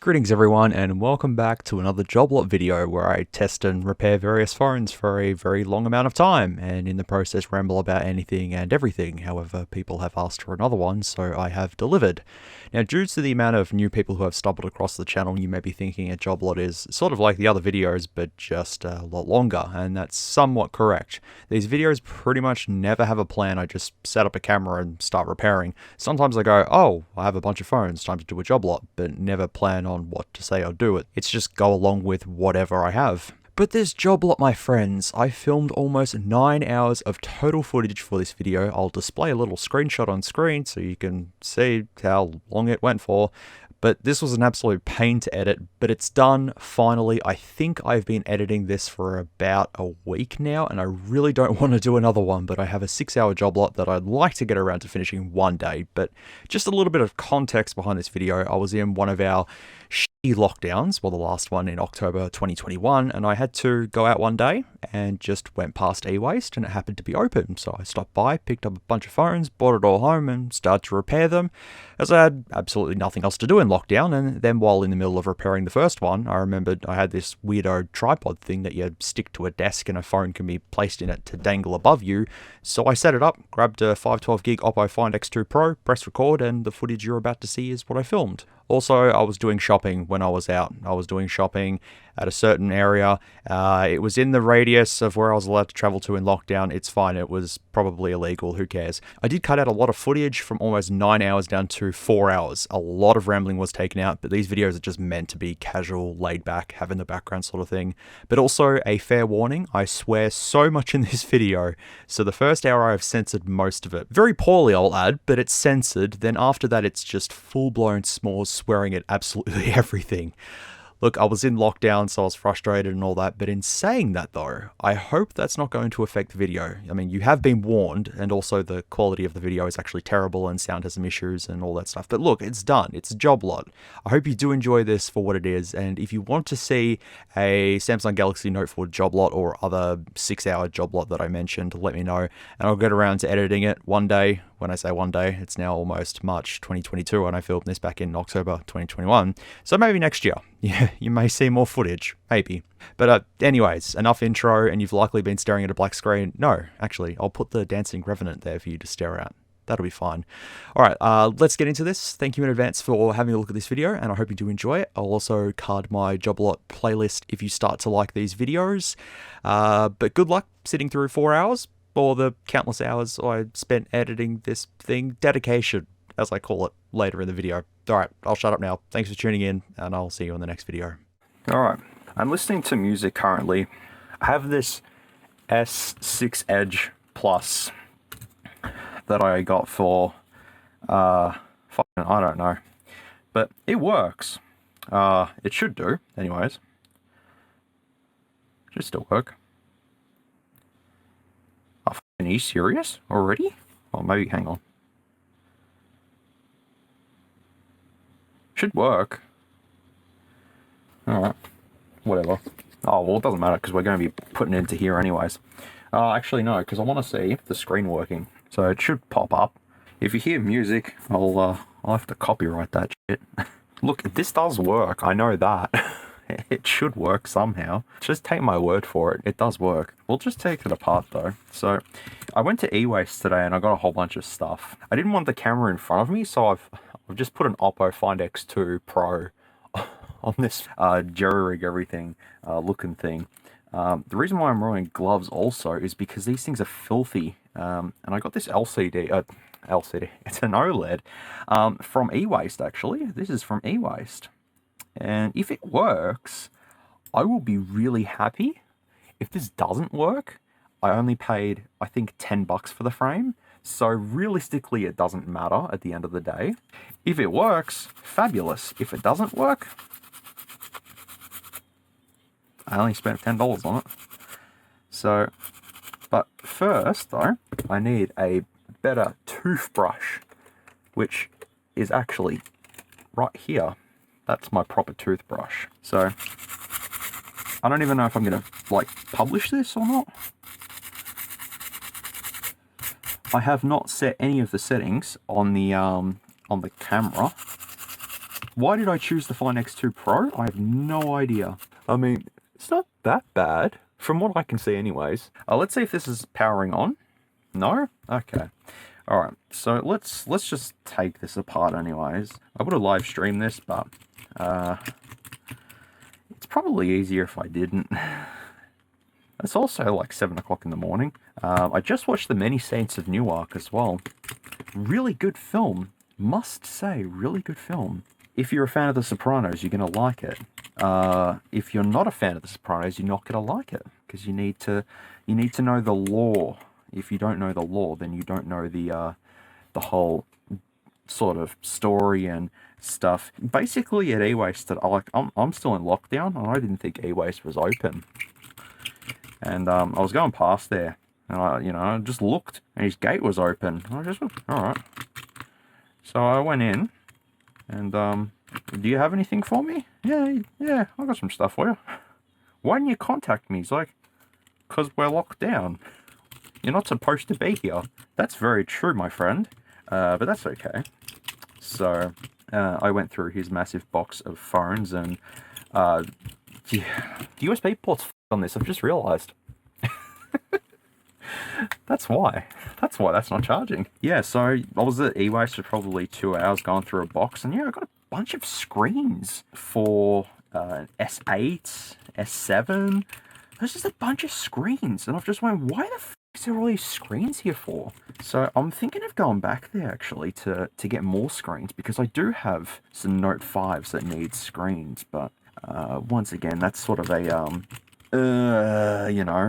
Greetings everyone, and welcome back to another job lot video where I test and repair various phones for a very long amount of time, and in the process ramble about anything and everything. However, people have asked for another one, so I have delivered. Now, due to the amount of new people who have stumbled across the channel, you may be thinking a job lot is sort of like the other videos, but just a lot longer, and that's somewhat correct. These videos pretty much never have a plan. I just set up a camera and start repairing. Sometimes I go, oh, I have a bunch of phones, time to do a job lot, but never plan on what to say or do it. It's just go along with whatever I have. But this job lot, my friends, I filmed almost 9 hours of total footage for this video. I'll display a little screenshot on screen so you can see how long it went for. But this was an absolute pain to edit, but it's done finally. I think I've been editing this for about a week now, and I really don't want to do another one, but I have a 6-hour job lot that I'd like to get around to finishing one day. But just a little bit of context behind this video. I was in one of our shitty lockdowns, well, the last one in October 2021, and I had to go out one day and just went past EWaste, and it happened to be open. So I stopped by, picked up a bunch of phones, brought it all home and started to repair them, as I had absolutely nothing else to do in lockdown. And then while in the middle of repairing the first one, I remembered I had this weirdo tripod thing that you stick to a desk and a phone can be placed in it to dangle above you. So I set it up, grabbed a 512GB Oppo Find X2 Pro, pressed record, and the footage you're about to see is what I filmed. Also, I was doing shopping when I was out. I was doing shopping at a certain area. It was in the radius of where I was allowed to travel to in lockdown. It's fine. It was probably illegal. Who cares? I did cut out a lot of footage from almost 9 hours down to 4 hours. A lot of rambling was taken out, but these videos are just meant to be casual, laid back, have in the background sort of thing. But also, a fair warning, I swear so much in this video. So the first hour I've censored most of it. Very poorly, I'll add, but it's censored. Then after that, it's just full-blown s'mores swearing at absolutely everything. Look, I was in lockdown, so I was frustrated and all that, but in saying that though, I hope that's not going to affect the video. I mean, you have been warned, and also the quality of the video is actually terrible and sound has some issues and all that stuff. But look, it's done. It's a job lot. I hope you do enjoy this for what it is, and if you want to see a Samsung Galaxy Note 4 job lot or other 6-hour job lot that I mentioned, let me know, and I'll get around to editing it one day. When I say one day, it's now almost March 2022, and I filmed this back in October 2021. So maybe next year, yeah, you may see more footage, maybe. But anyways, enough intro, and you've likely been staring at a black screen. No, actually, I'll put the dancing revenant there for you to stare at. That'll be fine. All right, let's get into this. Thank you in advance for having a look at this video, and I hope you do enjoy it. I'll also card my job lot playlist if you start to like these videos. But good luck sitting through 4 hours. Or the countless hours I spent editing this thing. Dedication, as I call it, later in the video. Alright, I'll shut up now. Thanks for tuning in, and I'll see you in the next video. Alright, I'm listening to music currently. I have this S6 Edge Plus that I got for, I don't know. But it works. It should do, anyways. Should still work. Are you serious already? Or maybe, hang on. Should work. Alright. Whatever. Oh, well, it doesn't matter because we're going to be putting it into here anyways. Actually, no, because I want to see the screen working. So it should pop up. If you hear music, I'll have to copyright that shit. Look, this does work. I know that. It should work somehow. Just take my word for it. It does work. We'll just take it apart though. So I went to EWaste today and I got a whole bunch of stuff. I didn't want the camera in front of me, so I've just put an Oppo Find X2 Pro on this jerry-rig everything looking thing. The reason why I'm wearing gloves also is because these things are filthy. And I got this LCD, it's an OLED from EWaste actually. This is from EWaste. And if it works, I will be really happy. If this doesn't work, I only paid, I think, 10 bucks for the frame. So realistically, it doesn't matter at the end of the day. If it works, fabulous. If it doesn't work, I only spent $10 on it. So, but first though, I need a better toothbrush, which is actually right here. That's my proper toothbrush. So, I don't even know if I'm going to, like, publish this or not. I have not set any of the settings on the camera. Why did I choose the Find X2 Pro? I have no idea. I mean, it's not that bad, from what I can see anyways. Let's see if this is powering on. No? Okay. Alright, so let's just take this apart anyways. I would have live streamed this, but it's probably easier if I didn't. It's also like 7 o'clock in the morning. I just watched The Many Saints of Newark as well. Really good film. Must say, really good film. If you're a fan of The Sopranos, you're going to like it. If you're not a fan of The Sopranos, you're not going to like it. Because you need to know the lore. If you don't know the lore, then you don't know the whole sort of story and stuff. Basically at EWaste, I'm still in lockdown, and I didn't think EWaste was open. And I was going past there, and I just looked, and his gate was open. I just all right. So I went in, and do you have anything for me? Yeah, I got some stuff for you. Why didn't you contact me? He's like, because we're locked down. You're not supposed to be here. That's very true, my friend. But that's okay. So I went through his massive box of phones, and the USB port's on this. I've just realised. That's why that's not charging. Yeah, so I was at EWaste for probably 2 hours going through a box, and yeah, I got a bunch of screens for S8, S7. There's just a bunch of screens, and I've just went, why the f is there all these screens here for? So I'm thinking of going back there actually to get more screens, because I do have some Note 5s that need screens, but once again, that's sort of a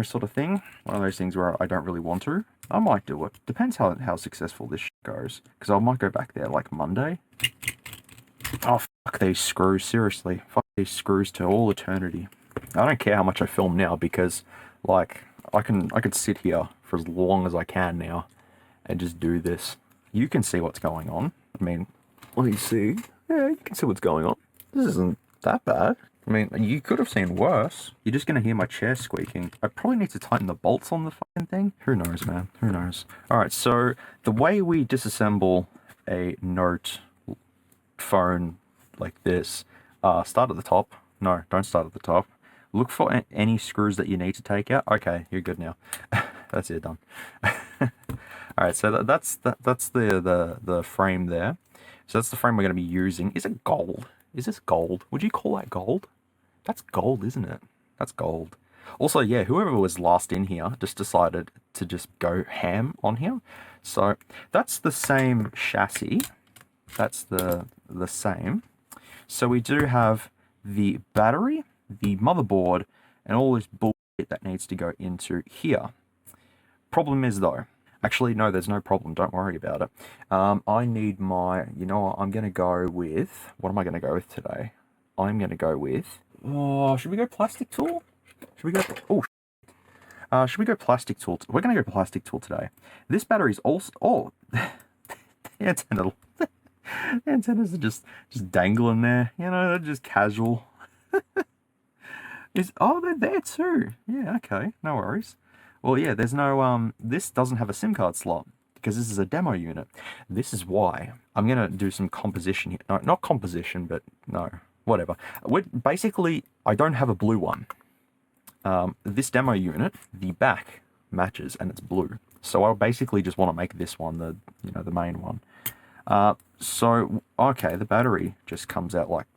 sort of thing. One of those things where I don't really want to. I might do it. Depends how successful this goes. Because I might go back there like Monday. Oh, fuck these screws. Seriously. Fuck these screws to all eternity. I don't care how much I film now, because, like, I can sit here for as long as I can now and just do this. You can see what's going on. I mean, what do you see? Yeah, you can see what's going on. This isn't that bad. I mean, you could have seen worse. You're just going to hear my chair squeaking. I probably need to tighten the bolts on the fucking thing. Who knows, man? Who knows? Alright, so the way we disassemble a Note phone like this, start at the top. No, don't start at the top. Look for any screws that you need to take out. Okay, you're good now. That's it, done. Alright, so that's the frame there. So that's the frame we're going to be using. Is it gold? Is this gold? Would you call that gold? That's gold, isn't it? That's gold. Also, yeah, whoever was last in here just decided to just go ham on here. So that's the same chassis. That's the same. So we do have the battery, the motherboard, and all this bullshit that needs to go into here. Problem is though, actually no, there's no problem, don't worry about it. I need my, you know what, I'm going to go with, what am I going to go with today? I'm going to go with, should we go plastic tool? Should we go, should we go plastic tool? We're going to go plastic tool today. This battery's also, the antennas are just dangling there, you know, they're just casual. They're there too. Yeah, okay, no worries. Well, yeah, there's no, this doesn't have a SIM card slot, because this is a demo unit. This is why I'm going to do some composition here. No, not composition, but no, whatever. Basically, I don't have a blue one. This demo unit, the back matches, and it's blue. So I basically just want to make this one the main one. So, okay, the battery just comes out like,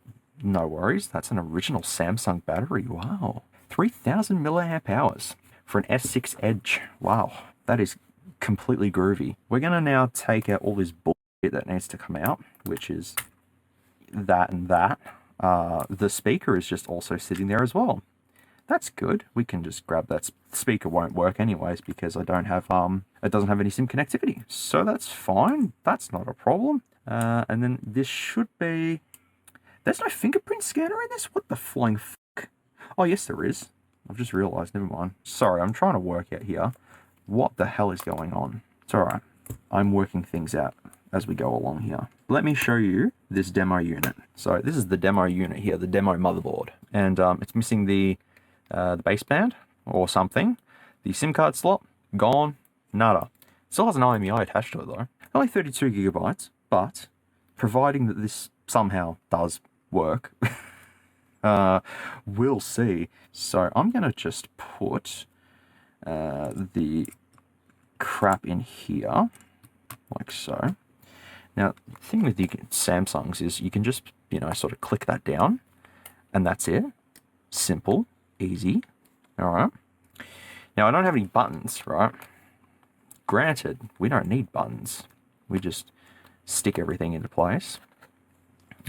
no worries. That's an original Samsung battery. Wow. 3,000 milliamp hours for an S6 Edge. Wow. That is completely groovy. We're going to now take out all this bullshit that needs to come out, which is that and that. The speaker is just also sitting there as well. That's good. We can just grab that. Speaker won't work anyways because I don't have, it doesn't have any SIM connectivity. So that's fine. That's not a problem. And then this should be, there's no fingerprint scanner in this? What the flying fuck? Oh, yes, there is. I've just realized, never mind. Sorry, I'm trying to work out here what the hell is going on. It's all right. I'm working things out as we go along here. Let me show you this demo unit. So this is the demo unit here, the demo motherboard. And it's missing the baseband or something. The SIM card slot, gone, nada. Still has an IMEI attached to it though. Only 32 gigabytes, but providing that this somehow does work. We'll see. So I'm going to just put the crap in here, like so. Now, the thing with the Samsungs is you can just, you know, sort of click that down, and that's it. Simple, easy. All right. Now, I don't have any buttons, right? Granted, we don't need buttons. We just stick everything into place.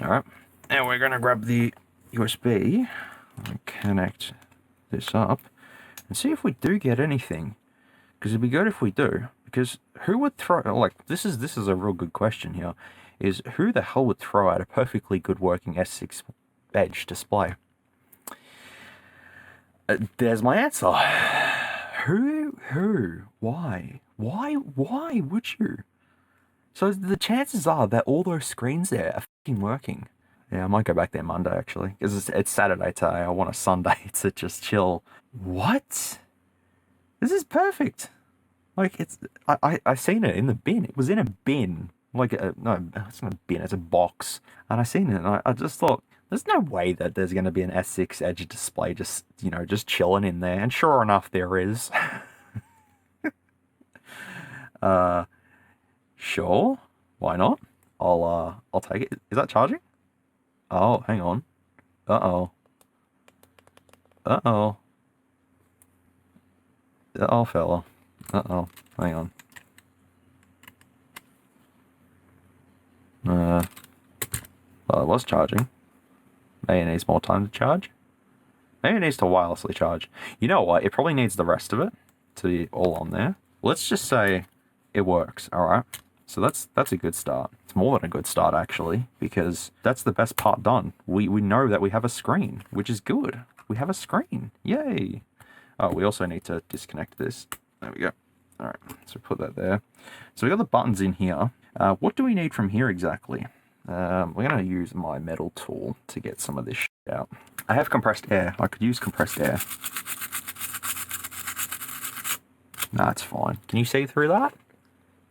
All right. Now we're going to grab the USB and connect this up and see if we do get anything. Because it'd be good if we do. Because who would throw, like, this is a real good question here, is who the hell would throw out a perfectly good working S6 Edge display? There's my answer. Who? Why would you? So the chances are that all those screens there are fucking working. Yeah, I might go back there Monday, actually. Because it's Saturday today. I want a Sunday to just chill. What? This is perfect. Like, it's... I seen it in the bin. It was in a bin. Like, no, it's not a bin. It's a box. And I seen it, and I just thought, there's no way that there's going to be an S6 Edge display just, you know, just chilling in there. And sure enough, there is. Sure. Why not? I'll take it. Is that charging? Oh, hang on. Uh-oh. Uh-oh. Uh-oh, fella. Uh-oh. Hang on. Well, it was charging. Maybe it needs more time to charge. Maybe it needs to wirelessly charge. You know what? It probably needs the rest of it to be all on there. Let's just say it works, alright? So that's a good start. It's more than a good start, actually, because that's the best part done. We know that we have a screen, which is good. We have a screen. Yay! Oh, we also need to disconnect this. There we go. Alright, so put that there. So we got the buttons in here. What do we need from here exactly? We're going to use my metal tool to get some of this shit out. I have compressed air. I could use compressed air. Nah, it's fine. Can you see through that?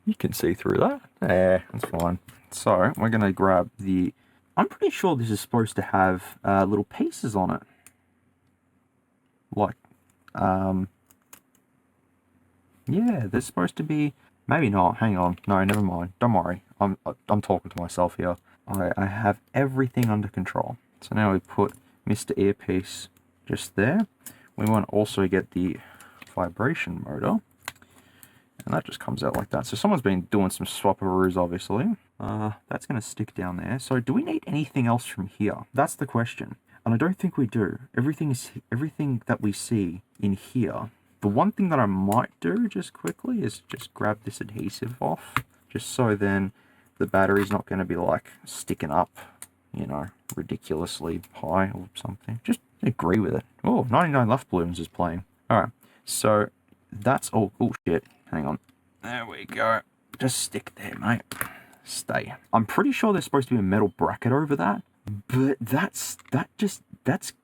You can see through that. Yeah, that's fine. So, we're going to grab the... I'm pretty sure this is supposed to have little pieces on it. Like, yeah, there's supposed to be... Maybe not. Hang on. No, never mind. Don't worry. I'm talking to myself here. I have everything under control. So now we put Mr. Earpiece just there. We want to also get the vibration motor. And that just comes out like that. So someone's been doing some swapperoos, obviously. That's going to stick down there. So do we need anything else from here? That's the question. And I don't think we do. Everything that we see in here. The one thing that I might do just quickly is just grab this adhesive off. Just so then the battery's not going to be like sticking up, you know, ridiculously high or something. Just agree with it. Oh, 99 Left Balloons is playing. Alright, so that's all. Oh shit, hang on. There we go. Just stick there, mate. Stay. I'm pretty sure there's supposed to be a metal bracket over that, but that's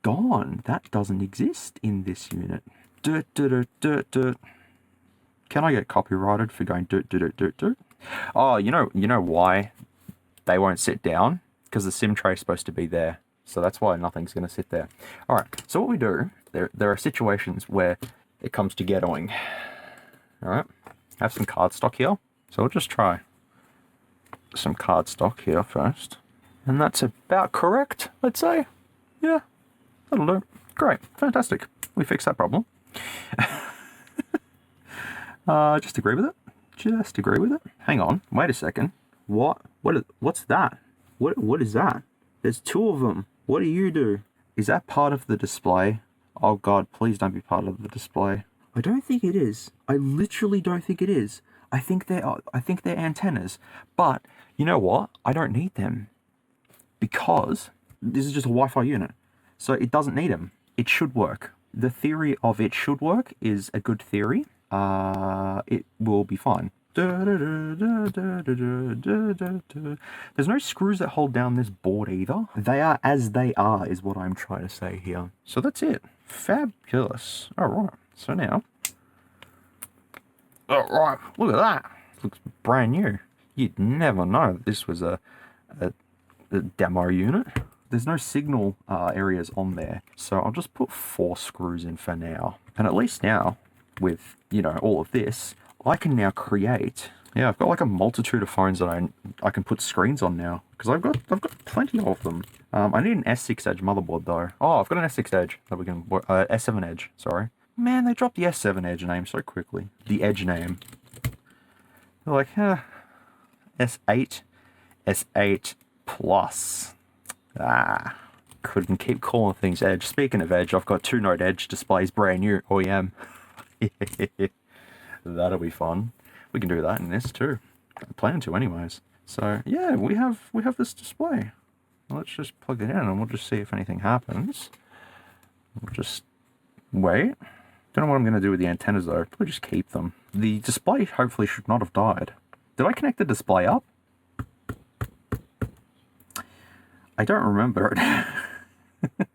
gone. That doesn't exist in this unit. Can I get copyrighted for going Oh, you know why they won't sit down? Because the SIM tray is supposed to be there. So that's why nothing's going to sit there. Alright, so what we do, there are situations where it comes to ghettoing. Alright, I have some cardstock here. So we'll just try some cardstock here first. And that's about correct, let's say. Yeah, that'll do. Great, fantastic. We fixed that problem. Just agree with it. Just agree with it. Hang on, wait a second. What's that? What is that? There's two of them. What do you do? Is that part of the display? Oh god, please don't be part of the display. I don't think it is. I literally don't think it is. I think they're antennas. But you know what? I don't need them because this is just a Wi-Fi unit, so it doesn't need them. It should work. The theory of it should work is a good theory. It will be fine. There's no screws that hold down this board either. They are as they are is what I'm trying to say here. So that's it. Fabulous. Alright, so now... Alright, look at that. Looks brand new. You'd never know this was a demo unit. There's no signal areas on there, so I'll just put 4 screws in for now. And at least now, with, you know, all of this, I can now create... Yeah, I've got like a multitude of phones that I can put screens on now, because I've got plenty of them. I need an S6 Edge motherboard though. Oh, I've got an S6 Edge that we can... S7 Edge, sorry. Man, they dropped the S7 Edge name so quickly. The Edge name. They're like, S8, S8 Plus. Couldn't keep calling things Edge. Speaking of Edge, I've got 2 Note Edge displays, brand new, OEM. That'll be fun. We can do that in this too. I plan to anyways. So yeah, we have this display. Let's just plug it in and we'll just see if anything happens. We'll just wait. Don't know what I'm going to do with the antennas though. Probably just keep them. The display hopefully should not have died. Did I connect the display up? I don't remember it.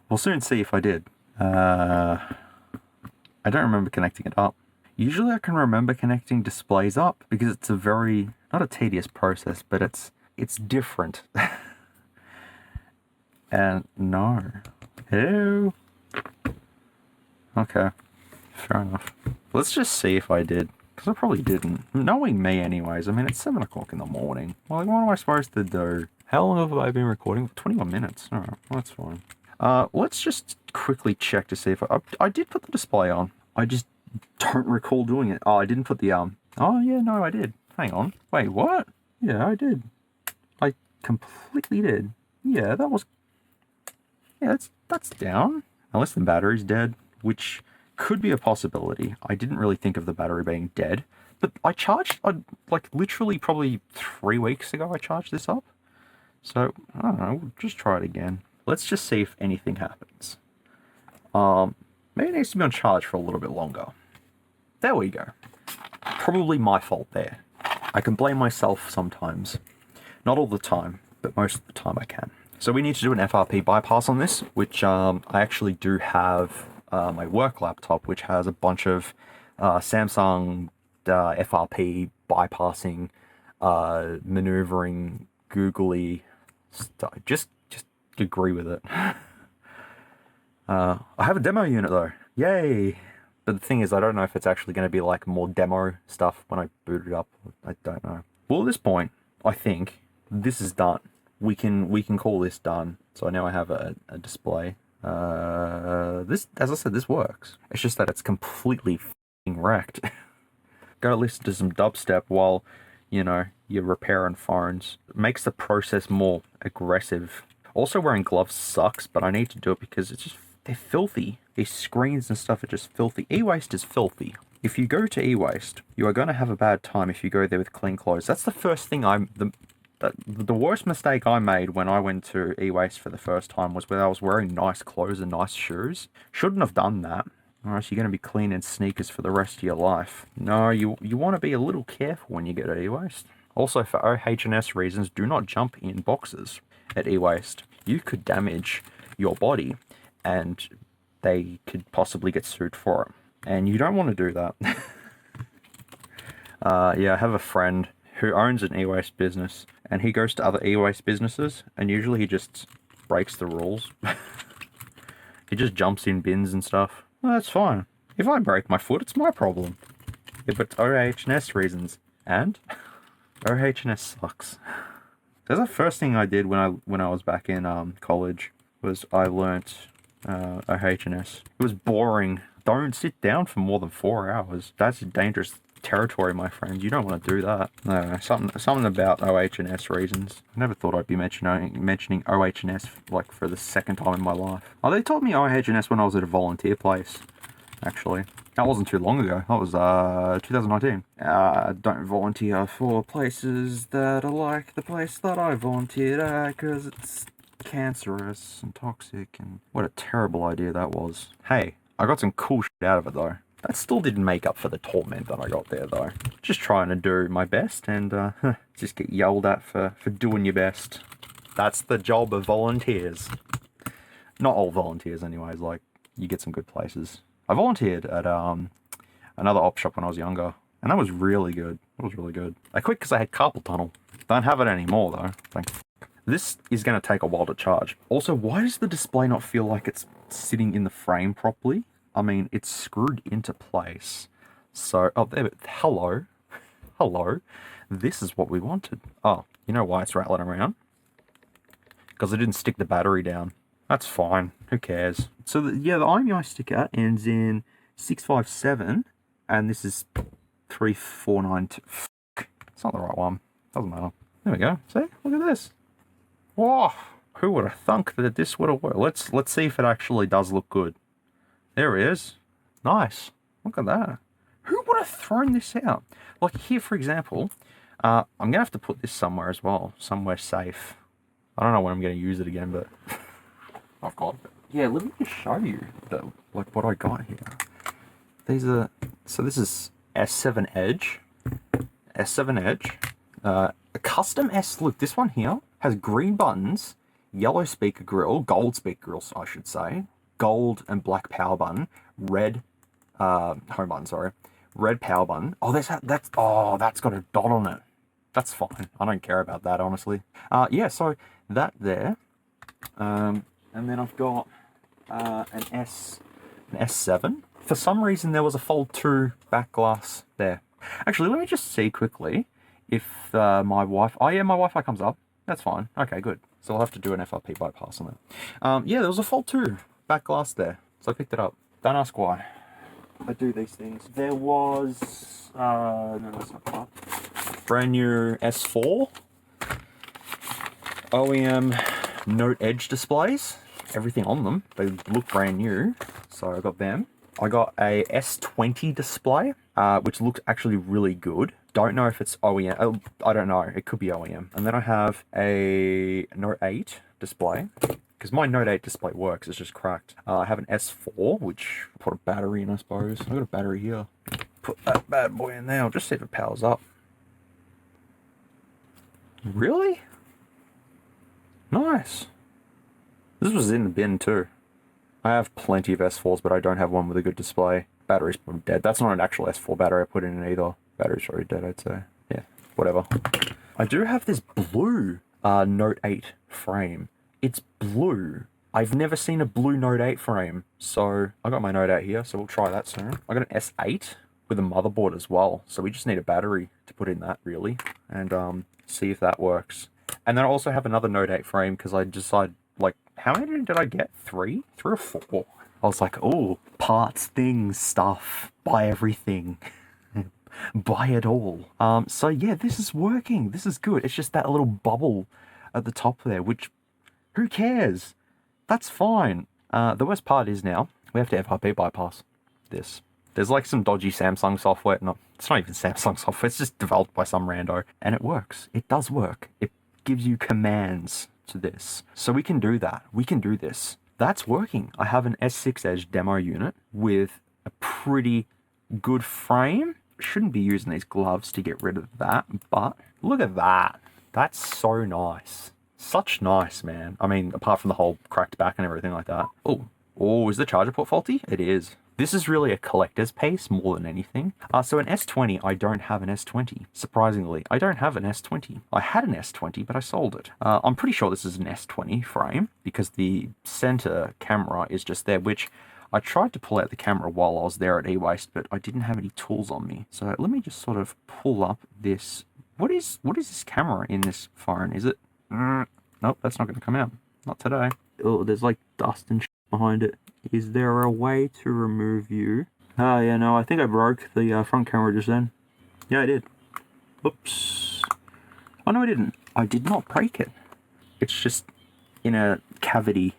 We'll soon see if I did. I don't remember connecting it up. Usually I can remember connecting displays up because it's a very, not a tedious process, but it's different. And no. Hello? Okay, fair enough. Let's just see if I did, because I probably didn't. Knowing me anyways, I mean, it's 7 o'clock in the morning. Like, what am I supposed to do? How long have I been recording? 21 minutes. Alright, well, that's fine. Let's just quickly check to see if I did put the display on. I just don't recall doing it. Oh, I didn't put the, oh yeah, no, I did. Hang on. Wait, what? Yeah, I did. I completely did. Yeah, that was, yeah, that's down. Unless the battery's dead, which could be a possibility. I didn't really think of the battery being dead, but I charged, like literally probably 3 weeks ago I charged this up. So, I don't know, we'll just try it again. Let's just see if anything happens. Maybe it needs to be on charge for a little bit longer. There we go. Probably my fault there. I can blame myself sometimes. Not all the time, but most of the time I can. So we need to do an FRP bypass on this, which I actually do have my work laptop, which has a bunch of Samsung FRP bypassing, maneuvering, googly stuff. Just agree with it. I have a demo unit though. Yay! But the thing is, I don't know if it's actually going to be like more demo stuff when I boot it up. I don't know. Well, at this point, I think this is done. We can call this done. So now I have a display. This, as I said, this works. It's just that it's completely f***ing wrecked. Gotta listen to some dubstep while, you know, you're repairing phones. It makes the process more aggressive. Also, wearing gloves sucks, but I need to do it because it's just, they're filthy. These screens and stuff are just filthy. EWaste is filthy. If you go to EWaste, you are going to have a bad time if you go there with clean clothes. That's the first thing the worst mistake I made when I went to EWaste for the first time was when I was wearing nice clothes and nice shoes. Shouldn't have done that. Or else you're going to be clean in sneakers for the rest of your life. No, you want to be a little careful when you get to EWaste. Also, for OH&S reasons, do not jump in boxes at EWaste. You could damage your body and they could possibly get sued for it. And you don't want to do that. Yeah, I have a friend who owns an e-waste business, and he goes to other e-waste businesses, and usually he just breaks the rules. He just jumps in bins and stuff. Well, that's fine. If I break my foot, it's my problem. If it's OH&S reasons. And OH&S sucks. That's the first thing I did when I was back in college, was I learnt OH&S. It was boring. Don't sit down for more than 4 hours. That's dangerous territory, my friends. You don't want to do that. No, something about OH&S reasons. I never thought I'd be mentioning OH&S like for the second time in my life. Oh, they taught me OH&S when I was at a volunteer place, actually. That wasn't too long ago. That was 2019. Don't volunteer for places that are like the place that I volunteered at, because it's cancerous and toxic, and what a terrible idea that was. Hey, I got some cool shit out of it though. That still didn't make up for the torment that I got there though. Just trying to do my best and just get yelled at for doing your best. That's the job of volunteers. Not all volunteers anyways, like, you get some good places. I volunteered at another op shop when I was younger, and that was really good. It was really good. I quit because I had carpal tunnel. Don't have it anymore though, thank This is going to take a while to charge. Also, why does the display not feel like it's sitting in the frame properly? I mean, it's screwed into place. So, oh, there, hello. Hello. This is what we wanted. Oh, you know why it's rattling around? Because I didn't stick the battery down. That's fine. Who cares? So, yeah, the IMEI sticker ends in 657, and this is 3492. It's not the right one. Doesn't matter. There we go. See? Look at this. Whoa! Who would have thunk that this would have worked? Let's see if it actually does look good. There it is. Nice. Look at that. Who would have thrown this out? Like here, for example, I'm gonna have to put this somewhere as well, somewhere safe. I don't know when I'm gonna use it again, but I've got it. Yeah, let me just show you like what I got here. These are, so this is S7 Edge, a custom S. Look, this one here has green buttons, yellow speaker grill, gold speaker grill, I should say, gold and black power button, red home button, sorry, red power button. Oh, that's got a dot on it. That's fine. I don't care about that, honestly. Yeah, so that there, and then I've got an S7. For some reason, there was a Fold 2 back glass there. Actually, let me just see quickly if my Wi-Fi... Oh, yeah, my Wi-Fi comes up. That's fine. Okay, good. So I'll have to do an FRP bypass on that. Yeah, there was a Fold 2 back glass there. So I picked it up. Don't ask why. I do these things. There was... no, that's not that. Brand new S4. OEM Note Edge displays. Everything on them. They look brand new. So I got them. I got a S20 display, which looks actually really good. Don't know if it's OEM. I don't know. It could be OEM. And then I have a Note 8 display, because my Note 8 display works. It's just cracked. I have an S4, which I put a battery in, I suppose. I've got a battery here. Put that bad boy in there. I'll just see if it powers up. Really? Nice. This was in the bin too. I have plenty of S4s, but I don't have one with a good display. Battery's probably dead. That's not an actual S4 battery I put in it either. Battery's already dead, I'd say. Yeah, whatever. I do have this blue Note 8 frame. It's blue. I've never seen a blue Note 8 frame. So I got my Note 8 here, so we'll try that soon. I got an S8 with a motherboard as well. So we just need a battery to put in that, really. And see if that works. And then I also have another Note 8 frame because I decided, like, how many did I get? 3 or 4? I was like, oh, parts, things, stuff, buy everything. Buy it all. So yeah, this is working. This is good. It's just that little bubble at the top there, which, who cares? That's fine. The worst part is now, we have to FRP bypass this. There's like some dodgy Samsung software. No, it's not even Samsung software. It's just developed by some rando. And it works. It does work. It gives you commands to this. So we can do that. We can do this. That's working. I have an S6 Edge demo unit with a pretty good frame. Shouldn't be using these gloves to get rid of that, but look at that. That's so nice. Such nice, man. I mean, apart from the whole cracked back and everything like that. Oh, is the charger port faulty? It is. This is really a collector's piece more than anything. So an S20, I don't have an S20. Surprisingly, I don't have an S20. I had an S20, but I sold it. I'm pretty sure this is an S20 frame because the center camera is just there, which I tried to pull out the camera while I was there at EWaste, but I didn't have any tools on me. So let me just sort of pull up this. What is this camera in this phone? Is it? Nope, that's not going to come out. Not today. Oh, there's like dust and shit behind it. Is there a way to remove you? Oh, yeah, no, I think I broke the front camera just then. Yeah, I did. Oops. Oh, no, I didn't. I did not break it. It's just in a cavity.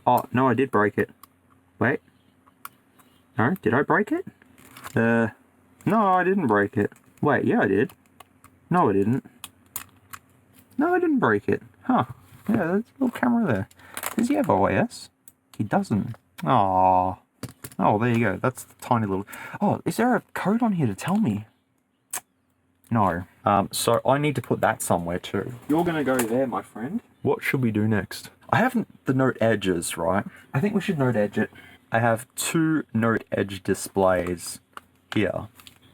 Oh, no, I did break it. Wait. No, did I break it? No, I didn't break it. Wait, yeah, I did. No, I didn't. No, I didn't break it. Huh. Yeah, there's a little camera there. Does he have OIS? He doesn't. Aww. Oh, there you go. That's the tiny little... Oh, is there a code on here to tell me? No. So I need to put that somewhere too. You're going to go there, my friend. What should we do next? I have the Note Edges, right? I think we should Note Edge it. I have 2 Note Edge displays here.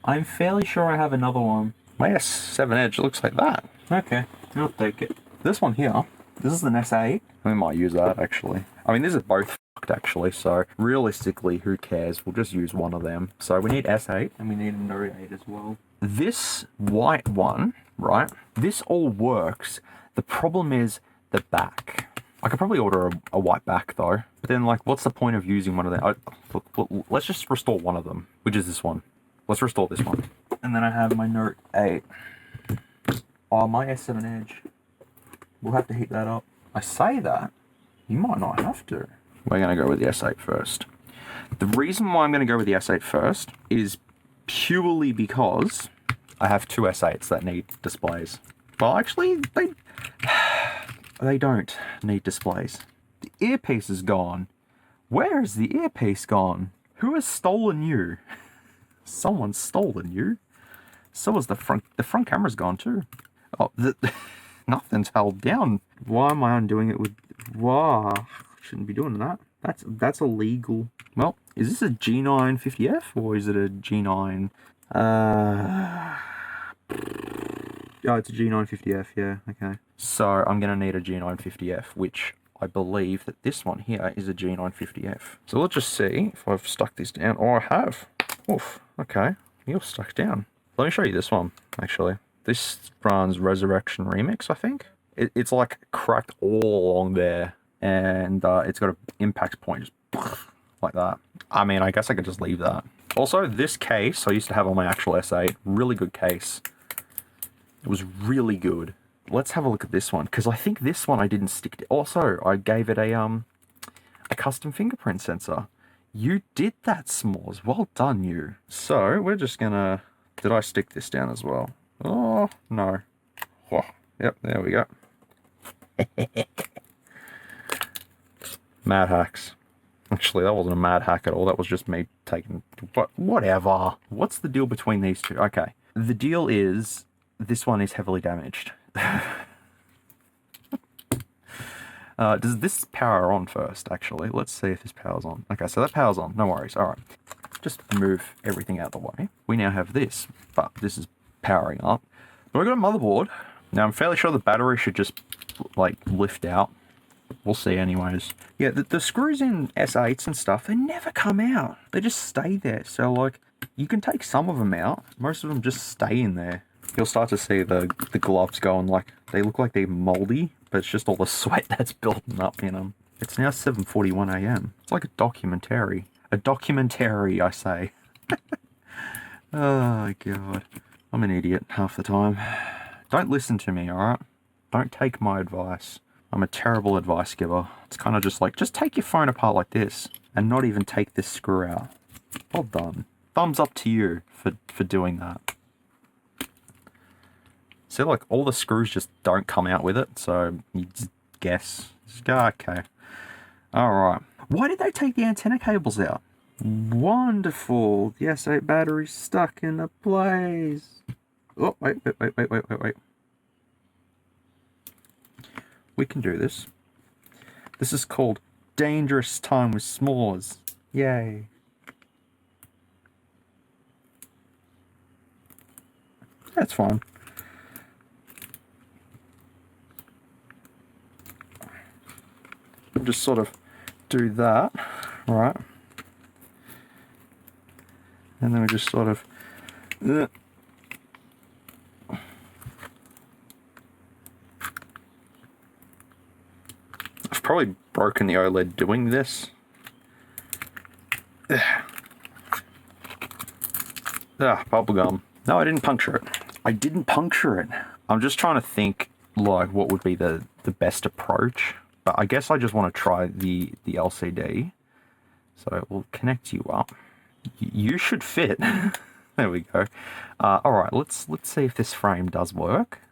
I'm fairly sure I have another one. My S7 Edge looks like that. Okay, I'll take it. this one here, this is an S8. We might use that, actually. I mean, these are both fucked, actually, so realistically, who cares? We'll just use one of them. So we need S8, and we need a Note 8 as well. This white one, right? This all works. The problem is the back. I could probably order a white back, though. But then, like, what's the point of using one of them? Look, let's just restore one of them, which is this one. Let's restore this one. And then I have my Note 8. Oh, my S7 Edge. We'll have to heat that up. I say that, you might not have to. We're going to go with the S8 first. The reason why I'm going to go with the S8 first is purely because I have two S8s that need displays. Well, actually, they don't need displays. The earpiece is gone. Where is the earpiece gone? Who has stolen you? Someone's stolen you. So is the front camera's gone too. Oh, nothing's held down. Why am I undoing it with... Wow, shouldn't be doing that. That's illegal. Well, is this a G950F or is it a G9... Oh, it's a G950F, yeah, okay. So I'm going to need a G950F, which I believe that this one here is a G950F. So let's just see if I've stuck this down. Oh, I have. Oof, okay. You're stuck down. Let me show you this one, actually. This runs Resurrection Remix, I think. It's like cracked all along there, and it's got an impact point just like that. I mean, I guess I could just leave that. Also, this case I used to have on my actual S8. Really good case. It was really good. Let's have a look at this one, because I think this one I didn't stick to. Also, I gave it a custom fingerprint sensor. You did that, S'MOOREZ. Well done, you. So, we're just gonna... Did I stick this down as well? Oh, no. Oh, yep, there we go. Mad hacks. Actually, that wasn't a mad hack at all. That was just me taking... But whatever. What's the deal between these two? Okay. The deal is... This one is heavily damaged. Does this power on first, actually? Let's see if this power's on. Okay, so that power's on. No worries. All right. Just move everything out of the way. We now have this, but this is powering up. But we've got a motherboard. Now, I'm fairly sure the battery should just, like, lift out. We'll see anyways. Yeah, the screws in S8s and stuff, they never come out. They just stay there. So, like, you can take some of them out. Most of them just stay in there. You'll start to see the gloves going, like, they look like they're moldy, but it's just all the sweat that's building up in them. It's now 7:41 AM. It's like a documentary. A documentary, I say. Oh, God. I'm an idiot half the time. Don't listen to me, alright? Don't take my advice. I'm a terrible advice giver. It's kind of just like, just take your phone apart like this, and not even take this screw out. Well done. Thumbs up to you for doing that. See, like, all the screws just don't come out with it, so you just guess. Just go, okay. Alright. Why did they take the antenna cables out? Wonderful. The S8 battery's stuck into place. Oh, wait. We can do this. This is called Dangerous Time with S'MOOREZ. Yay. That's fine. Just sort of do that, right? And then we just sort of... I've probably broken the OLED doing this. Bubblegum. No, I didn't puncture it. I'm just trying to think, like, what would be the best approach. But I guess I just want to try the LCD. So we'll connect you up. You should fit. There we go. Alright, let's see if this frame does work.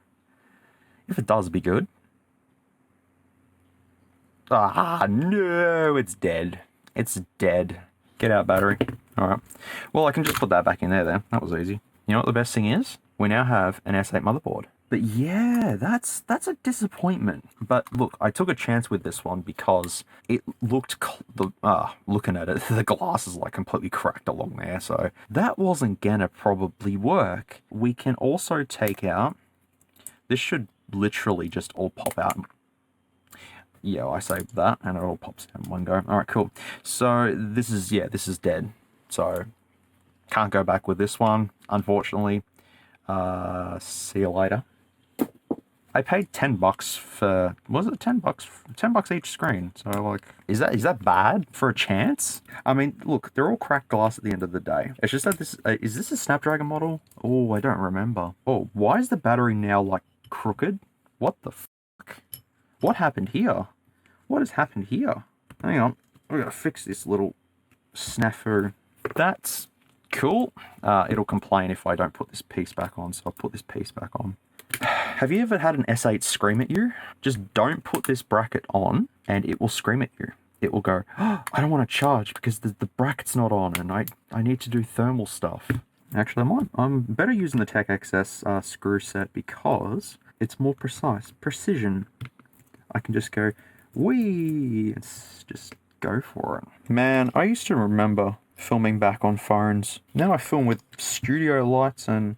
If it does, be good. Ah, no, it's dead. It's dead. Get out, battery. Alright. Well, I can just put that back in there then. That was easy. You know what the best thing is? We now have an S8 motherboard. But yeah, that's a disappointment. But look, I took a chance with this one because it looked, looking at it, the glass is like completely cracked along there. So that wasn't gonna probably work. We can also take out, this should literally just all pop out. Yeah, I saved that and it all pops out in one go. All right, cool. So this is, yeah, this is dead. So can't go back with this one, unfortunately. See you later. I paid $10 for, was it $10? $10 each screen. So like, is that bad for a chance? I mean, look, they're all cracked glass at the end of the day. It's just that this, is this a Snapdragon model? Oh, I don't remember. Oh, why is the battery now like crooked? What the fuck? What happened here? What has happened here? Hang on, we gotta fix this little snafu. That's cool. It'll complain if I don't put this piece back on, so I'll put this piece back on. Have you ever had an S8 scream at you? Just don't put this bracket on and it will scream at you. It will go, oh, I don't want to charge because the bracket's not on and I need to do thermal stuff. Actually, I'm better using the Tech XS screw set because it's more precise. Precision. I can just go, whee, let's just go for it. Man, I used to remember filming back on phones. Now I film with studio lights and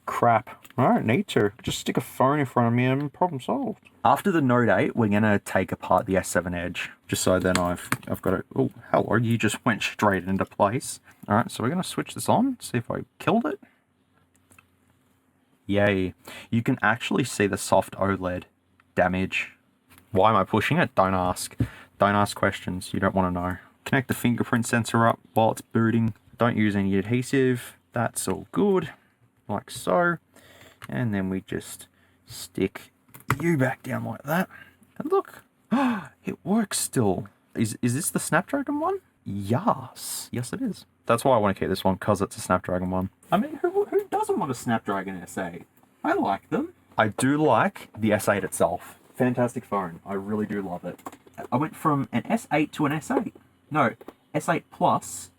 crap. I don't need to. Just stick a phone in front of me and problem solved. After the Note 8, we're going to take apart the S7 Edge. Just so then I've got it. Oh, hello, you just went straight into place. All right, so we're going to switch this on, see if I killed it. Yay. You can actually see the soft OLED damage. Why am I pushing it? Don't ask. Don't ask questions you don't want to know. Connect the fingerprint sensor up while it's booting. Don't use any adhesive. That's all good. Like so. And then we just stick you back down like that. And look, it works still. Is this the Snapdragon one? Yes. Yes, it is. That's why I want to keep this one, because it's a Snapdragon one. I mean, who doesn't want a Snapdragon S8? I like them. I do like the S8 itself. Fantastic phone. I really do love it. I went from an S8 to an S8. No, S8 Plus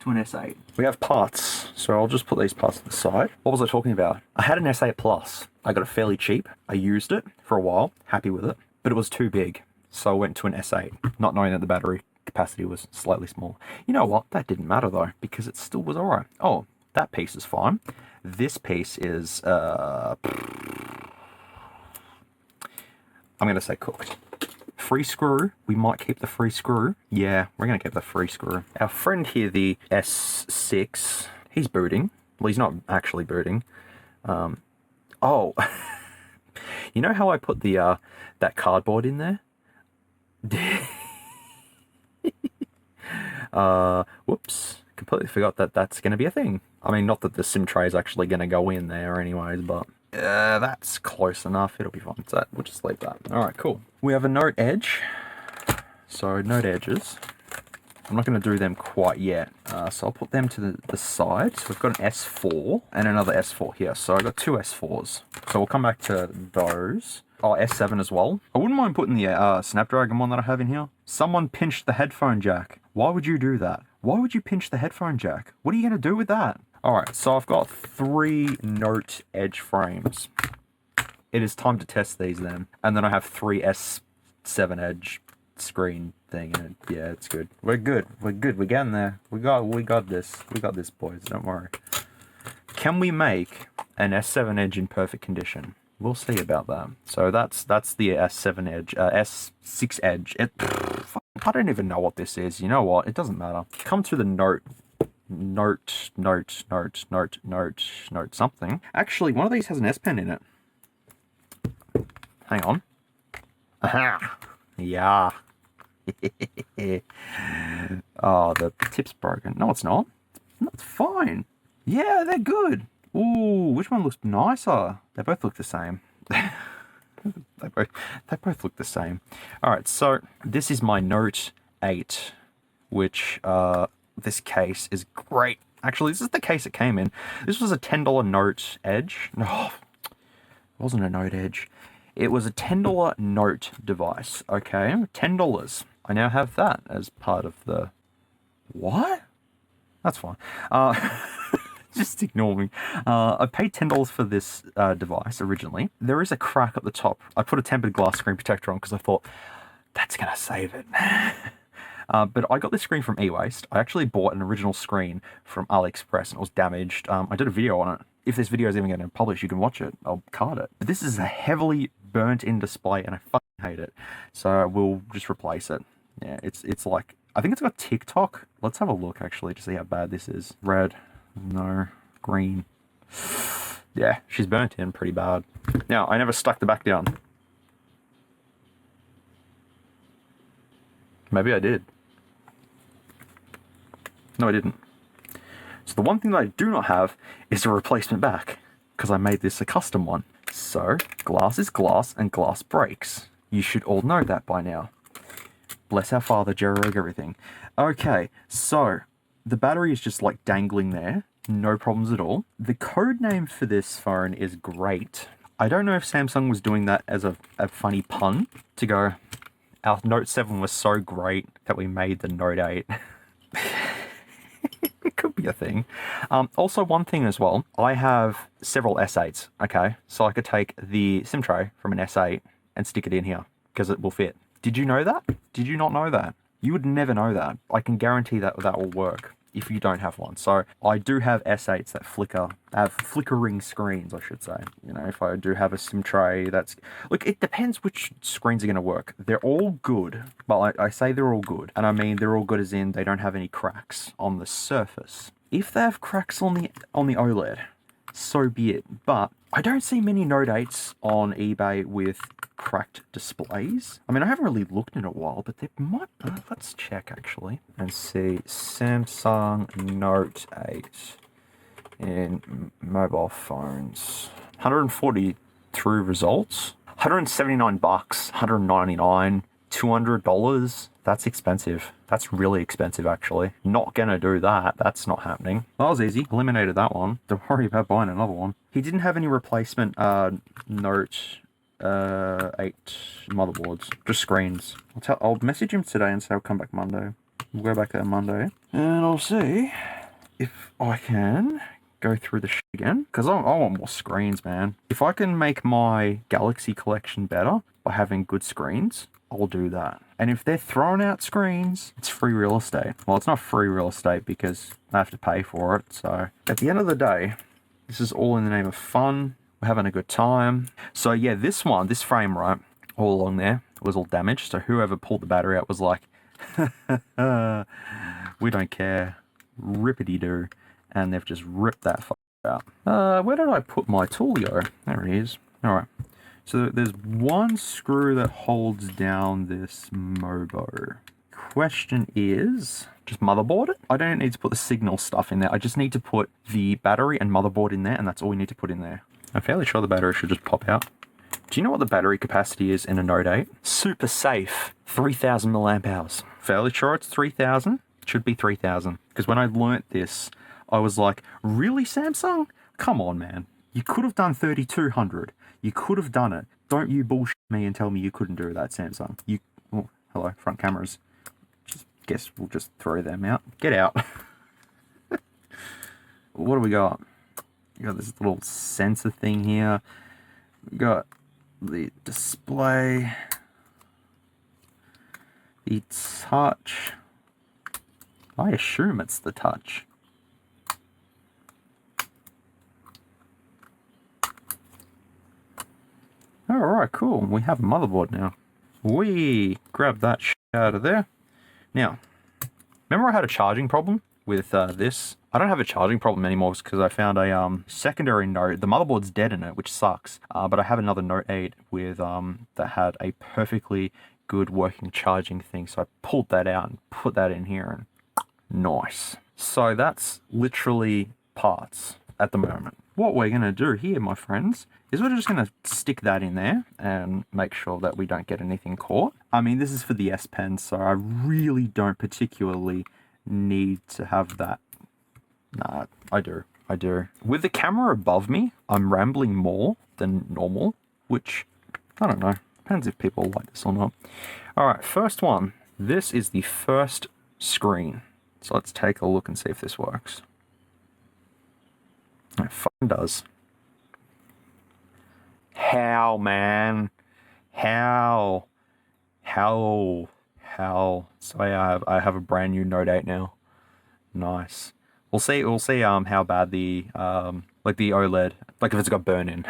to an S8. We have parts, so I'll just put these parts to the side. What was I talking about? I had an S8 Plus. I got it fairly cheap. I used it for a while, happy with it, but it was too big. So I went to an S8, not knowing that the battery capacity was slightly small. You know what? That didn't matter though, because it still was alright. Oh, that piece is fine. This piece is, I'm gonna say cooked. Free screw. We might keep the free screw. Yeah, we're going to keep the free screw. Our friend here, the S6, he's booting. Well, he's not actually booting. Oh, you know how I put the that cardboard in there? Whoops. Completely forgot that that's going to be a thing. I mean, not that the SIM tray is actually going to go in there anyways, but that's close enough. It'll be fine. So we'll just leave that. All right, cool. We have a Note Edge. So Note Edges. I'm not going to do them quite yet. So I'll put them to the side. So we've got an S4 and another S4 here. So I've got two S4s. So we'll come back to those. Oh, S7 as well. I wouldn't mind putting the Snapdragon one that I have in here. Someone pinched the headphone jack. Why would you do that? Why would you pinch the headphone jack? What are you going to do with that? Alright, so I've got 3 Note Edge frames. It is time to test these then. And then I have 3 S7 Edge screen thing. And yeah, it's good. We're good. We're good. We're getting there. We got this. We got this, boys. Don't worry. Can we make an S7 Edge in perfect condition? We'll see about that. So that's the S7 Edge, S6 Edge. I don't even know what this is. You know what? It doesn't matter. Come to the Note something. Actually, one of these has an S Pen in it. Hang on. Aha! Yeah. Oh, the tip's broken. No, it's not. That's fine. Yeah, they're good. Ooh, which one looks nicer? They both look the same. They both look the same. Alright, so this is my Note 8, which this case is great. Actually, this is the case it came in. This was a $10 Note Edge. No, it wasn't a Note Edge. It was a $10 Note device. Okay, $10. I now have that as part of the... What? That's fine. Just ignore me. I paid $10 for this device originally. There is a crack at the top. I put a tempered glass screen protector on because I thought, that's going to save it. But I got this screen from EWaste. I actually bought an original screen from AliExpress and it was damaged. I did a video on it. if this video is even going to publish, you can watch it. I'll card it. But this is a heavily burnt in display and I fucking hate it. So we'll just replace it. Yeah, it's like, I think it's got TikTok. Let's have a look actually to see how bad this is. Red, no, green. Yeah, she's burnt in pretty bad. Now, I never stuck the back down. Maybe I did. No, I didn't. So the one thing that I do not have is a replacement back, because I made this a custom one. So, glass is glass and glass breaks. You should all know that by now. Bless our father, Jerry, everything. Okay, so the battery is just like dangling there. No problems at all. The code name for this phone is Great. I don't know if Samsung was doing that as a funny pun to go, our Note 7 was so great that we made the Note 8. It could be a thing. Also, one thing as well, I have several S8s, okay? So I could take the SIM tray from an S8 and stick it in here because it will fit. Did you know that? Did you not know that? You would never know that. I can guarantee that that will work if you don't have one. So I do have S8s that have flickering screens, I should say. You know, if I do have a SIM tray, that's... Look, it depends which screens are going to work. They're all good, but I say they're all good. And I mean, they're all good as in they don't have any cracks on the surface. If they have cracks on the OLED, so be it. But I don't see many Note 8s on eBay with cracked displays. I mean, I haven't really looked in a while, but they might... let's check, actually, and see. Samsung Note 8 in mobile phones. 143 results. 179 bucks, 199, $200. That's expensive. That's really expensive, actually. Not gonna do that. That's not happening. That was easy. Eliminated that one. Don't worry about buying another one. He didn't have any replacement Note 8 motherboards. Just screens. I'll message him today and say I'll come back Monday. We'll go back there Monday. And I'll see if I can go through the shit again. Because I want more screens, man. If I can make my Galaxy collection better by having good screens, I'll do that. And if they're throwing out screens, it's free real estate. Well, it's not free real estate because I have to pay for it. So at the end of the day, this is all in the name of fun. We're having a good time. So yeah, this frame, right, all along there was all damaged. So whoever pulled the battery out was like, we don't care. Rippity-doo. And they've just ripped that out. Where did I put my toolio? There it is. All right. So there's one screw that holds down this Mobo. Question is, just motherboard it? I don't need to put the signal stuff in there. I just need to put the battery and motherboard in there, and that's all we need to put in there. I'm fairly sure the battery should just pop out. Do you know what the battery capacity is in a Note 8? Super safe, 3,000 milliamp hours. Fairly sure it's 3,000. It should be 3,000. Because when I learnt this, I was like, really, Samsung? Come on, man. You could have done 3,200. You could have done it. Don't you bullshit me and tell me you couldn't do that, Samsung. Oh, hello, front cameras. Guess we'll just throw them out. Get out. What do we got? We got this little sensor thing here. We got the display. The touch. I assume it's the touch. Alright, cool. We have a motherboard now. We grab that shit out of there. Now, remember I had a charging problem with this? I don't have a charging problem anymore because I found a secondary Note. The motherboard's dead in it, which sucks. But I have another Note 8 with that had a perfectly good working charging thing. So I pulled that out and put that in here, and nice. So that's literally parts at the moment. What we're going to do here, my friends, is we're just going to stick that in there and make sure that we don't get anything caught. I mean, this is for the S Pen, so I really don't particularly need to have that. Nah, I do. With the camera above me, I'm rambling more than normal, which, I don't know, depends if people like this or not. Alright, first one. This is the first screen. So let's take a look and see if this works. It fucking does. How, man? How? So I have a brand new Note 8 now. Nice. We'll see how bad the like the OLED, like if it's got burn in.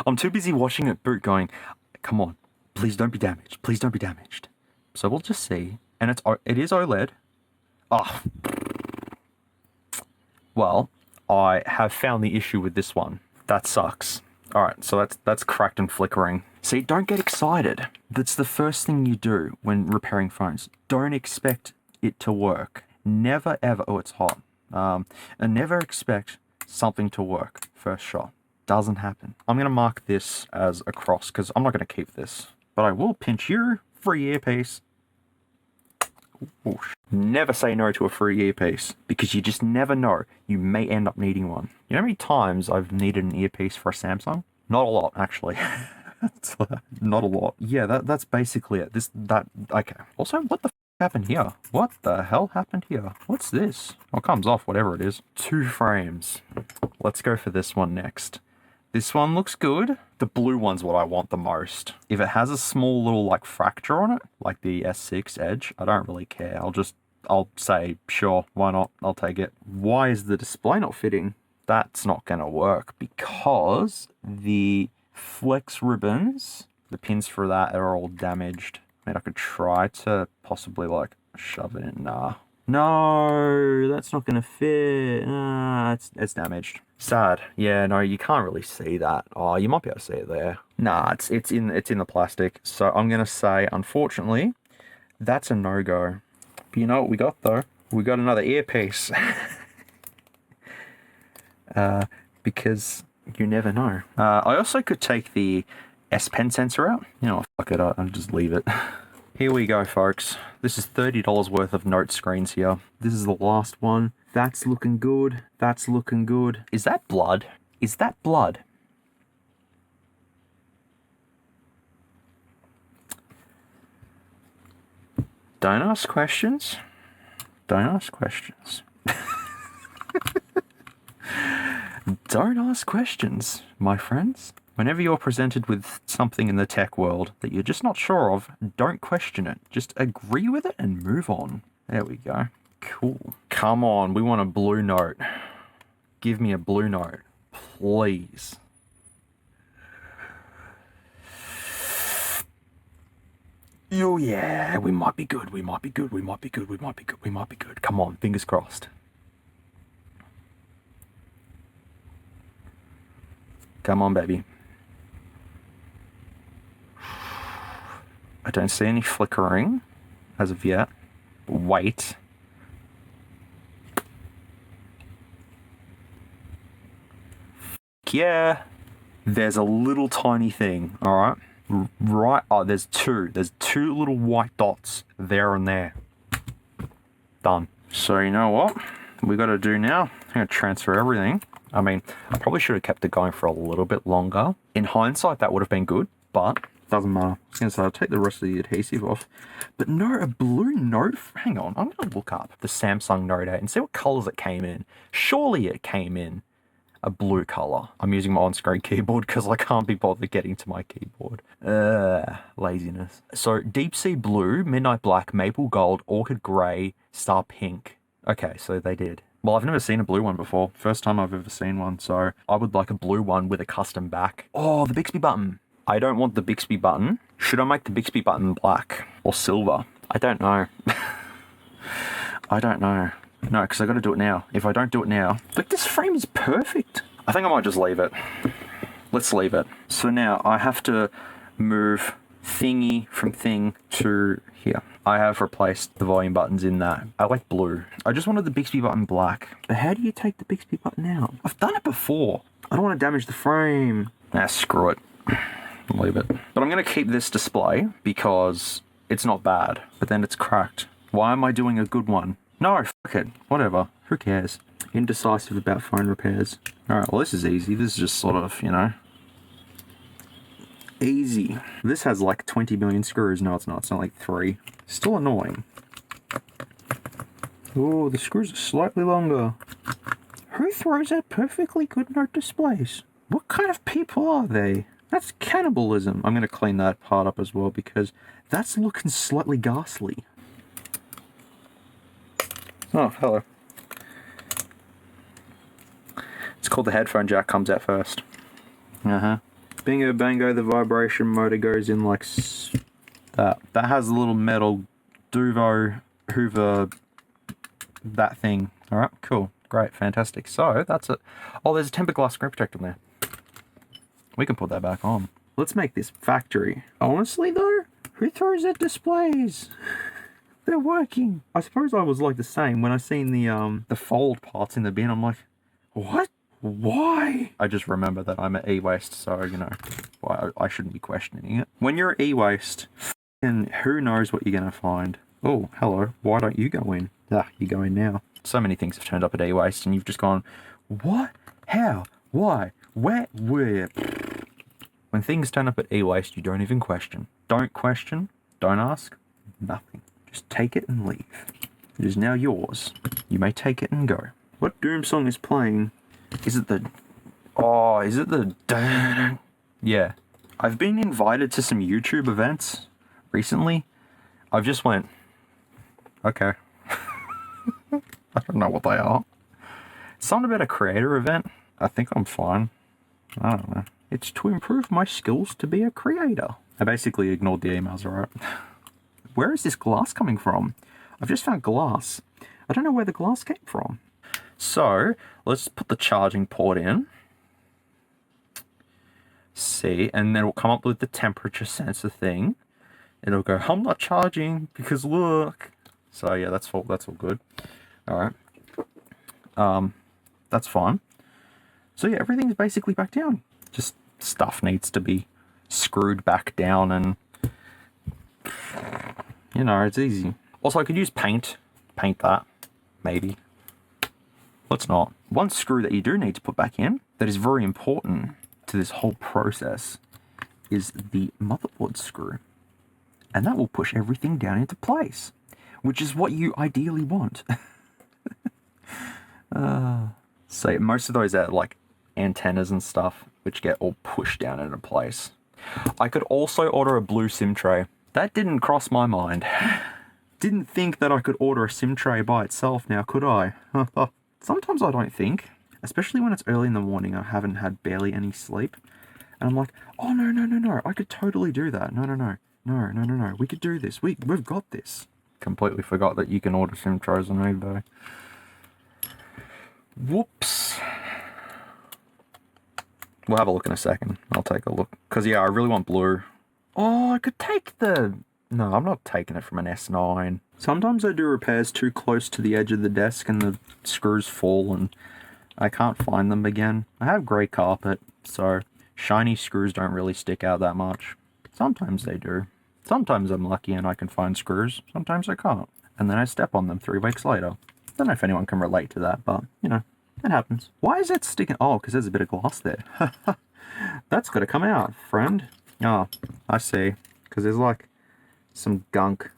I'm too busy watching it boot going, come on, please don't be damaged. Please don't be damaged. So we'll just see. And it is OLED. Oh. Well, I have found the issue with this one. That sucks. Alright, so that's cracked and flickering. See, don't get excited. That's the first thing you do when repairing phones. Don't expect it to work. Never ever, oh, it's hot. And never expect something to work first shot. Doesn't happen. I'm going to mark this as a cross because I'm not going to keep this. But I will pinch your free earpiece. Ooh. Never say no to a free earpiece because you just never know. You may end up needing one. You know how many times I've needed an earpiece for a Samsung? Not a lot, actually. Not a lot. Yeah, that's basically it. Okay. Also, what the happened here? What the hell happened here? What's this? Well, it comes off, whatever it is. 2 frames. Let's go for this one next. This one looks good. The blue one's what I want the most. If it has a small little like fracture on it, like the S6 Edge, I don't really care. I'll say, sure, why not? I'll take it. Why is the display not fitting? That's not gonna work because the flex ribbons, the pins for that are all damaged. I mean, I could try to possibly like shove it in. Nah. No, that's not gonna fit. It's damaged. Sad. Yeah, no, you can't really see that. Oh, you might be able to see it there. Nah, it's in the plastic. So I'm gonna say, unfortunately, that's a no-go. But you know what we got though? We got another earpiece. Because you never know. I also could take the S Pen sensor out. You know, fuck it, I'll just leave it. Here we go, folks. This is $30 worth of note screens here. This is the last one. That's looking good. That's looking good. Is that blood? Is that blood? Don't ask questions. Don't ask questions. Don't ask questions, my friends. Whenever you're presented with something in the tech world that you're just not sure of, don't question it. Just agree with it and move on. There we go. Cool. Come on, we want a blue note. Give me a blue note, please. Oh yeah, we might be good, we might be good, we might be good, we might be good, we might be good. Come on, fingers crossed. Come on, baby. I don't see any flickering as of yet. Wait. Yeah. There's a little tiny thing, alright? Right, oh, there's two little white dots there and there. Done. So you know what we got to do now? I'm going to transfer everything. I mean, I probably should have kept it going for a little bit longer. In hindsight, that would have been good, but doesn't matter. I was going to say, I'll take the rest of the adhesive off. But no, a blue Note? Hang on, I'm going to look up the Samsung Note 8 and see what colors it came in. Surely it came in a blue color. I'm using my on-screen keyboard because I can't be bothered getting to my keyboard. Laziness. So, deep sea blue, midnight black, maple gold, orchid gray, star pink. Okay, so they did. Well, I've never seen a blue one before. First time I've ever seen one, so I would like a blue one with a custom back. Oh, the Bixby button. I don't want the Bixby button. Should I make the Bixby button black or silver? I don't know. I don't know. No, because I got to do it now. If I don't do it now... Look, this frame is perfect. I think I might just leave it. Let's leave it. So now I have to move thingy from thing to here. I have replaced the volume buttons in that. I like blue. I just wanted the Bixby button black. But how do you take the Bixby button out? I've done it before. I don't want to damage the frame. Nah, screw it. Leave it. But I'm going to keep this display because it's not bad. But then it's cracked. Why am I doing a good one? No, fuck it. Whatever. Who cares? Indecisive about phone repairs. Alright, well this is easy. This is just sort of, you know... easy. This has like 20 million screws. No, it's not. It's not like 3. Still annoying. Oh, the screws are slightly longer. Who throws out perfectly good note displays? What kind of people are they? That's cannibalism. I'm going to clean that part up as well because that's looking slightly ghastly. Oh, hello. called the headphone jack comes out first. Bingo bango, the vibration motor goes in like that. That has a little metal Duvo Hoover, that thing. Alright, cool. Great, fantastic. So, that's it. Oh, there's a tempered glass screen protector in there. We can put that back on. Let's make this factory. Honestly though, who throws at displays? They're working. I suppose I was like the same when I seen the fold parts in the bin. I'm like, what? Why? I just remember that I'm at EWaste, so, you know, well, I shouldn't be questioning it. When you're at EWaste, and who knows what you're going to find. Oh, hello. Why don't you go in? Ah, you go in now. So many things have turned up at EWaste, and you've just gone, what? How? Why? Where? Where? When things turn up at EWaste, you don't even question. Don't question. Don't ask. Nothing. Just take it and leave. It is now yours. You may take it and go. What Doom song is playing? Is it the... Oh, is it the... Yeah. I've been invited to some YouTube events recently. I've just went... Okay. I don't know what they are. Something about a creator event. I think I'm fine. I don't know. It's to improve my skills to be a creator. I basically ignored the emails, alright? Where is this glass coming from? I've just found glass. I don't know where the glass came from. So, let's put the charging port in. See, and then it'll come up with the temperature sensor thing. It'll go, I'm not charging because look. So yeah, that's all good. Alright. That's fine. So yeah, everything's basically back down. Just stuff needs to be screwed back down and, you know, it's easy. Also, I could use paint that, maybe. Let's not. One screw that you do need to put back in that is very important to this whole process is the motherboard screw. And that will push everything down into place, which is what you ideally want. So most of those are like antennas and stuff, which get all pushed down into place. I could also order a blue SIM tray. That didn't cross my mind. Didn't think that I could order a SIM tray by itself now, could I? Sometimes I don't think, especially when it's early in the morning, I haven't had barely any sleep. And I'm like, oh no, I could totally do that. No, we could do this. We've got this. Completely forgot that you can order SIM trays on eBay. Whoops. We'll have a look in a second. I'll take a look. Because, yeah, I really want blue. Oh, I could take the... No, I'm not taking it from an S9. Sometimes I do repairs too close to the edge of the desk and the screws fall and I can't find them again. I have grey carpet, so shiny screws don't really stick out that much. Sometimes they do. Sometimes I'm lucky and I can find screws. Sometimes I can't. And then I step on them 3 weeks later. Don't know if anyone can relate to that, but, you know, it happens. Why is it sticking? Oh, because there's a bit of glass there. That's got to come out, friend. Oh, I see. Because there's like some gunk.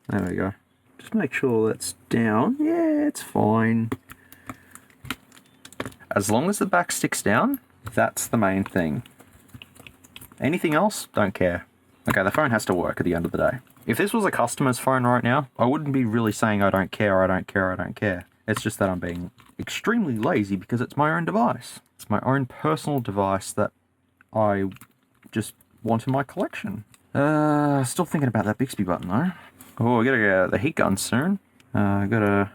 There we go. Just make sure that's down. Yeah, it's fine. As long as the back sticks down, that's the main thing. Anything else, don't care. Okay, the phone has to work at the end of the day. If this was a customer's phone right now, I wouldn't be really saying I don't care. It's just that I'm being extremely lazy because it's my own device. It's my own personal device that I just want in my collection. Still thinking about that Bixby button though. Oh, I gotta get the heat gun soon. I gotta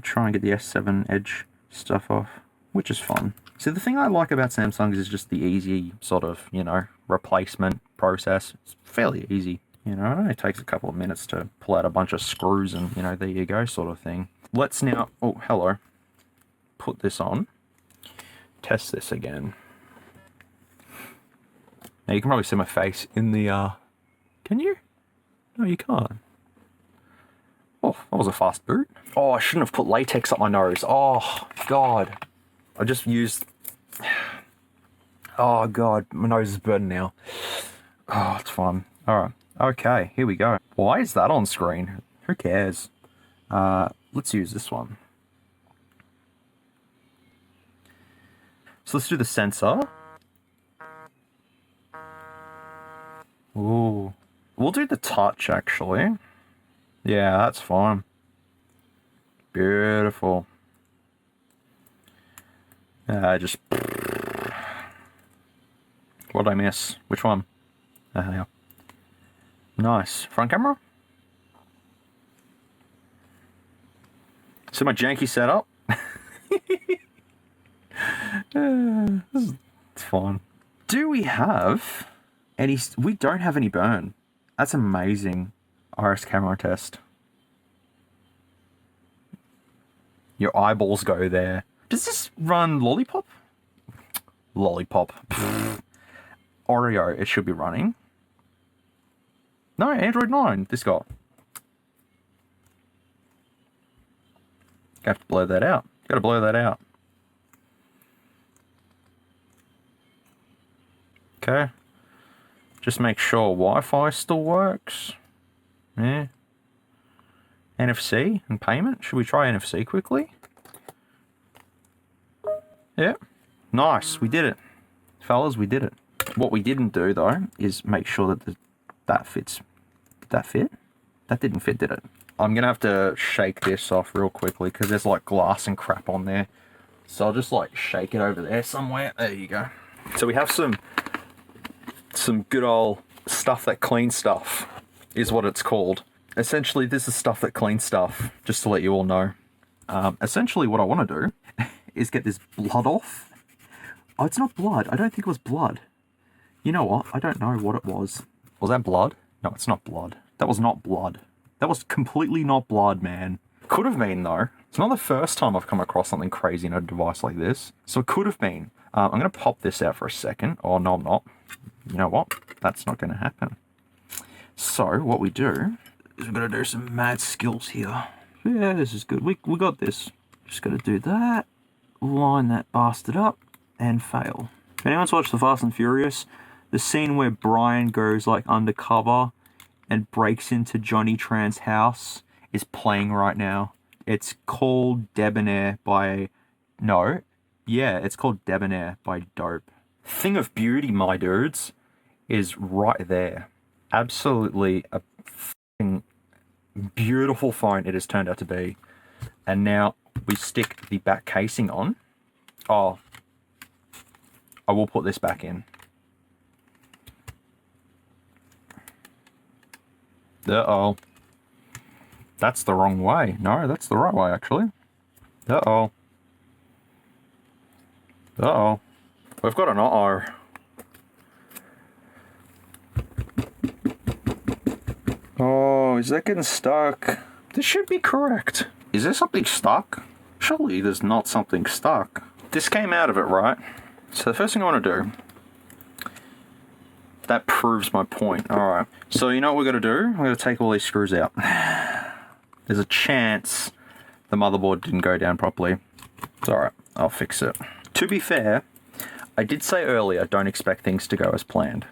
try and get the S7 Edge stuff off, which is fun. See, the thing I like about Samsung is just the easy sort of, you know, replacement process. It's fairly easy. You know, it only takes a couple of minutes to pull out a bunch of screws and, you know, there you go sort of thing. Let's now, oh, hello. Put this on. Test this again. Now you can probably see my face in the, can you? No, you can't. Oh, that was a fast boot. Oh, I shouldn't have put latex up my nose. Oh, God. I just used... Oh, God. My nose is burning now. Oh, it's fun. Alright. Okay, here we go. Why is that on screen? Who cares? Let's use this one. So let's do the sensor. Ooh. We'll do the touch, actually. Yeah, that's fine. Beautiful. Just... What did I miss? Which one? Yeah. Nice. Front camera? So my janky setup? It's fine. Do we have any... We don't have any burn. That's amazing. Iris camera test. Your eyeballs go there. Does this run Lollipop? Lollipop. Oreo, it should be running. No, Android 9, this guy. Have to blur that out. Gotta blur that out. Okay. Just make sure Wi-Fi still works. Yeah. NFC and payment. Should we try NFC quickly? Yeah. Nice, we did it. Fellas, we did it. What we didn't do, though, is make sure that that fits. Did that fit? That didn't fit, did it? I'm going to have to shake this off real quickly because there's, like, glass and crap on there. So I'll just, like, shake it over there somewhere. There you go. So we have some good old stuff that cleans stuff, is what it's called. Essentially, this is stuff that cleans stuff, just to let you all know. Essentially, what I want to do is get this blood off. Oh, it's not blood. I don't think it was blood. You know what? I don't know what it was. Was that blood? No, it's not blood. That was not blood. That was completely not blood, man. Could have been, though. It's not the first time I've come across something crazy in a device like this. So it could have been. I'm going to pop this out for a second. Oh, no, I'm not. You know what? That's not going to happen. So what we do is we're going to do some mad skills here. Yeah, this is good. We got this. Just got to do that. Line that bastard up and fail. If anyone's watched The Fast and Furious, the scene where Brian goes like undercover and breaks into Johnny Tran's house is playing right now. It's called Debonair by... No. Yeah, it's called Debonair by Dope. Thing of Beauty, my dudes, is right there. Absolutely a fucking beautiful phone it has turned out to be. And now we stick the back casing on. Oh, I will put this back in. Uh-oh. That's the wrong way. No, that's the right way, actually. Uh-oh. Uh-oh. We've got an uh-oh. Oh, is that getting stuck? This should be correct. Is there something stuck? Surely there's not something stuck. This came out of it, right? So the first thing I want to do... That proves my point. Alright. So you know what we're going to do? I'm going to take all these screws out. There's a chance the motherboard didn't go down properly. It's alright. I'll fix it. To be fair, I did say earlier, don't expect things to go as planned.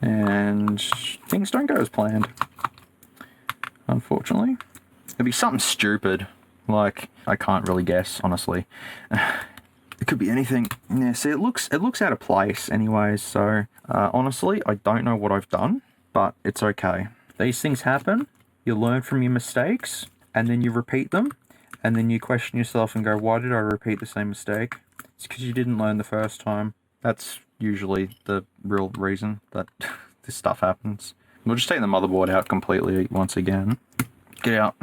And things don't go as planned. Unfortunately. It'd be something stupid. Like, I can't really guess, honestly. It could be anything. Yeah, see, it looks out of place anyways, so honestly, I don't know what I've done, but it's okay. These things happen, you learn from your mistakes, and then you repeat them, and then you question yourself and go, why did I repeat the same mistake? It's because you didn't learn the first time. That's usually the real reason that this stuff happens. We'll just take the motherboard out completely once again. Get out.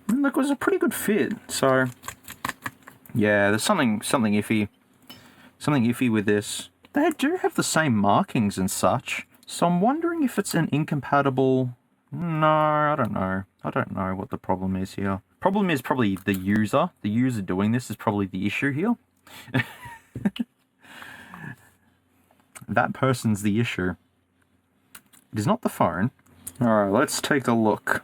And look, it was a pretty good fit, so... Yeah, there's something iffy. Something iffy with this. They do have the same markings and such, so I'm wondering if it's an incompatible... No, I don't know. I don't know what the problem is here. Problem is probably the user. The user doing this is probably the issue here. That person's the issue. It is not the phone. Alright, let's take a look.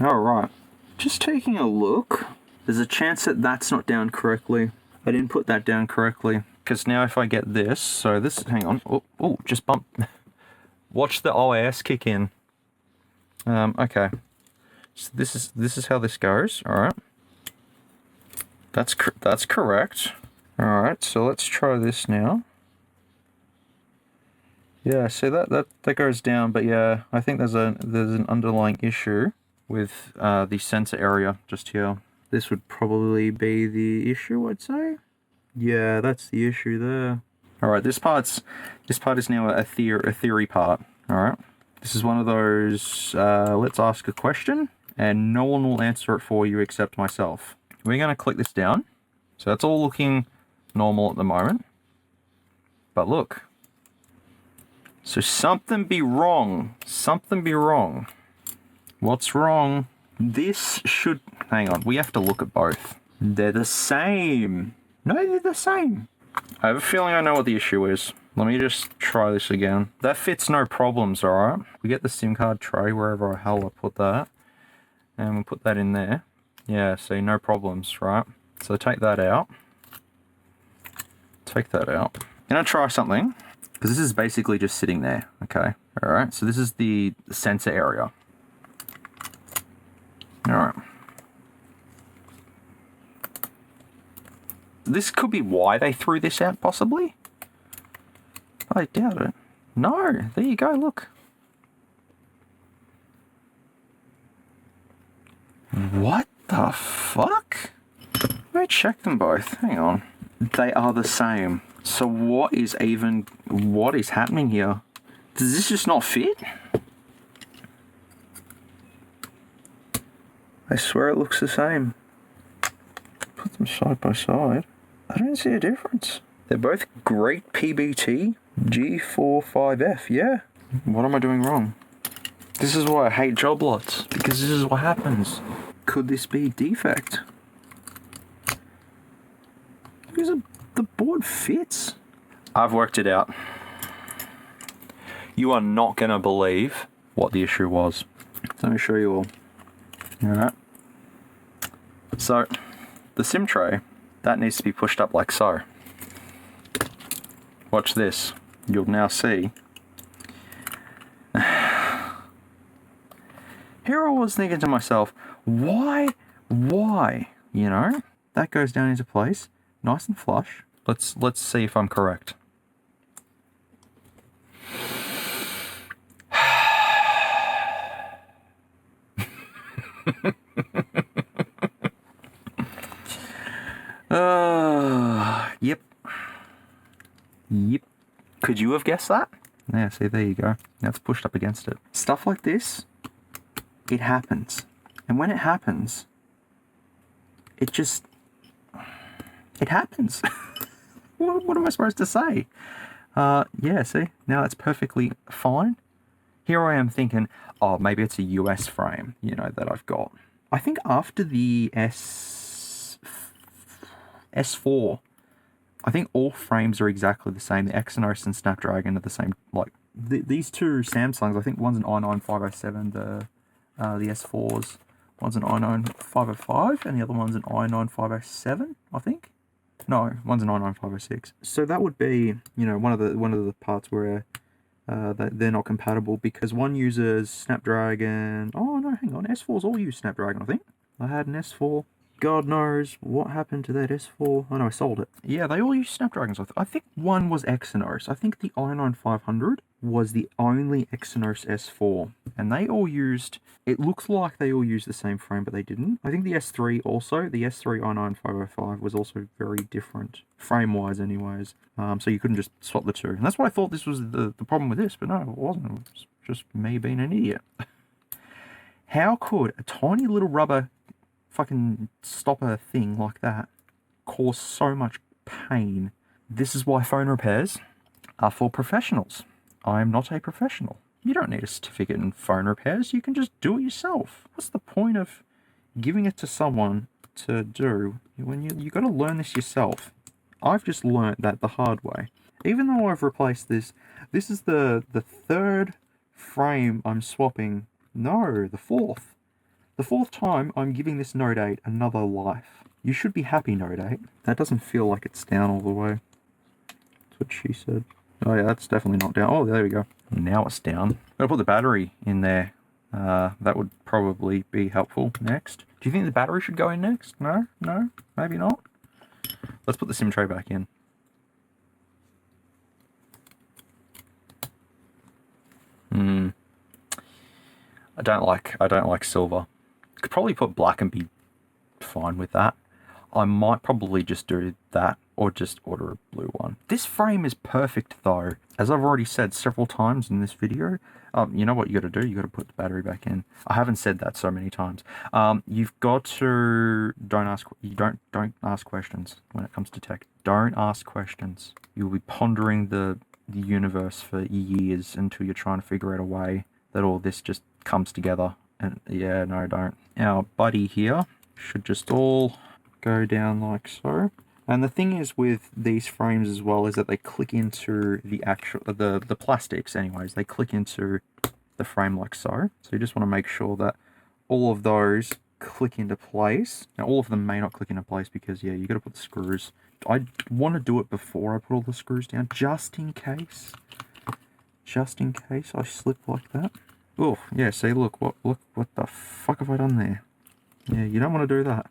Alright. Just taking a look. There's a chance that that's not down correctly. I didn't put that down correctly. Because now if I get this, so this, hang on. Oh, just bump. Watch the OS kick in. Okay. So this is how this goes. Alright. That's correct. Alright, so let's try this now. Yeah, so that goes down, but yeah, I think there's an underlying issue with the sensor area just here. This would probably be the issue, I'd say. Yeah, that's the issue there. All right, this part is now a theory part. All right, this is one of those let's ask a question, and no one will answer it for you except myself. We're going to click this down. So that's all looking normal at the moment. But look. So something be wrong. Something be wrong. What's wrong? This should... Hang on, we have to look at both. They're the same. No, they're the same. I have a feeling I know what the issue is. Let me just try this again. That fits no problems, alright? We get the SIM card tray wherever the hell I put that. And we'll put that in there. Yeah, see, no problems, right? So take that out. Take that out. I'm gonna try something, because this is basically just sitting there, okay? Alright, so this is the sensor area. Alright. This could be why they threw this out, possibly. I doubt it. No, there you go, look. What the fuck? Let me check them both. Hang on. They are the same. So what is happening here? Does this just not fit? I swear it looks the same. Put them side by side. I don't see a difference. They're both great PBT G45F, yeah. What am I doing wrong? This is why I hate job lots, because this is what happens. Could this be defect? Because the board fits. I've worked it out. You are not going to believe what the issue was. Let me show you all. Alright. So, the SIM tray, that needs to be pushed up like so. Watch this. You'll now see. Here I was thinking to myself, why? You know? That goes down into place, nice and flush. Let's see if I'm correct. Yep. Could you have guessed that? Yeah, see, there you go. Now it's pushed up against it. Stuff like this, it happens. And when it happens, it happens. What am I supposed to say? Yeah, see, now it's perfectly fine. Here I am thinking, oh, maybe it's a US frame, you know, that I've got. I think after the S4, I think all frames are exactly the same. The Exynos and Snapdragon are the same. Like these two Samsungs, I think one's an i9 507, the S4s. One's an i9 505, and the other one's an i9 507, I think. No, one's an i9 506. So that would be, you know, one of the parts where they're not compatible, because one uses Snapdragon. Oh no, hang on, S4s all use Snapdragon, I think. I had an S4. God knows what happened to that S4. Oh no, I sold it. Yeah, they all use Snapdragons. I think one was Exynos. I think the i9 500 was the only Exynos S4. And they all used, it looks like they all used the same frame, but they didn't. I think the S3 also, the S3 i9 505 was also very different, frame-wise anyways. So you couldn't just swap the two. And that's why I thought this was the problem with this, but no, it wasn't. It was just me being an idiot. How could a tiny little rubber fucking stopper thing like that cause so much pain? This is why phone repairs are for professionals. I am not a professional. You don't need a certificate in phone repairs. You can just do it yourself. What's the point of giving it to someone to do when you got to learn this yourself? I've just learned that the hard way. Even though I've replaced this is the third frame I'm swapping. No, the fourth. The fourth time I'm giving this Note 8 another life. You should be happy, Note 8. That doesn't feel like it's down all the way. That's what she said. Oh yeah, that's definitely not down. Oh, there we go. Now it's down. I'm gonna put the battery in there. That would probably be helpful next. Do you think the battery should go in next? No? No? Maybe not? Let's put the SIM tray back in. I don't like silver. Could probably put black and be fine with that. I might probably just do that or just order a blue one. This frame is perfect though. As I've already said several times in this video, you know what you got to do? You got to put the battery back in. I haven't said that so many times. You've got to don't ask questions when it comes to tech. Don't ask questions. You'll be pondering the universe for years until you're trying to figure out a way that all this just comes together. And yeah, no, don't. Our buddy here should just all go down like so. And the thing is with these frames as well is that they click into the actual, the plastics anyways, they click into the frame like so. So you just want to make sure that all of those click into place. Now all of them may not click into place because yeah, you got to put the screws. I want to do it before I put all the screws down, just in case. Just in case I slip like that. Oh, yeah, see, look what the fuck have I done there? Yeah, you don't want to do that.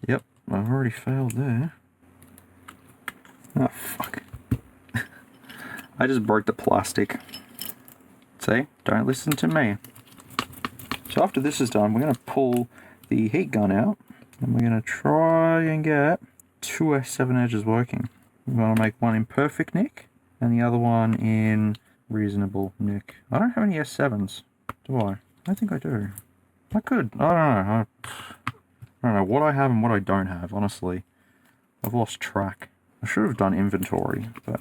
Yep, I've already failed there. Oh, fuck. I just broke the plastic. See? Don't listen to me. So after this is done, we're going to pull the heat gun out. And we're going to try and get two S7 edges working. We're going to make one in perfect nick, and the other one in reasonable nick. I don't have any S7s, do I? I think I do. I could. I don't know. I don't know what I have and what I don't have, honestly. I've lost track. I should have done inventory, but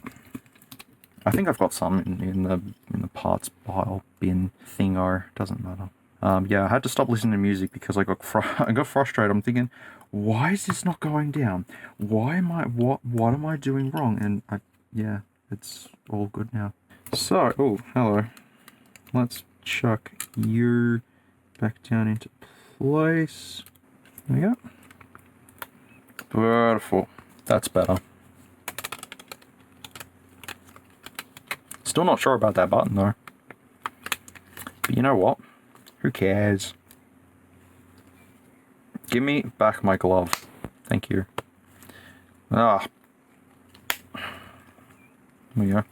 I think I've got some in the parts pile bin thingo. Doesn't matter. Yeah, I had to stop listening to music because I got frustrated. I'm thinking, why is this not going down? Why am I what am I doing wrong? And yeah, it's all good now. So, oh, hello. Let's chuck you back down into place. There we go. Beautiful. That's better. Still not sure about that button though. But you know what? Who cares? Give me back my glove. Thank you. Ah. There we go.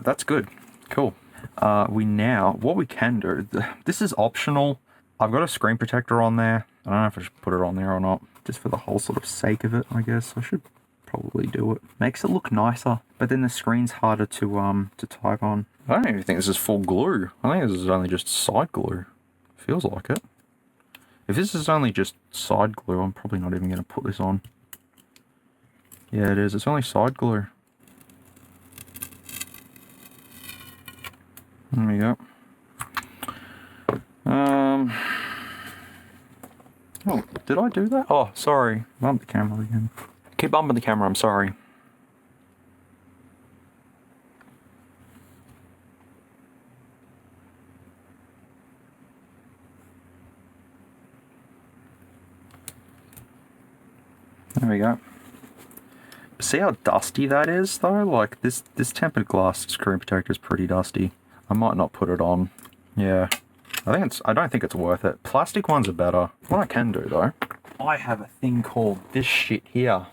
That's good. Cool. What we can do, this is optional. I've got a screen protector on there. I don't know if I should put it on there or not. Just for the whole sort of sake of it, I guess. I should probably do it. Makes it look nicer. But then the screen's harder to type on. I don't even think this is full glue. I think this is only just side glue. Feels like it. If this is only just side glue, I'm probably not even going to put this on. Yeah, it is. It's only side glue. There we go. Oh, did I do that? Oh, sorry. Bump the camera again. Keep bumping the camera, I'm sorry. There we go. See how dusty that is though? Like this tempered glass screen protector is pretty dusty. I might not put it on. Yeah. I don't think it's worth it. Plastic ones are better. What I can do though, I have a thing called this shit here.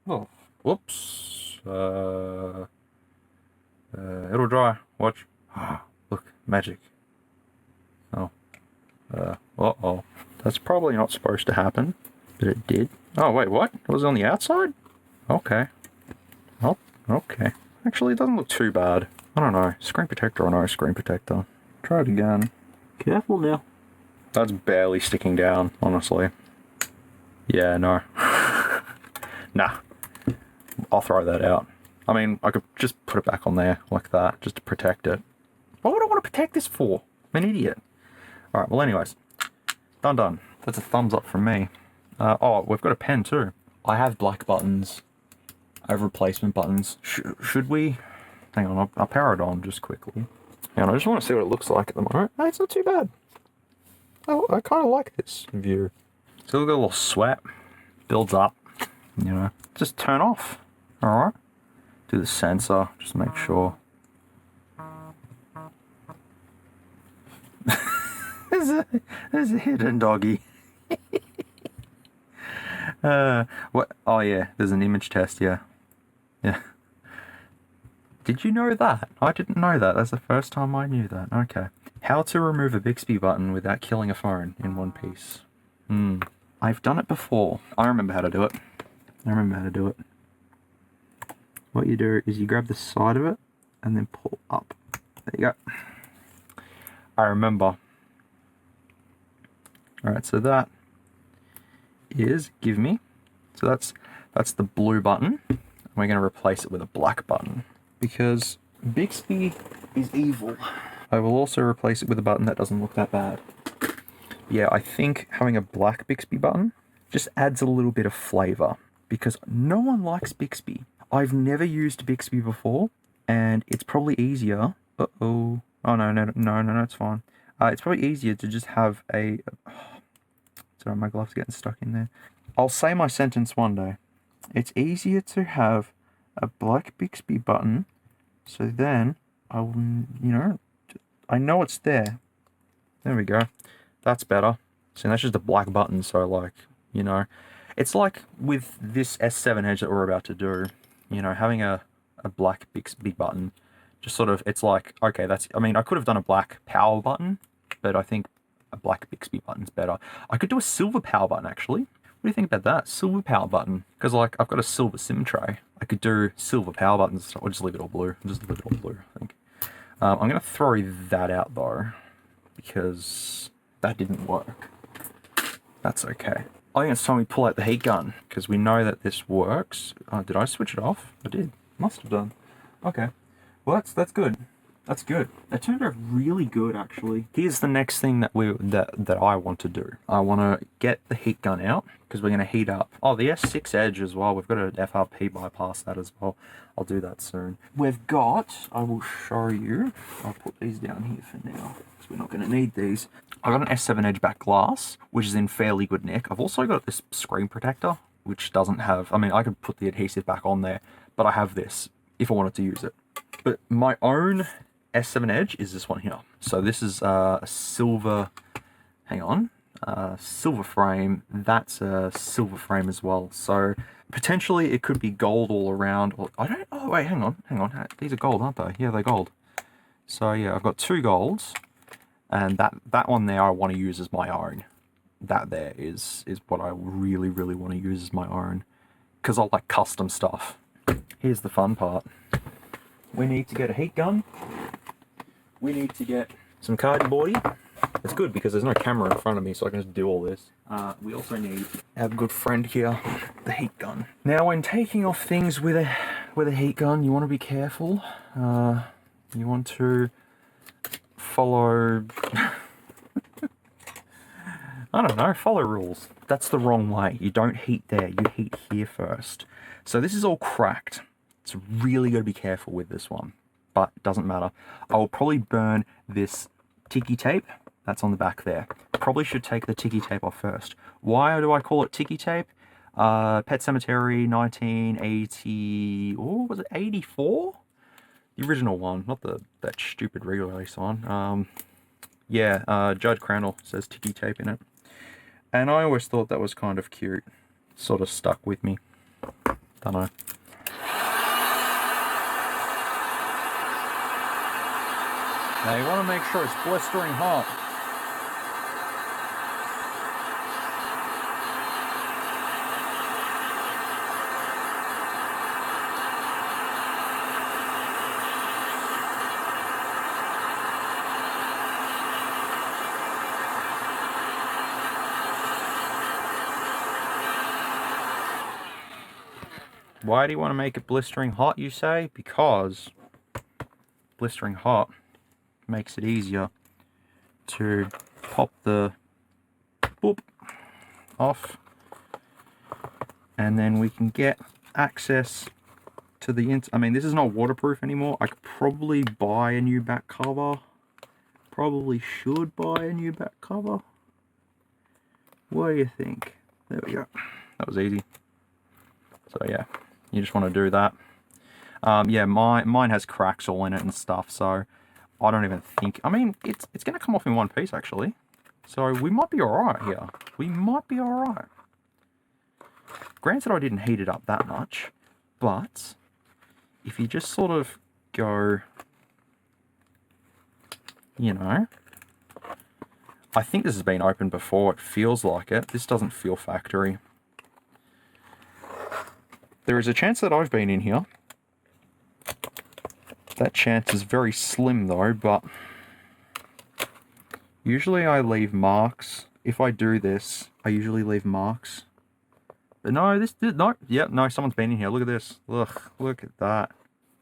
Oh, whoops. It'll dry. Watch. Look, magic. Oh. Uh-oh. That's probably not supposed to happen, but it did. Oh, wait, what? It was on the outside? Okay. Oh, okay. Actually, it doesn't look too bad. I don't know. Screen protector or no screen protector. Try it again. Careful now. That's barely sticking down, honestly. Yeah, no. Nah. I'll throw that out. I mean, I could just put it back on there like that, just to protect it. What would I want to protect this for? I'm an idiot. Alright, well anyways. Done. That's a thumbs up from me. Oh, we've got a pen too. I have black buttons. I have replacement buttons. Should we? Hang on, I'll power it on just quickly. Hang on, I just want to see what it looks like at the moment. No, it's not too bad. I kind of like this view. So we've got a little sweat. Builds up. You know, just turn off. Alright. Do the sensor, just make sure. There's a hidden doggy. What? Oh yeah, there's an image test, yeah. Did you know that? I didn't know that. That's the first time I knew that. Okay. How to remove a Bixby button without killing a phone in one piece. I've done it before. I remember how to do it. What you do is you grab the side of it and then pull up. There you go. I remember. Alright, so that is give me. So that's the blue button. We're going to replace it with a black button because Bixby is evil. I will also replace it with a button that doesn't look that bad. Yeah, I think having a black Bixby button just adds a little bit of flavor because no one likes Bixby. I've never used Bixby before, and it's probably easier. Oh no, it's fine. It's probably easier to just have a. Sorry, my glove's getting stuck in there. I'll say my sentence one day. It's easier to have a black Bixby button, so then I will, I know it's there. There we go. That's better. See, that's just a black button, so like, it's like with this S7 Edge that we're about to do, having a black Bixby button, just sort of, it's like, okay, I could have done a black power button, but I think a black Bixby button's better. I could do a silver power button, actually. What do you think about that? Silver power button. Because, like, I've got a silver SIM tray. I could do silver power buttons, or just leave it all blue. I think. I'm going to throw that out, though, because that didn't work. That's okay. I think it's time we pull out the heat gun, because we know that this works. Did I switch it off? I did. Must have done. Okay. Well, that's good. That's good. That turned out really good, actually. Here's the next thing that I want to do. I want to get the heat gun out, because we're going to heat up. Oh, the S6 Edge as well. We've got an FRP bypass that as well. I'll do that soon. We've got, I will show you. I'll put these down here for now, because we're not going to need these. I've got an S7 Edge back glass, which is in fairly good nick. I've also got this screen protector, which doesn't have, I could put the adhesive back on there, but I have this if I wanted to use it. But my own S7 Edge is this one here. So this is a silver, silver frame. That's a silver frame as well. So potentially it could be gold all around. Or oh wait, hang on. These are gold, aren't they? Yeah, they're gold. So yeah, I've got two golds, and that one there I want to use as my own. That there is what I really want to use as my own, because I like custom stuff. Here's the fun part. We need to get a heat gun. We need to get some cardboardy. It's good because there's no camera in front of me, so I can just do all this. We also need our good friend here, the heat gun. Now, when taking off things with a heat gun, you want to be careful. You want to follow... follow rules. That's the wrong way. You don't heat there, you heat here first. So this is all cracked. It's really got to be careful with this one, but it doesn't matter. I will probably burn this ticky tape that's on the back there. Probably should take the ticky tape off first. Why do I call it ticky tape? Pet Cemetery 1980, oh, was it 84? The original one, not that stupid re-release one. Yeah, Judge Crandall says ticky tape in it. And I always thought that was kind of cute. Sort of stuck with me. Don't know. Now you want to make sure it's blistering hot. Why do you want to make it blistering hot, you say? Because blistering hot makes it easier to pop the boop off, and then we can get access to the this is not waterproof anymore. I could probably buy a new back cover. Probably should buy a new back cover. What do you think? There we go. That was easy. So yeah, you just want to do that. Yeah, mine has cracks all in it and stuff, so I don't even think... it's going to come off in one piece, actually. So we might be alright here. We might be alright. Granted, I didn't heat it up that much, but if you just sort of go, I think this has been opened before. It feels like it. This doesn't feel factory. There is a chance that I've been in here. That chance is very slim though, but usually I leave marks. If I do this, I usually leave marks. But no, no, someone's been in here. Look at this. Look at that.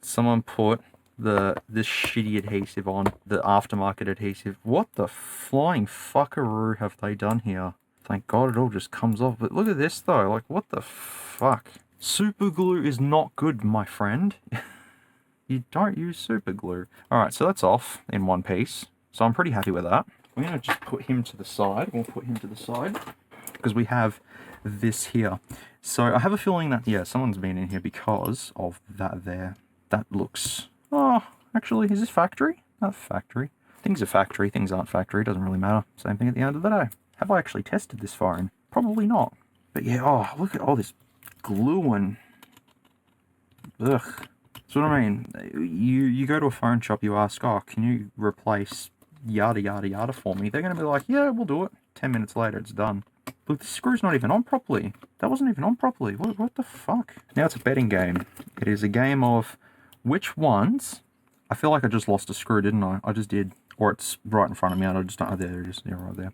Someone put this shitty adhesive on, the aftermarket adhesive. What the flying fuckaroo have they done here? Thank God it all just comes off. But look at this though, like what the fuck? Super glue is not good, my friend. You don't use super glue. Alright, so that's off in one piece. So I'm pretty happy with that. We're gonna just put him to the side. We'll put him to the side because we have this here. So I have a feeling that, yeah, someone's been in here because of that there. That looks... Oh, actually, is this factory? Not factory. Things are factory, things aren't factory, doesn't really matter. Same thing at the end of the day. Have I actually tested this phone? Probably not. But yeah, oh, look at all this glue and... Ugh. That's what I mean. You go to a phone shop, you ask, oh, can you replace yada yada yada for me? They're going to be like, yeah, we'll do it. 10 minutes later, it's done. Look, the screw's not even on properly. That wasn't even on properly. What the fuck? Now it's a betting game. It is a game of... Which ones? I feel like I just lost a screw, didn't I? I just did. Or it's right in front of me and I just don't... Oh, there it is. Yeah, right there.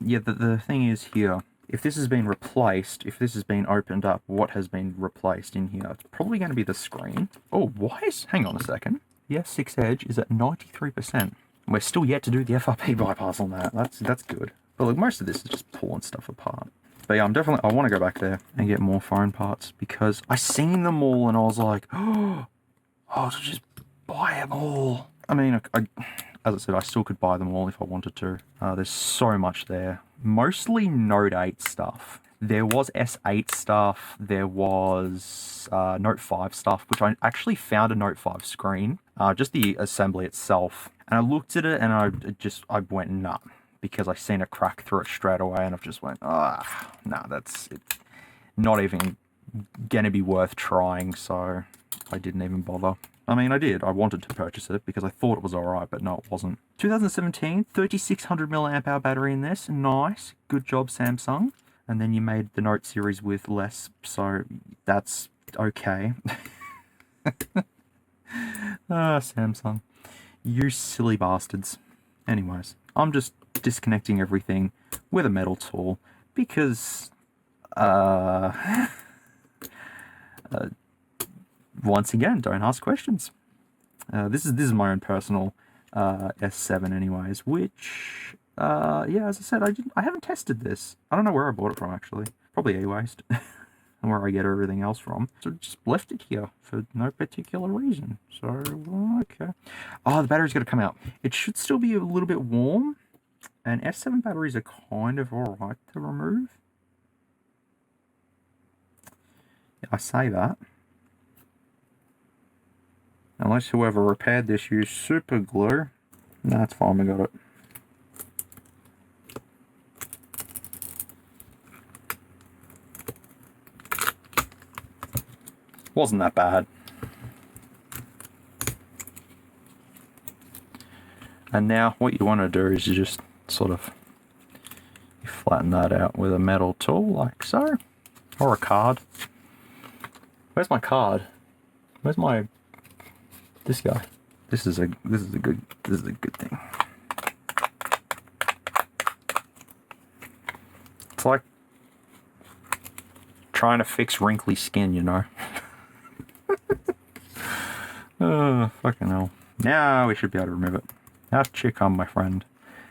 Yeah, the thing is here, if this has been replaced, if this has been opened up, what has been replaced in here? It's probably going to be the screen. Oh, why is... Hang on a second. The S6 Edge is at 93%. We're still yet to do the FRP bypass on that. That's good. But look, most of this is just pulling stuff apart. But yeah, I want to go back there and get more phone parts because I seen them all and I was like, oh, I'll just buy them all. I mean, as I said, I still could buy them all if I wanted to. There's so much there. Mostly Note 8 stuff. There was S8 stuff. There was Note 5 stuff, which I actually found a Note 5 screen. Just the assembly itself. And I looked at it and I went, nah. Because I seen a crack through it straight away and I've just went, nah, it's not even going to be worth trying. So I didn't even bother. I mean, I did. I wanted to purchase it because I thought it was alright, but no, it wasn't. 2017, 3600 milliamp hour battery in this. Nice. Good job, Samsung. And then you made the Note series with less, so that's okay. Samsung. You silly bastards. Anyways, I'm just disconnecting everything with a metal tool because, once again, don't ask questions. This is my own personal S7 anyways, which, yeah, as I said, I haven't tested this. I don't know where I bought it from, actually. Probably EWaste. And where I get everything else from. So just left it here for no particular reason. So, okay. Oh, the battery's got to come out. It should still be a little bit warm. And S7 batteries are kind of alright to remove. Yeah, I say that. Unless whoever repaired this used super glue. No, that's fine, we got it. Wasn't that bad. And now what you want to do is you just sort of flatten that out with a metal tool like so, or a card. Where's my card? Where's my this guy? This is a good thing. It's like trying to fix wrinkly skin, you know. Oh, fucking hell. Now we should be able to remove it. Now check on, my friend.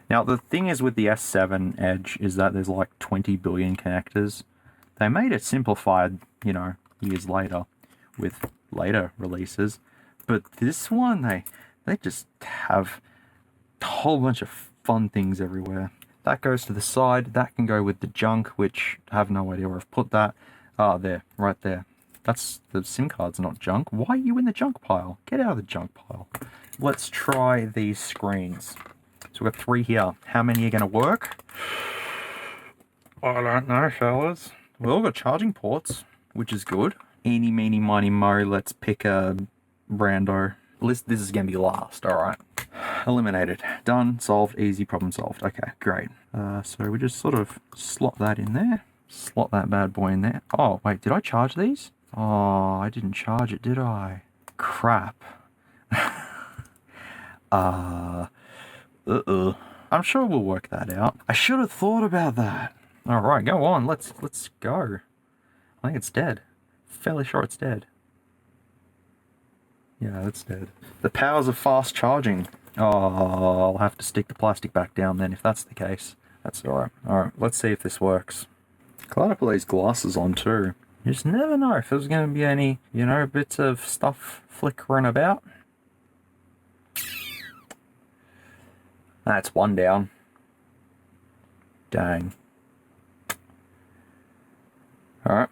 Now, the thing is with the S7 Edge is that there's like 20 billion connectors. They made it simplified, you know, years later with later releases. But this one, they just have a whole bunch of fun things everywhere. That goes to the side. That can go with the junk, which I have no idea where I've put that. Ah, there, right there. That's the SIM card's not junk. Why are you in the junk pile? Get out of the junk pile. Let's try these screens. So we've got 3 here. How many are going to work? I don't know, fellas. We've all got charging ports, which is good. Eeny, meeny, miny, mo. Let's pick a rando. This is going to be last, alright. eliminated. Done, solved, easy, problem solved. Okay, great. So we just sort of slot that in there. Slot that bad boy in there. Oh, wait, did I charge these? Oh, I didn't charge it, did I? Crap. I'm sure we'll work that out. I should have thought about that. All right, go on. Let's go. I think it's dead. Fairly sure it's dead. Yeah, it's dead. The powers of fast charging. Oh, I'll have to stick the plastic back down then if that's the case. That's alright. Alright, let's see if this works. Glad I put these glasses on too. You just never know if there's going to be any, you know, bits of stuff flickering about. That's one down. Dang. Alright.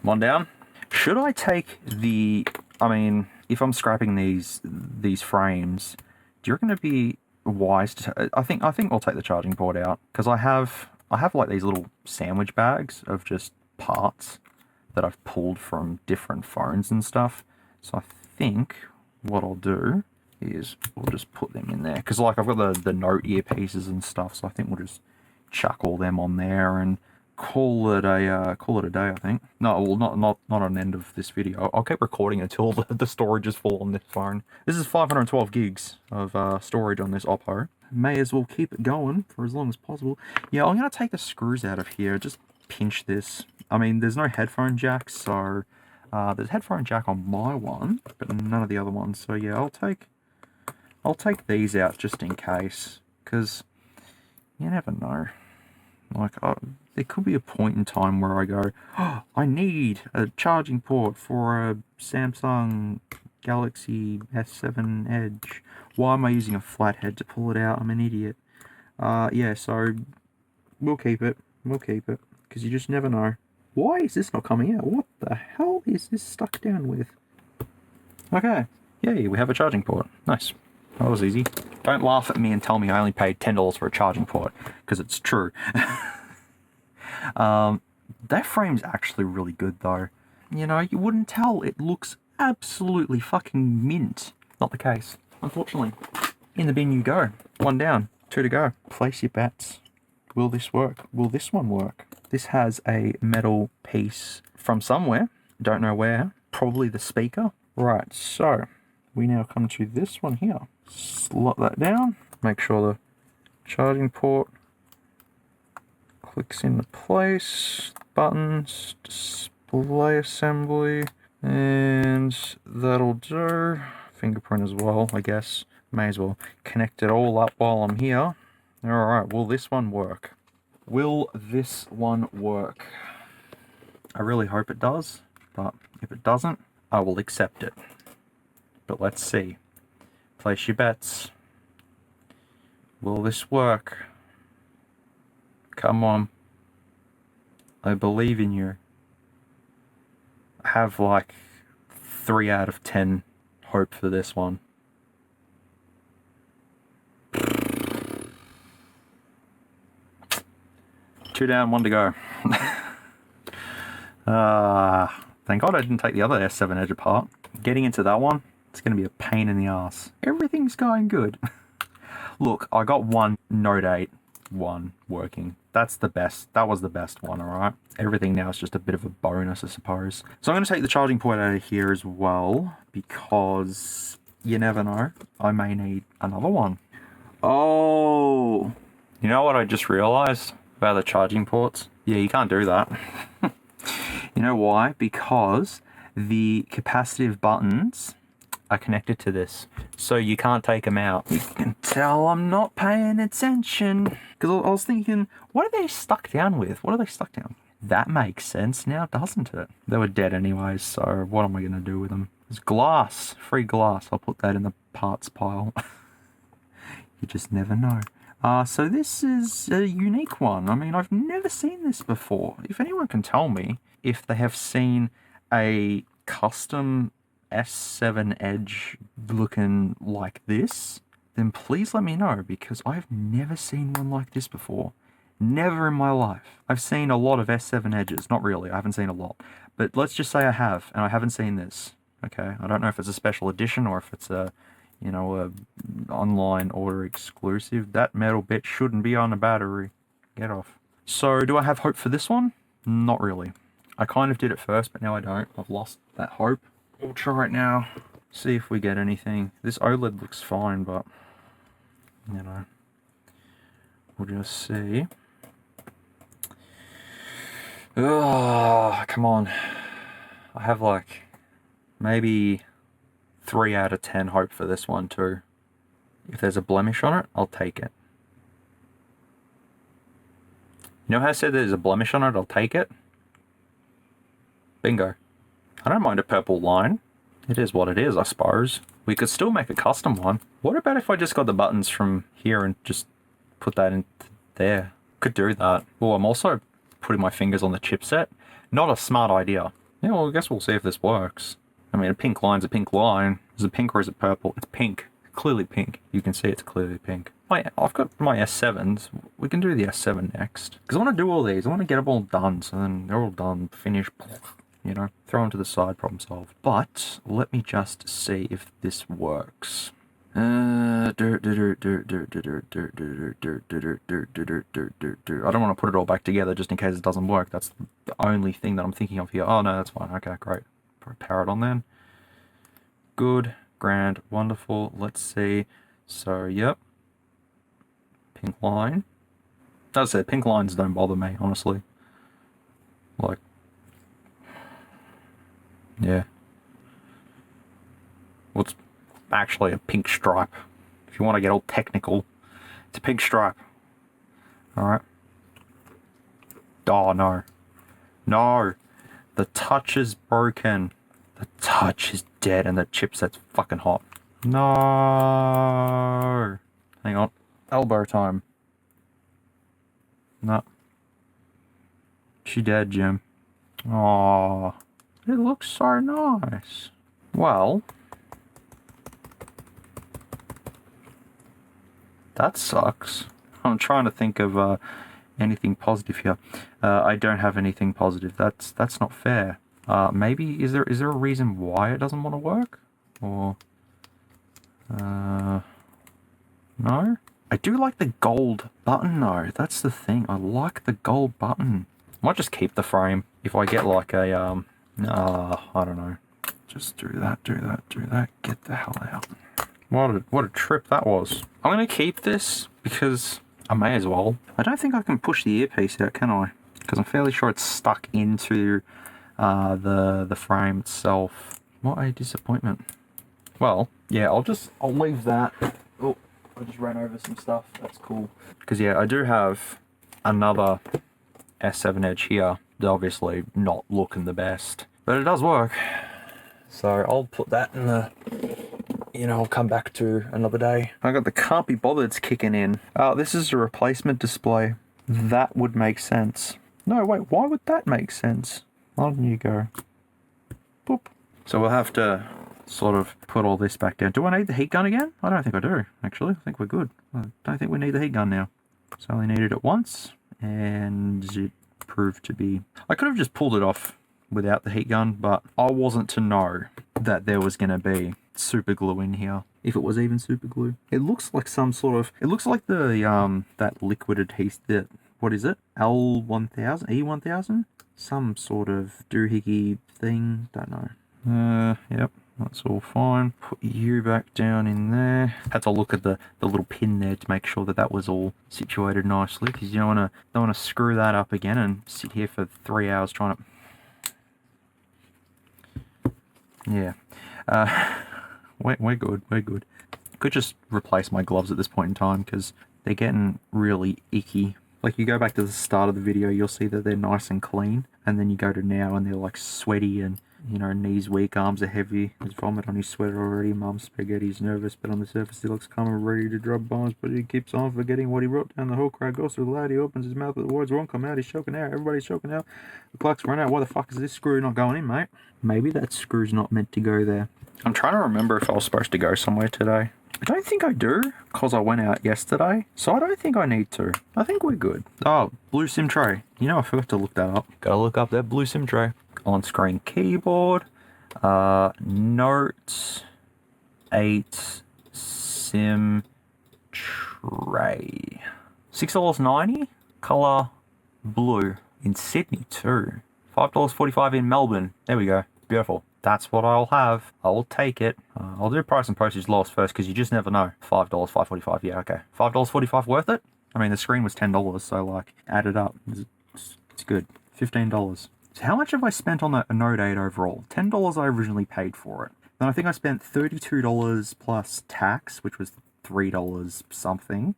One down. Should I take the... I mean, if I'm scrapping these frames, do you reckon it'd be wise to... I think I'll take the charging port out. Because I have like these little sandwich bags of just parts that I've pulled from different phones and stuff. So I think what I'll do is we'll just put them in there. Because like I've got the Note earpieces and stuff, so I think we'll just chuck all them on there and call it a day, I think. No, well, not an end of this video. I'll keep recording until the storage is full on this phone. This is 512 gigs of storage on this Oppo. May as well keep it going for as long as possible. Yeah, I'm going to take the screws out of here. Just pinch this. I mean, there's no headphone jack, so there's a headphone jack on my one, but none of the other ones. So yeah, I'll take these out just in case, because you never know. Like, there could be a point in time where I go, oh, I need a charging port for a Samsung Galaxy S7 Edge. Why am I using a flathead to pull it out? I'm an idiot. Yeah, so we'll keep it. We'll keep it, because you just never know. Why is this not coming out? What the hell is this stuck down with? Okay, yay, we have a charging port. Nice. That was easy. Don't laugh at me and tell me I only paid $10 for a charging port, because it's true. That frame's actually really good though. You know, you wouldn't tell. It looks absolutely fucking mint. Not the case, unfortunately. In the bin you go. One down, two to go. Place your bets. Will this work? Will this one work? This has a metal piece from somewhere. Don't know where. Probably the speaker. Right, so we now come to this one here. Slot that down. Make sure the charging port clicks into place. Buttons, display assembly, and that'll do. Fingerprint as well, I guess. May as well connect it all up while I'm here. Alright, will this one work? Will this one work? I really hope it does, but if it doesn't, I will accept it. But let's see. Place your bets. Will this work? Come on. I believe in you. I have like 3 out of 10 hope for this one. Two down, one to go. Thank God I didn't take the other S7 Edge apart. Getting into that one, it's going to be a pain in the ass. Everything's going good. Look, I got one Note 8 one working. That's the best. That was the best one, alright? Everything now is just a bit of a bonus, I suppose. So I'm going to take the charging port out of here as well, because you never know. I may need another one. Oh! You know what I just realised about the charging ports? Yeah, you can't do that. You know why? Because the capacitive buttons are connected to this, so you can't take them out. You can tell I'm not paying attention, because I was thinking, what are they stuck down with? What are they stuck down? That makes sense now, doesn't it? They were dead anyways, so what am I going to do with them? There's glass, free glass. I'll put that in the parts pile. You just never know. So this is a unique one. I mean, I've never seen this before. If anyone can tell me if they have seen a custom S7 Edge looking like this, then please let me know, because I've never seen one like this before. Never in my life. I've seen a lot of S7 Edges. Not really, I haven't seen a lot. But let's just say I have, and I haven't seen this. Okay, I don't know if it's a special edition or if it's a, you know, a online order exclusive. That metal bit shouldn't be on the battery. Get off. So do I have hope for this one? Not really. I kind of did it first, but now I don't. I've lost that hope. We'll try it now. See if we get anything. This OLED looks fine, but you know, we'll just see. Oh, come on. I have like maybe 3 out of 10 hope for this one too. If there's a blemish on it, I'll take it. You know how I said there's a blemish on it, I'll take it? Bingo. I don't mind a purple line. It is what it is, I suppose. We could still make a custom one. What about if I just got the buttons from here and just put that in there? Could do that. Oh, I'm also putting my fingers on the chipset. Not a smart idea. Yeah, well, I guess we'll see if this works. I mean, a pink line's a pink line. Is it pink or is it purple? It's pink. Clearly pink. You can see it's clearly pink. I've got my S7s. We can do the S7 next. Because I want to do all these. I want to get them all done. So then they're all done, finished, you know, throw them to the side, problem solved. But let me just see if this works. I don't want to put it all back together just in case it doesn't work. That's the only thing that I'm thinking of here. Oh no, that's fine. Okay, great. Power it on then. Good, grand, wonderful. Let's see. So, yep. Pink line. As I said, pink lines don't bother me, honestly. Like, yeah. What's actually a pink stripe? If you want to get all technical, it's a pink stripe. Alright. Oh, no. No. The touch is broken. The touch is dead and the chipset's fucking hot. No. Hang on. Elbow time. No. She dead, Jim. Oh, it looks so nice. Well, that sucks. I'm trying to think of anything positive here. I don't have anything positive. That's not fair. Maybe is there a reason why it doesn't want to work? Or no? I do like the gold button though. That's the thing. I like the gold button. I might just keep the frame. If I get like a I don't know. Just do that, do that, do that. Get the hell out. What a trip that was. I'm gonna keep this because I may as well. I don't think I can push the earpiece out, can I? Because I'm fairly sure it's stuck into the frame itself. What a disappointment. Well, yeah, I'll leave that. Oh, I just ran over some stuff. That's cool. Because yeah, I do have another S7 Edge here. It's obviously not looking the best, but it does work. So I'll put that in the, you know, I'll come back to another day. I got the can't be bothered's kicking in. This is a replacement display. That would make sense. No, wait, why would that make sense? On you go. Boop. So we'll have to sort of put all this back down. Do I need the heat gun again? I don't think I do, actually. I think we're good. I don't think we need the heat gun now. So I only needed it once, and it proved to be... I could have just pulled it off without the heat gun, but I wasn't to know that there was going to be super glue in here. If it was even super glue. It looks like some sort of... It looks like the, that liquid adhesive... What is it? L1000? E1000? Some sort of doohickey thing. Don't know. Yep. That's all fine. Put you back down in there. Had to look at the little pin there to make sure that that was all situated nicely, because you don't want to screw that up again and sit here for 3 hours trying to... Yeah. We're good. We're good. Could just replace my gloves at this point in time because they're getting really icky. Like, you go back to the start of the video, you'll see that they're nice and clean, and then you go to now and they're like sweaty and, you know, knees weak, arms are heavy. There's vomit on his sweater already. Mum's spaghetti's nervous, but on the surface he looks calm and ready to drop bombs, but he keeps on forgetting what he wrote down. The whole crowd goes to the loud. He opens his mouth, but the words won't come out. He's choking out. Everybody's choking out. The clock's run out. Why the fuck is this screw not going in, mate? Maybe that screw's not meant to go there. I'm trying to remember if I was supposed to go somewhere today. I don't think I do, because I went out yesterday, so I don't think I need to. I think we're good. Oh, blue SIM tray. You know, I forgot to look that up. Gotta look up that blue SIM tray. On-screen keyboard, Note 8 SIM tray. $6.90. Colour blue. In Sydney too. $5.45 in Melbourne. There we go. Beautiful. That's what I'll have. I'll take it. I'll do price and postage loss first because you just never know. $5, $5.45. Yeah, okay. $5.45 worth it? I mean, the screen was $10, so like, add it up. It's good. $15. So how much have I spent on a Note 8 overall? $10 I originally paid for it. Then I think I spent $32 plus tax, which was $3 something,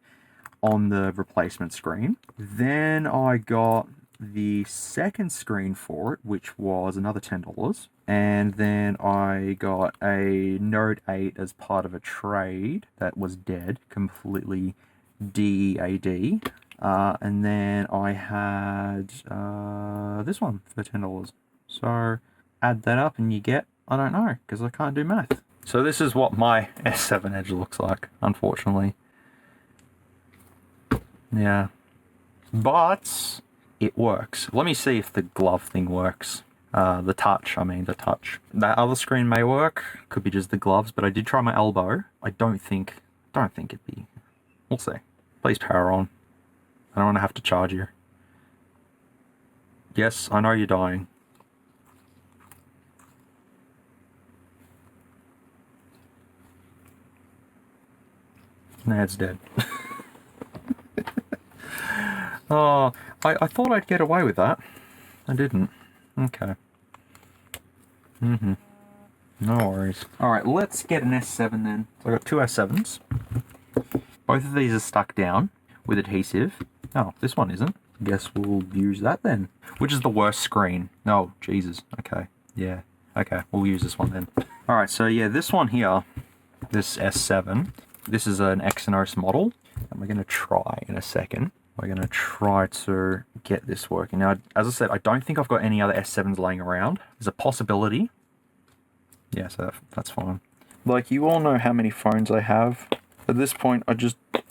on the replacement screen. Then I got the second screen for it, which was another $10. And then I got a Note 8 as part of a trade that was dead, completely DEAD. And then I had this one for $10. So add that up and you get, I don't know, because I can't do math. So this is what my S7 Edge looks like, unfortunately. Yeah. But it works. Let me see if the glove thing works. The touch. That other screen may work. Could be just the gloves, but I did try my elbow. I don't think it'd be. We'll see. Please power on. I don't want to have to charge you. Yes, I know you're dying. Nah, it's dead. Oh, I thought I'd get away with that. I didn't. Okay. No worries. Alright, let's get an S7 then. So I got two S7s. Both of these are stuck down with adhesive. Oh, this one isn't. Guess we'll use that then. Which is the worst screen? Oh, Jesus. Okay. Yeah. Okay, we'll use this one then. Alright, so yeah, this one here, this S7, this is an Exynos model. And we're going to try in a second. We're going to try to get this working. Now, as I said, I don't think I've got any other S7s laying around. There's a possibility. Yeah, so that's fine. Like, you all know how many phones I have. At this point, I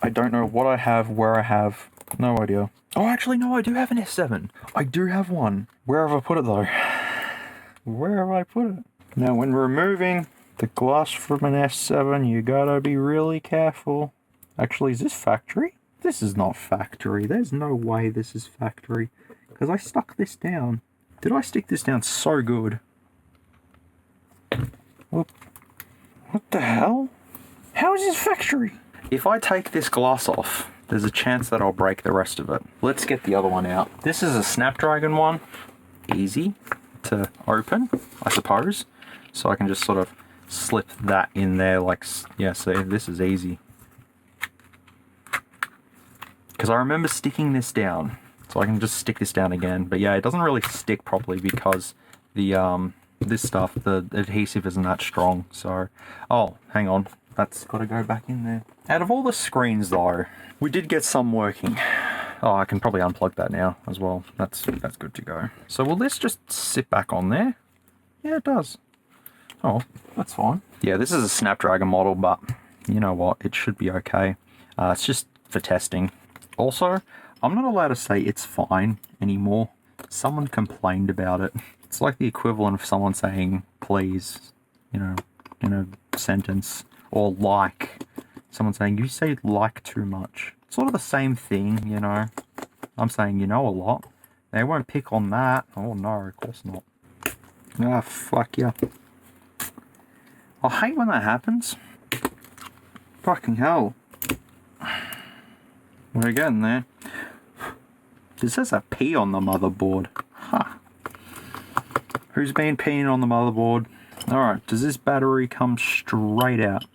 don't know what I have, where I have. No idea. Oh, actually, no, I do have an S7. I do have one. Where have I put it, though? Where have I put it? Now, when removing the glass from an S7, you gotta be really careful. Actually, is this factory? This is not factory. There's no way this is factory. Because I stuck this down. Did I stick this down so good? What the hell? How is this factory? If I take this glass off, there's a chance that I'll break the rest of it. Let's get the other one out. This is a Snapdragon one. Easy to open, I suppose. So I can just sort of slip that in there like, yeah, see, this is easy. Because I remember sticking this down, so I can just stick this down again. But yeah, it doesn't really stick properly because the this stuff, the adhesive isn't that strong. So, oh, hang on, that's got to go back in there. Out of all the screens though, we did get some working. Oh, I can probably unplug that now as well. That's good to go. So will this just sit back on there? Yeah, it does. Oh, that's fine. Yeah, this is a Snapdragon model, but you know what? It should be okay. It's just for testing. Also, I'm not allowed to say it's fine anymore. Someone complained about it. It's like the equivalent of someone saying please, you know, in a sentence, or like. Someone saying you say like too much. It's sort of the same thing, you know. I'm saying you know a lot. They won't pick on that. Oh no, of course not. Ah, fuck yeah. I hate when that happens. Fucking hell. We're getting there. This says a P on the motherboard. Huh. Who's been peeing on the motherboard? Alright, does this battery come straight out?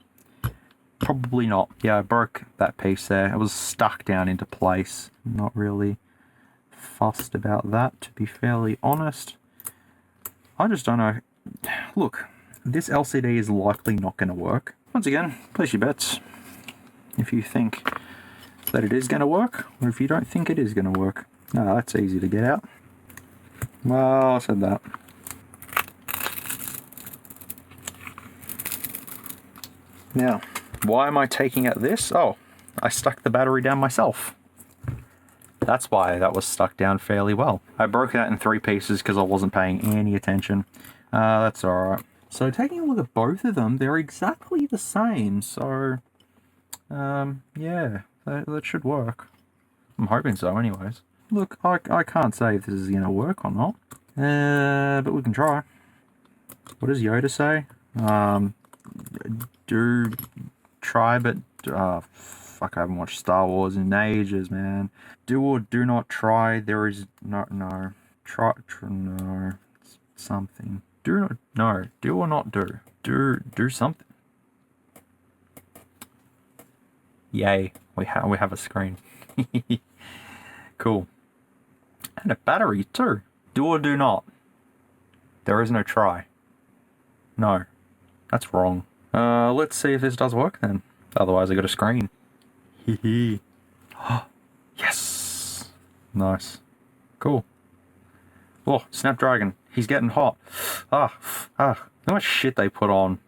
Probably not. Yeah, I broke that piece there. It was stuck down into place. Not really fussed about that, to be fairly honest. I just don't know. Look, this LCD is likely not going to work. Once again, place your bets. If you think that it is going to work, or if you don't think it is going to work. No, that's easy to get out. Well, I said that. Now, why am I taking out this? Oh, I stuck the battery down myself. That's why that was stuck down fairly well. I broke that in 3 pieces because I wasn't paying any attention. That's alright. So taking a look at both of them, they're exactly the same. So, yeah, that should work. I'm hoping so anyways. Look, I can't say if this is going to work or not. But we can try. What does Yoda say? Do try, but fuck, I haven't watched Star Wars in ages, man. Do or do not try. There is no no something. Do or not do. Do something. Yay! We have a screen. Cool. And a battery too. Do or do not. There is no try. No. That's wrong. Let's see if this does work then. Otherwise I got a screen. Hehe. Yes! Nice. Cool. Oh, Snapdragon. He's getting hot. Look how much shit they put on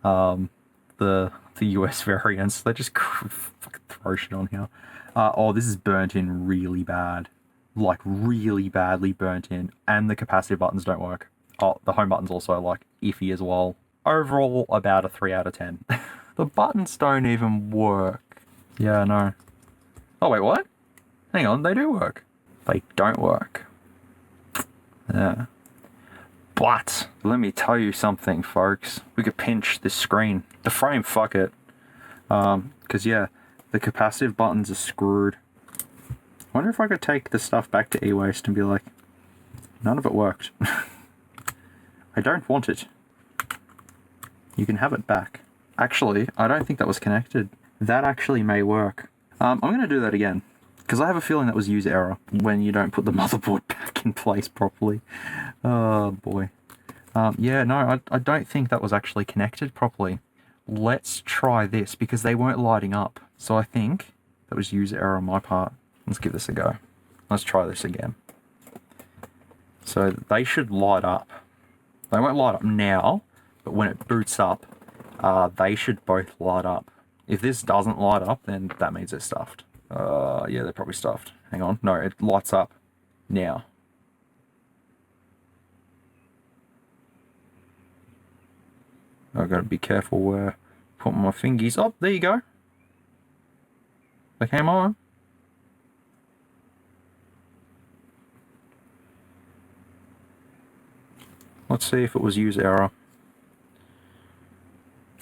the US variants. They just fucking throw shit on here. Oh, this is burnt in really bad. Like, really badly burnt in. And the capacitive buttons don't work. Oh, the home button's also, like, iffy as well. Overall, about a 3 out of 10. The buttons don't even work. Yeah, no. Oh, wait, what? Hang on, they do work. They don't work. Yeah. But, let me tell you something, folks. We could pinch this screen. The frame, fuck it. Because, yeah, the capacitive buttons are screwed. I wonder if I could take the stuff back to EWaste and be like, none of it worked. I don't want it. You can have it back. Actually, I don't think that was connected. That actually may work. I'm going to do that again. Because I have a feeling that was user error when you don't put the motherboard back in place properly. Oh boy. Yeah, no, I don't think that was actually connected properly. Let's try this because they weren't lighting up. So I think that was user error on my part. Let's give this a go. Let's try this again. So they should light up. They won't light up now, but when it boots up, they should both light up. If this doesn't light up, then that means they're stuffed. Yeah, they're probably stuffed. Hang on. No, it lights up now. I've got to be careful where I put my fingies. Oh, there you go. They came on. Let's see if it was user error.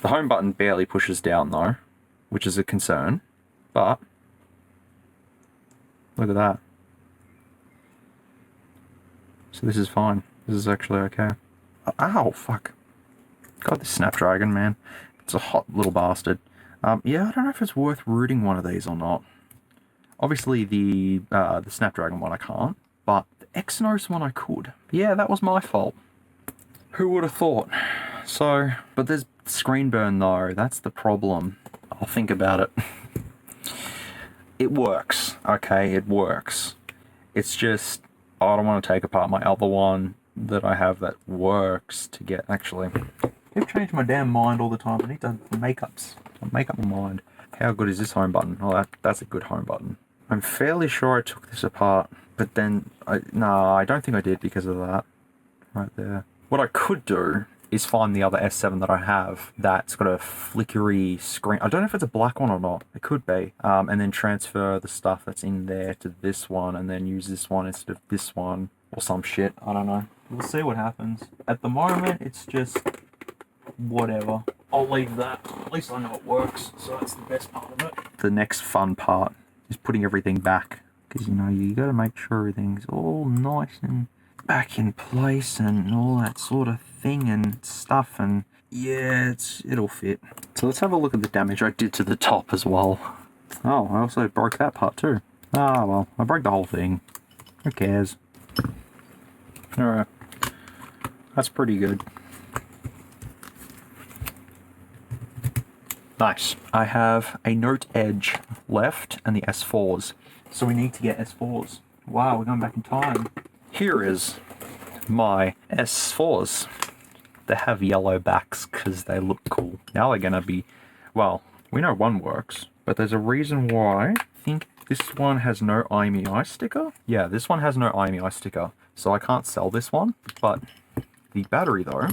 The home button barely pushes down though, which is a concern, but look at that. So this is fine. This is actually okay. Ow, fuck. God, this Snapdragon, man. It's a hot little bastard. Yeah, I don't know if it's worth rooting one of these or not. Obviously the Snapdragon one I can't, but the Exynos one I could. Yeah, that was my fault. Who would have thought? So, but there's screen burn though, that's the problem. I'll think about it. It works, okay, it works. It's just, I don't want to take apart my other one that I have that works to get, actually. I keep changing my damn mind all the time. I need to make up my mind. How good is this home button? Oh, that's a good home button. I'm fairly sure I took this apart, but then, no, I don't think I did because of that. Right there. What I could do is find the other S7 that I have that's got a flickery screen. I don't know if it's a black one or not. It could be. And then transfer the stuff that's in there to this one and then use this one instead of this one or some shit. I don't know. We'll see what happens. At the moment, it's just whatever. I'll leave that. At least I know it works, so that's the best part of it. The next fun part is putting everything back. Because, you know, you got to make sure everything's all nice and back in place and all that sort of thing and stuff, and yeah, it'll fit. So let's have a look at the damage I did to the top as well. Oh, I also broke that part too. Ah, well, I broke the whole thing. Who cares? Alright. That's pretty good. Nice. I have a Note Edge left and the S4s. So we need to get S4s. Wow, we're going back in time. Here is my S4s. They have yellow backs because they look cool. Now they're going to be, well, we know one works, but there's a reason why. I think this one has no IMEI sticker. Yeah, this one has no IMEI sticker, so I can't sell this one. But the battery though,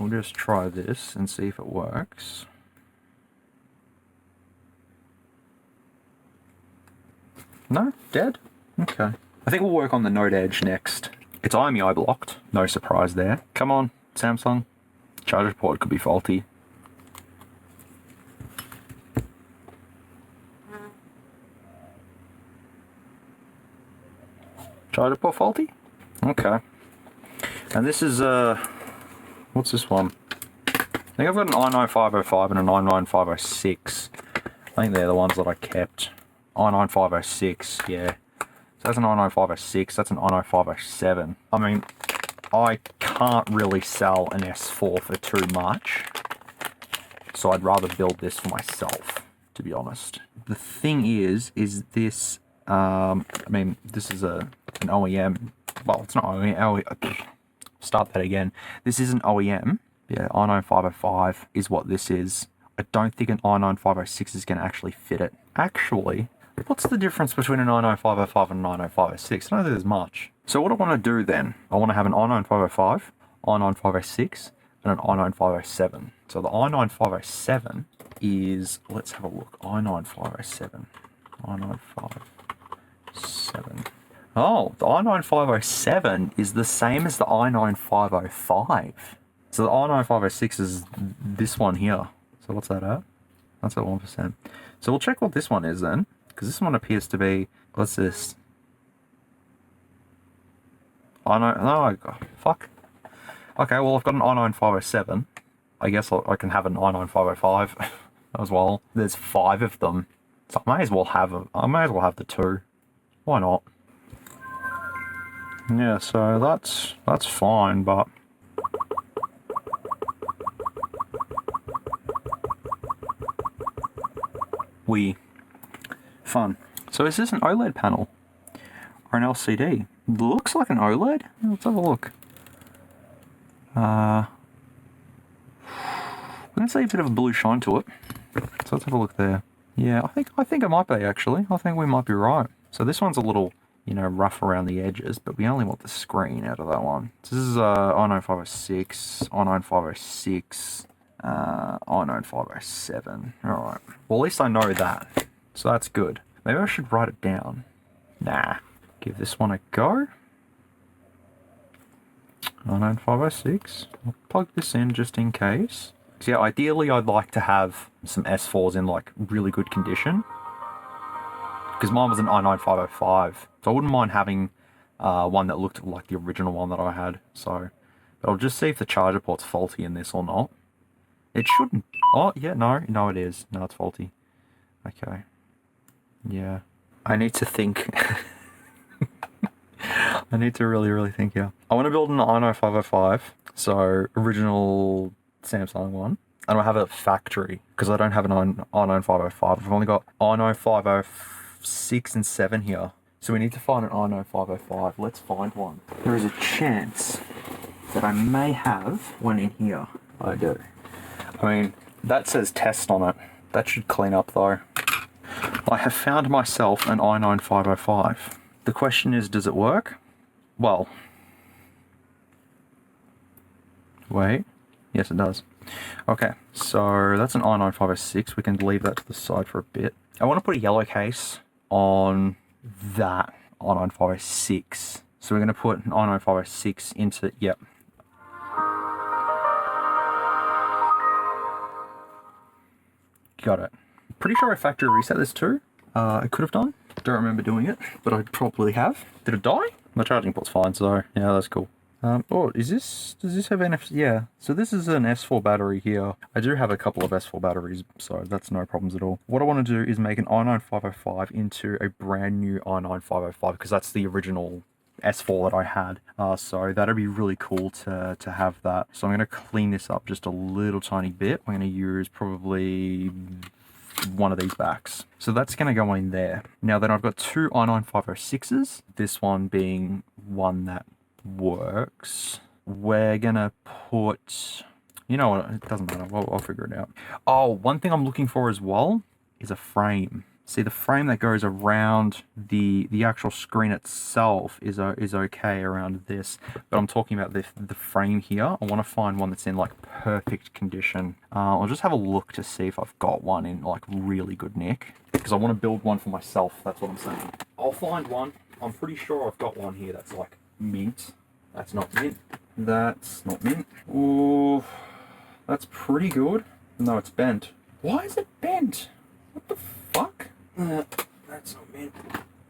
we'll just try this and see if it works. No? Dead? Okay. I think we'll work on the Note Edge next. It's IMEI blocked. No surprise there. Come on, Samsung. Charger port could be faulty. Charger port faulty? Okay. And this is, what's this one? I think I've got an i9505 and an i9506. I think they're the ones that I kept. i9506, yeah. So that's an i9506, that's an i9507. I mean, I can't really sell an S4 for too much. So I'd rather build this for myself, to be honest. The thing is this, I mean, this is an OEM. Well, it's not OEM. Start that again. This is an OEM. Yeah, i9505 is what this is. I don't think an i9506 is going to actually fit it. Actually, what's the difference between an i9505 and an i9506? I don't think there's much. So what I want to do then, I want to have an i9505, i9506, and an i9507. So the i9507 is, let's have a look, i9507, i9507. Oh, the i9507 is the same as the i9505. So the i9506 is this one here. So what's that at? That's at 1%. So we'll check what this one is then, because this one appears to be, what's this? No, fuck. Okay, well I've got an i9507. I guess I can have an i9505 as well. There's 5 of them, so I may as well have the 2. Why not? Yeah, so that's fine, but fun. So is this an OLED panel or an LCD? Looks like an OLED. Let's have a look. I'm gonna see a bit of a blue shine to it. So let's have a look there. Yeah, I think it might be actually. I think we might be right. So this one's a little, you know, rough around the edges, but we only want the screen out of that one. So this is i9506, i9506, i9507. Alright. Well, at least I know that. So that's good. Maybe I should write it down. Nah. Give this one a go. i9506. I'll plug this in just in case. So yeah, ideally I'd like to have some S4s in like really good condition. Because mine was an i9505. So I wouldn't mind having one that looked like the original one that I had. So, but I'll just see if the charger port's faulty in this or not. It shouldn't. Oh, yeah, no it is. No, it's faulty. Okay. Yeah. I need to think. I need to really think here. I want to build an i9505. So, original Samsung one. And I have a factory, because I don't have an i9505. I've only got i9506 and 7 here. So we need to find an i9505. Let's find one. There is a chance that I may have one in here. I do. I mean, that says test on it. That should clean up though. I have found myself an i9505. The question is, does it work? Well, wait. Yes, it does. Okay, so that's an i9506. We can leave that to the side for a bit. I want to put a yellow case on that i9506. So we're going to put an i9506 into, yep. Got it. Pretty sure I factory reset this too. I could have done. Don't remember doing it, but I probably have. Did it die? My charging port's fine, so yeah, that's cool. Oh, does this have NFC? Yeah, so this is an S4 battery here. I do have a couple of S4 batteries, so that's no problems at all. What I want to do is make an i9505 into a brand new i9505, because that's the original S4 that I had. So that'd be really cool to have that. So I'm going to clean this up just a little tiny bit. I'm going to use probably one of these backs. So that's going to go in there. Now then, I've got 2 i9506s, this one being one that works. We're gonna put, you know what, it doesn't matter, I'll figure it out. Oh, one thing I'm looking for as well is a frame. See, the frame that goes around the actual screen itself is okay around this, but I'm talking about the frame here. I want to find one that's in like perfect condition. I'll just have a look to see if I've got one in like really good nick, because I want to build one for myself. That's what I'm saying. I'll find one. I'm pretty sure I've got one here that's like mint. That's not mint. That's not mint. Ooh, that's pretty good. No, it's bent. Why is it bent? What the fuck? That's not mint.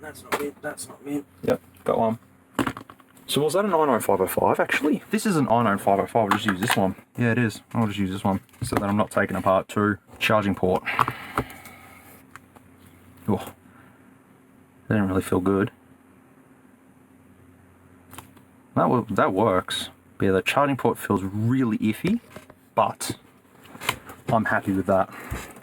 That's not mint. That's not mint. Yep, got one. So was that an i9-505 actually? If this is an i9-505, I'll just use this one. Yeah, it is. I'll just use this one so that I'm not taking apart two. Charging port. Oh, that didn't really feel good. That works. But yeah, the charging port feels really iffy, but I'm happy with that.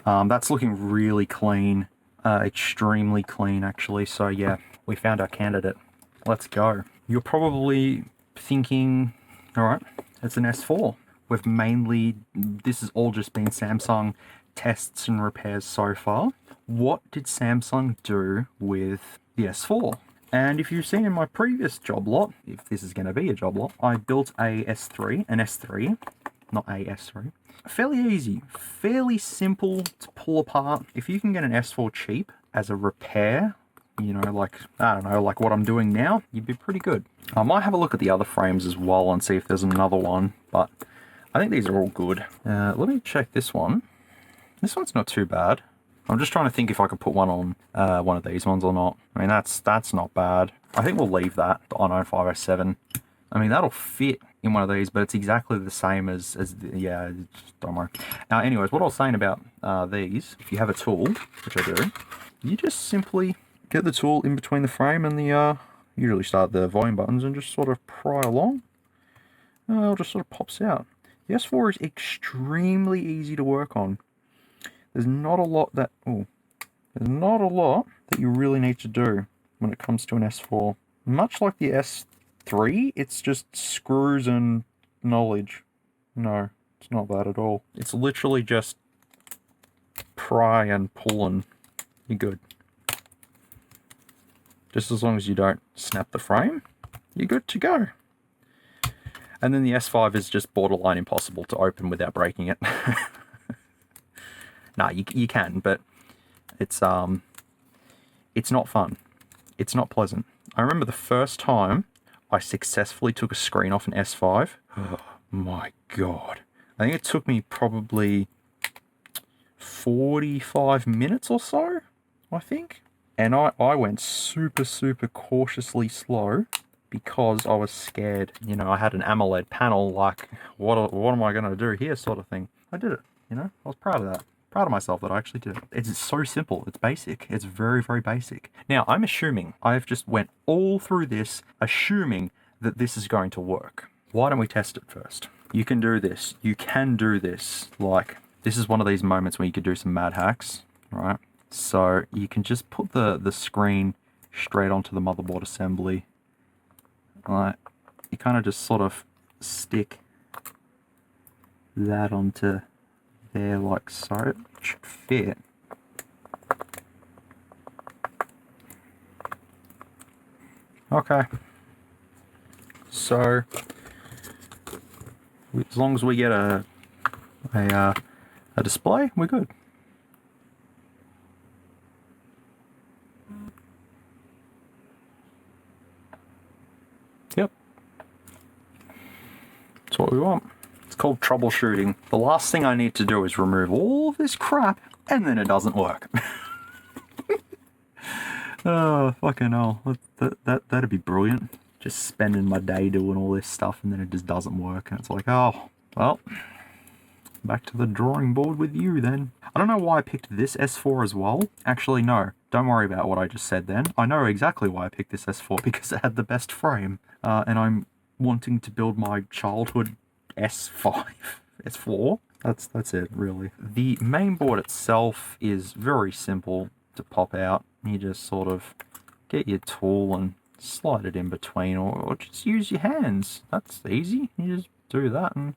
That's looking really clean. Extremely clean actually. So yeah, we found our candidate. Let's go. You're probably thinking, all right, it's an S4. This has all just been Samsung tests and repairs so far. What did Samsung do with the S4? And if you've seen in my previous job lot, if this is going to be a job lot, I built an S3, not a S3. Fairly easy, fairly simple to pull apart. If you can get an S4 cheap as a repair, you know, like, I don't know, like what I'm doing now, you'd be pretty good. I might have a look at the other frames as well and see if there's another one, but I think these are all good. Let me check this one. This one's not too bad. I'm just trying to think if I could put one on one of these ones or not. I mean, that's not bad. I think we'll leave that, the i9-507. I mean, that'll fit in one of these, but it's exactly the same as yeah, don't worry. Now, anyways, what I was saying about these, if you have a tool, which I do, you just simply get the tool in between the frame and the, usually start the volume buttons and just sort of pry along. It just sort of pops out. The S4 is extremely easy to work on. There's not a lot that, you really need to do when it comes to an S4. Much like the S3, it's just screws and knowledge. No, it's not that at all. It's literally just pry and pull and you're good. Just as long as you don't snap the frame, you're good to go. And then the S5 is just borderline impossible to open without breaking it. Nah, you can, but it's not fun. It's not pleasant. I remember the first time I successfully took a screen off an S5. Oh my god. I think it took me probably 45 minutes or so, I think. And I went super cautiously slow because I was scared. You know, I had an AMOLED panel, like, what am I going to do here sort of thing. I did it, you know. I was proud of that. Proud of myself that I actually did it. It's so simple. It's basic. It's very basic. Now, I'm assuming, I've just went all through this, assuming that this is going to work. Why don't we test it first? You can do this. You can do this. Like, this is one of these moments where you could do some mad hacks, right? So you can just put the screen straight onto the motherboard assembly. Like, you kind of just sort of stick that onto there like so. It should fit. Okay. So as long as we get a display, we're good. Yep. That's what we want. It's called troubleshooting. The last thing I need to do is remove all of this crap, and then it doesn't work. Oh, fucking hell. That'd be brilliant. Just spending my day doing all this stuff, and then it just doesn't work. And it's like, oh, well, back to the drawing board with you then. I don't know why I picked this S4 as well. Actually, no. Don't worry about what I just said then. I know exactly why I picked this S4, because it had the best frame. And I'm wanting to build my childhood S4. That's it, really. The main board itself is very simple to pop out. You just sort of get your tool and slide it in between, or just use your hands. That's easy. You just do that, and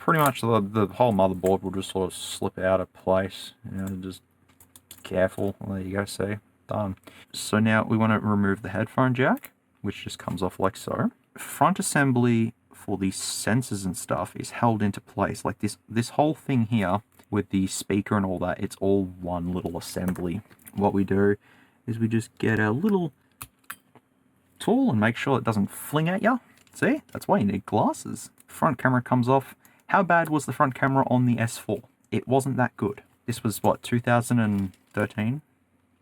pretty much the whole motherboard will just sort of slip out of place. You know, just Careful. Well, there you go, see? Done. So now we want to remove the headphone jack, which just comes off like so. Front assembly for the sensors and stuff is held into place. Like this whole thing here with the speaker and all that, it's all one little assembly. What we do is we just get a little tool and make sure it doesn't fling at you. See? That's why you need glasses. Front camera comes off. How bad was the front camera on the S4? It wasn't that good. This was what, 2013?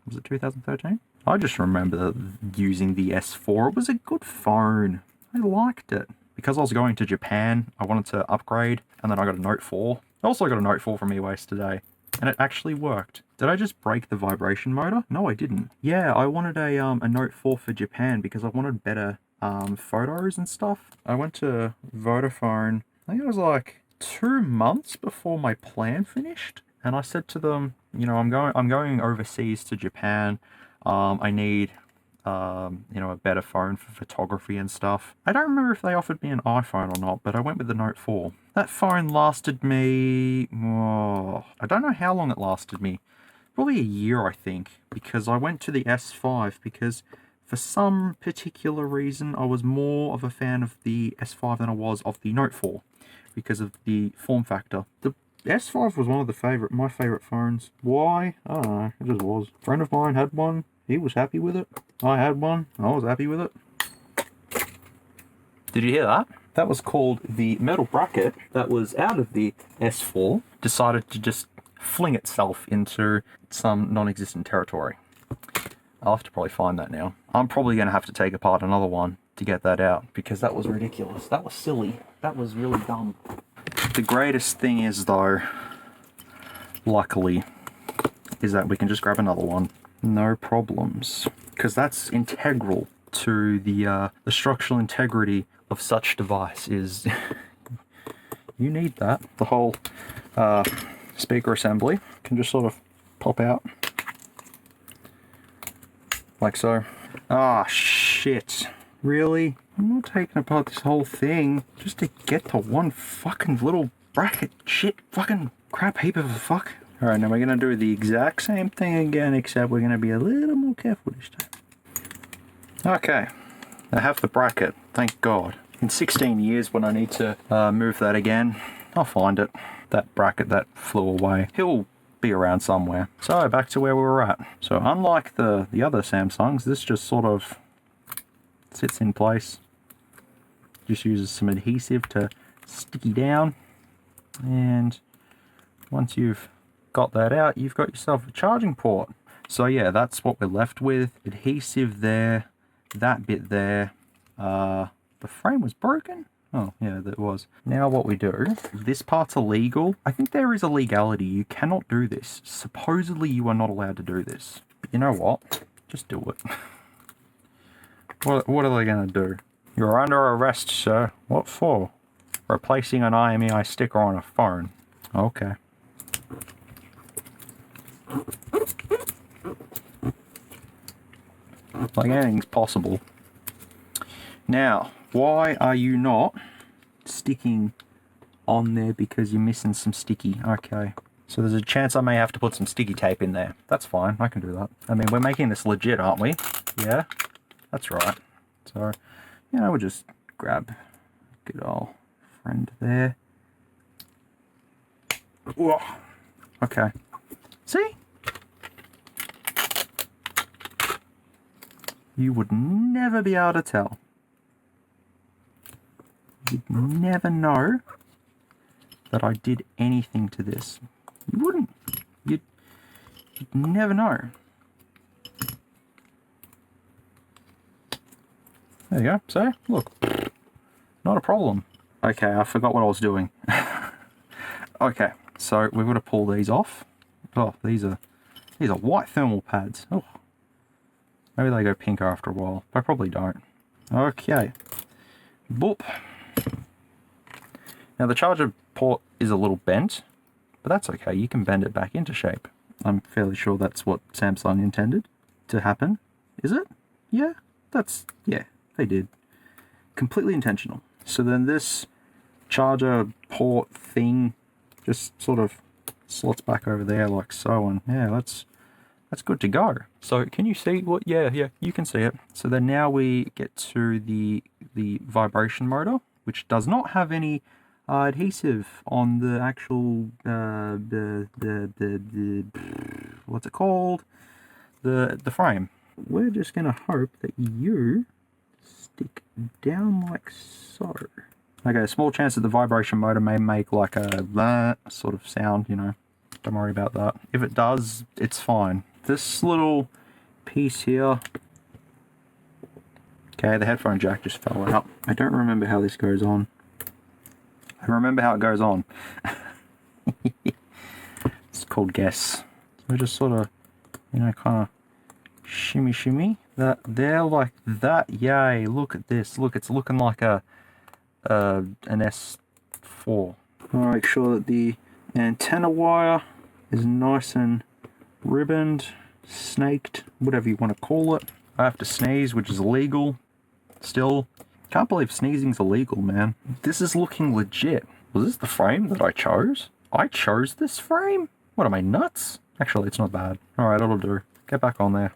Was it 2013? I just remember using the S4. It was a good phone. I liked it. Because I was going to Japan, I wanted to upgrade, and then I got a Note 4. I also got a Note 4 from EWaste today, and it actually worked. Did I just break the vibration motor? No, I didn't. Yeah, I wanted a Note 4 for Japan because I wanted better photos and stuff. I went to Vodafone, I think it was like 2 months before my plan finished, and I said to them, you know, I'm going overseas to Japan. I need you know, a better phone for photography and stuff. I don't remember if they offered me an iPhone or not, but I went with the Note 4. That phone lasted me, I don't know how long it lasted me. Probably a year, I think, because I went to the S5 because for some particular reason I was more of a fan of the S5 than I was of the Note 4 because of the form factor. The S5 was one of my favorite phones. Why? I don't know, it just was. A friend of mine had one. He was happy with it. I had one. I was happy with it. Did you hear that? That was called the metal bracket that was out of the S4. Decided to just fling itself into some non-existent territory. I'll have to probably find that now. I'm probably going to have to take apart another one to get that out because that was ridiculous. That was silly. That was really dumb. The greatest thing is, though, luckily, is that we can just grab another one. No problems, because that's integral to the structural integrity of such device. Is you need that. The whole speaker assembly can just sort of pop out like so. Ah, shit! Really? I'm not taking apart this whole thing just to get to one fucking little bracket. Shit! Fucking crap heap of a fuck. Alright, now we're going to do the exact same thing again, except we're going to be a little more careful this time. Okay, I have the bracket, thank God. In 16 years, when I need to move that again, I'll find it. That bracket that flew away. He'll be around somewhere. So, back to where we were at. So, unlike the other Samsungs, this just sort of sits in place. Just uses some adhesive to sticky down. And once you've got that out, you've got yourself a charging port. So yeah, that's what we're left with. Adhesive there, that bit there. The frame was broken. Oh yeah, that was. Now what we do, this part's illegal. I think there is a legality. You cannot do this. Supposedly you are not allowed to do this. But you know what? Just do it. What are they gonna do? You're under arrest, sir. What for? Replacing an IMEI sticker on a phone. Okay. Like anything's possible. Now, why are you not sticking on there? Because you're missing some sticky. Okay. So there's a chance I may have to put some sticky tape in there. That's fine, I can do that. I mean, we're making this legit, aren't we? Yeah? That's right. So, you know, we'll just grab good old friend there. Whoa. Okay. See? You would never be able to tell. You'd never know that I did anything to this. You wouldn't. You'd never know. There you go. So, look. Not a problem. Okay, I forgot what I was doing. Okay, so we've got to pull these off. Oh, these are white thermal pads. Oh. Maybe they go pink after a while. I probably don't. Okay. Boop. Now the charger port is a little bent, but that's okay. You can bend it back into shape. I'm fairly sure that's what Samsung intended to happen. Is it? Yeah? Yeah, they did. Completely intentional. So then this charger port thing just sort of slots back over there like so, and yeah, let's that's good to go. So can you see what? Yeah, you can see it. So then now we get to the vibration motor, which does not have any adhesive on the actual what's it called? The frame. We're just gonna hope that you stick down like so. Okay, a small chance that the vibration motor may make like a sort of sound, you know. Don't worry about that. If it does, it's fine. This little piece here. Okay, the headphone jack just fell out. I don't remember how this goes on. I remember how it goes on. It's called guess. So we just sort of, you know, kind of shimmy that there like that. Yay, look at this. Look, it's looking like an S4. I'll make sure that the antenna wire is nice and ribboned, snaked, whatever you want to call it. I have to sneeze, which is illegal. Still, can't believe sneezing's illegal, man. This is looking legit. Was this the frame that I chose? I chose this frame? What am I, nuts? Actually, it's not bad. Alright, it'll do. Get back on there.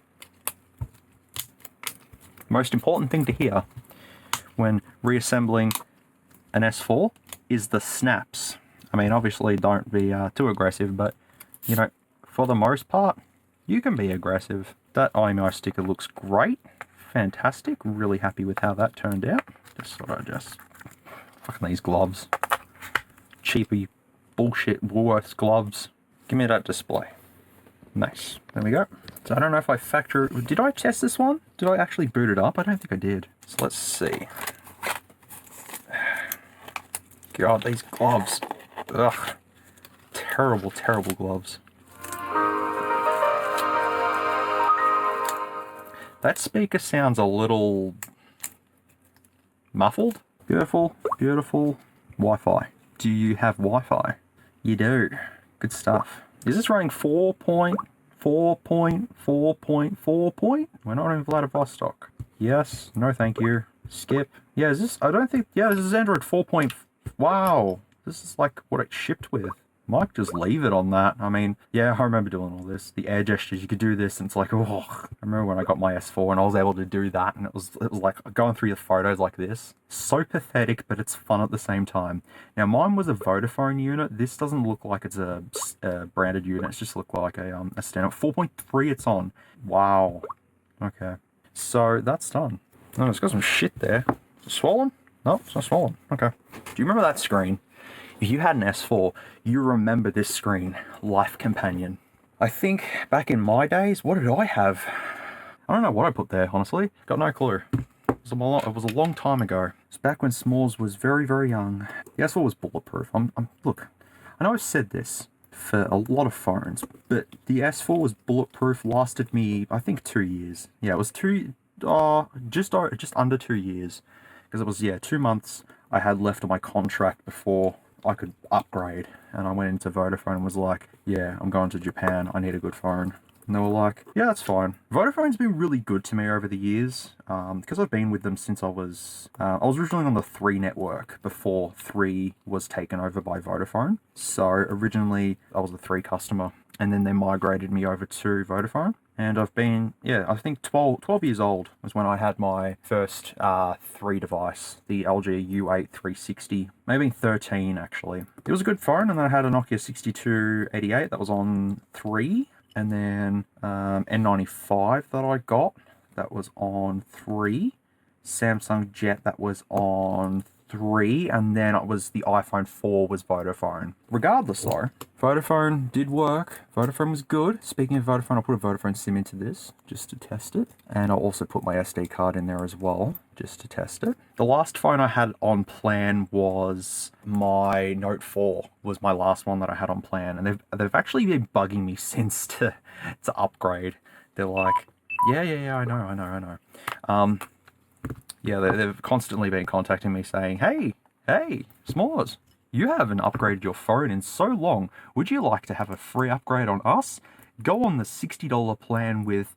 Most important thing to hear when reassembling an S4 is the snaps. I mean, obviously don't be too aggressive, but, you know, for the most part, you can be aggressive. That IMEI sticker looks great. Fantastic. Really happy with how that turned out. Just sort of fucking these gloves. Cheapy bullshit Woolworths gloves. Give me that display. Nice. There we go. So I don't know if I did I test this one? Did I actually boot it up? I don't think I did. So let's see. God, these gloves. Ugh. Terrible, terrible gloves. That speaker sounds a little muffled. Beautiful, beautiful Wi-Fi. Do you have Wi-Fi? You do. Good stuff. Is this running 4.4.4.4 point? We're not in Vladivostok. Yes. No, thank you. Skip. Yeah, is this? I don't think. Yeah, this is Android 4. Wow. This is like what it shipped with. Might just leave it on that. I mean, yeah, I remember doing all this. The air gestures, you could do this, and it's like, oh. I remember when I got my S4 and I was able to do that, and it was like going through the photos like this. So pathetic, but it's fun at the same time. Now, mine was a Vodafone unit. This doesn't look like it's a branded unit. It's just look like a standard. 4.3 it's on. Wow. Okay. So that's done. Oh, it's got some shit there. Is it swollen? No, it's not swollen. Okay. Do you remember that screen? If you had an S4, you remember this screen, Life Companion. I think back in my days, what did I have? I don't know what I put there, honestly. Got no clue. It was a long time ago. It's back when SMOOREZ was very, very young. The S4 was bulletproof. Look, I know I've said this for a lot of phones, but the S4 was bulletproof, lasted me, I think, 2 years. Yeah, it was just under 2 years. Because it was, 2 months I had left on my contract before I could upgrade, and I went into Vodafone and was like, yeah, I'm going to Japan, I need a good phone. And they were like, yeah, that's fine. Vodafone's been really good to me over the years, because I've been with them since I was originally on the 3 network before 3 was taken over by Vodafone. So originally I was a 3 customer, and then they migrated me over to Vodafone. And I've been, I think 12 years old was when I had my first 3 device, the LG U8 360, maybe 13 actually. It was a good phone, and then I had a Nokia 6288 that was on 3, and then N95 that I got, that was on 3, Samsung Jet that was on 3, and then it was the iPhone 4 was Vodafone. Regardless though, Vodafone did work. Vodafone was good. Speaking of Vodafone, I'll put a Vodafone SIM into this just to test it. And I'll also put my SD card in there as well, just to test it. The last phone I had on plan was my Note 4, was my last one that I had on plan. And they've actually been bugging me since to upgrade. They're like, yeah, I know. Yeah, they've constantly been contacting me saying, hey, SMOOREZ, you haven't upgraded your phone in so long. Would you like to have a free upgrade on us? Go on the $60 plan with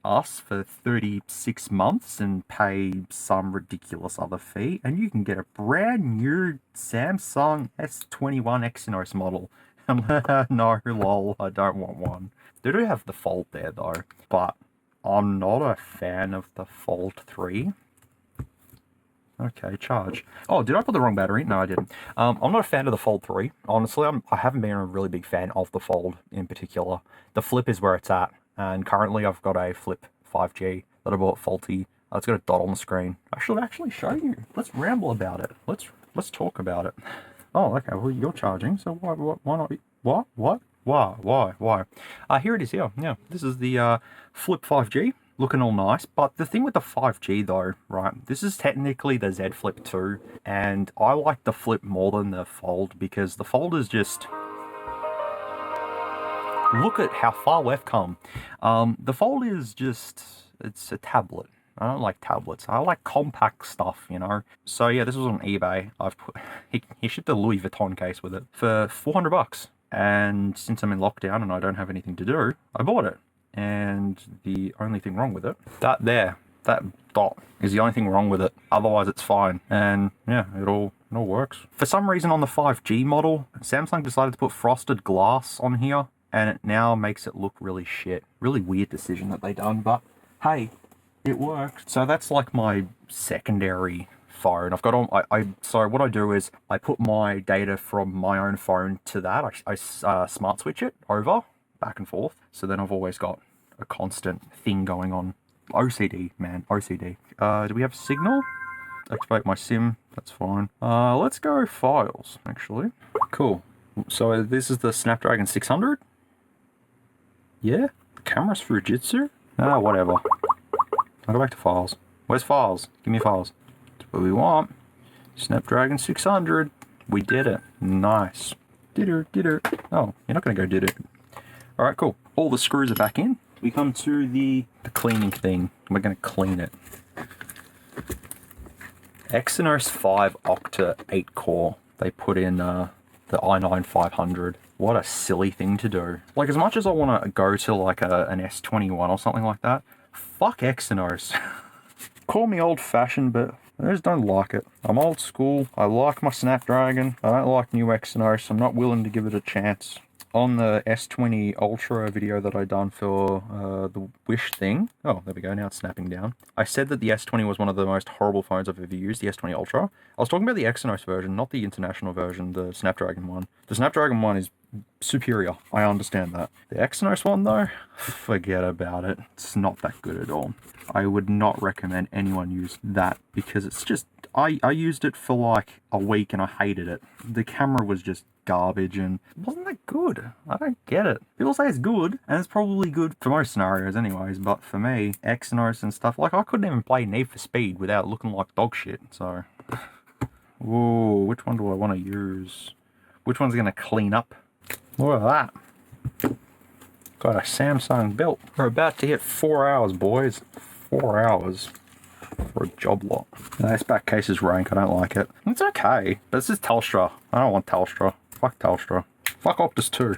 us for 36 months and pay some ridiculous other fee, and you can get a brand new Samsung S21 Exynos model. I'm like, no, lol, I don't want one. They do have the Fold there though, but I'm not a fan of the Fold 3. Okay, charge. Oh, did I put the wrong battery? No, I didn't. I'm not a fan of the Fold 3. Honestly, I haven't been a really big fan of the Fold in particular. The Flip is where it's at, and currently I've got a Flip 5G that I bought faulty. It's got a dot on the screen. I should actually show you. Let's ramble about it. Let's talk about it. Oh, okay. Well, you're charging, so why not? What? Why? Here it is. Here. Yeah, this is the Flip 5G. Looking all nice, but the thing with the 5G though, right, this is technically the Z Flip 2, and I like the Flip more than the Fold, because the Fold is just... Look at how far we've come. The Fold is just... It's a tablet. I don't like tablets. I like compact stuff, you know. So yeah, this was on eBay. He shipped a Louis Vuitton case with it for $400, and since I'm in lockdown and I don't have anything to do, I bought it. And the only thing wrong with it, that dot is the only thing wrong with it. Otherwise it's fine, and yeah, it all works. For some reason on the 5G model, Samsung decided to put frosted glass on here, and it now makes it look really shit. Really weird decision that they done, but hey, it worked. So that's like my secondary phone. I've got on, so what I do is I put my data from my own phone to that. I smart switch it over, back and forth. So then I've always got a constant thing going on. OCD, man, OCD. Do we have signal? Activate my SIM, that's fine. Let's go files, actually. Cool. So this is the Snapdragon 600? Yeah? Camera's Fujitsu? Whatever. I'll go back to files. Where's files? Give me files. That's what we want. Snapdragon 600. We did it. Nice. Did it. Oh, you're not going to go did it. Alright, cool. All the screws are back in. We come to the cleaning thing. We're going to clean it. Exynos 5 Octa 8 core. They put in the i9 500. What a silly thing to do. Like, as much as I want to go to like an S21 or something like that, fuck Exynos. Call me old-fashioned, but I just don't like it. I'm old school. I like my Snapdragon. I don't like new Exynos. I'm not willing to give it a chance. On the S20 Ultra video that I done for the Wish thing, oh, there we go, now it's snapping down. I said that the S20 was one of the most horrible phones I've ever used, the S20 Ultra. I was talking about the Exynos version, not the international version, the Snapdragon one. The Snapdragon one is superior, I understand that. The Exynos one though, forget about it. It's not that good at all. I would not recommend anyone use that, because it's just, I used it for like a week and I hated it. The camera was just garbage and it wasn't that good. I don't get it. People say it's good, and it's probably good for most scenarios anyways, but for me, Exynos and stuff, like I couldn't even play Need for Speed without looking like dog shit, so. Whoa, which one do I want to use? Which one's going to clean up? Look at that. Got a Samsung built. We're about to hit 4 hours, boys. 4 hours for a job lot. No, this back case is rank. I don't like it. It's okay, but this is Telstra. I don't want Telstra. Fuck Telstra. Fuck Optus too.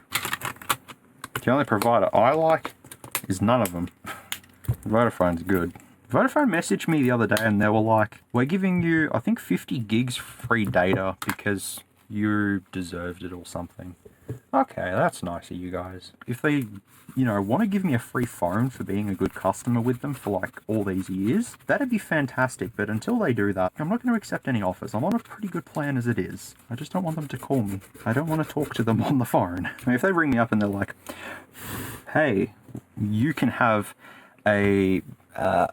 The only provider I like is none of them. Vodafone's good. Vodafone messaged me the other day and they were like, we're giving you, I think, 50 gigs free data because you deserved it or something. Okay, that's nice of you guys. If they, you know, want to give me a free phone for being a good customer with them for like all these years, that'd be fantastic. But until they do that, I'm not going to accept any offers. I'm on a pretty good plan as it is. I just don't want them to call me. I don't want to talk to them on the phone. I mean, if they ring me up and they're like, hey, you can have a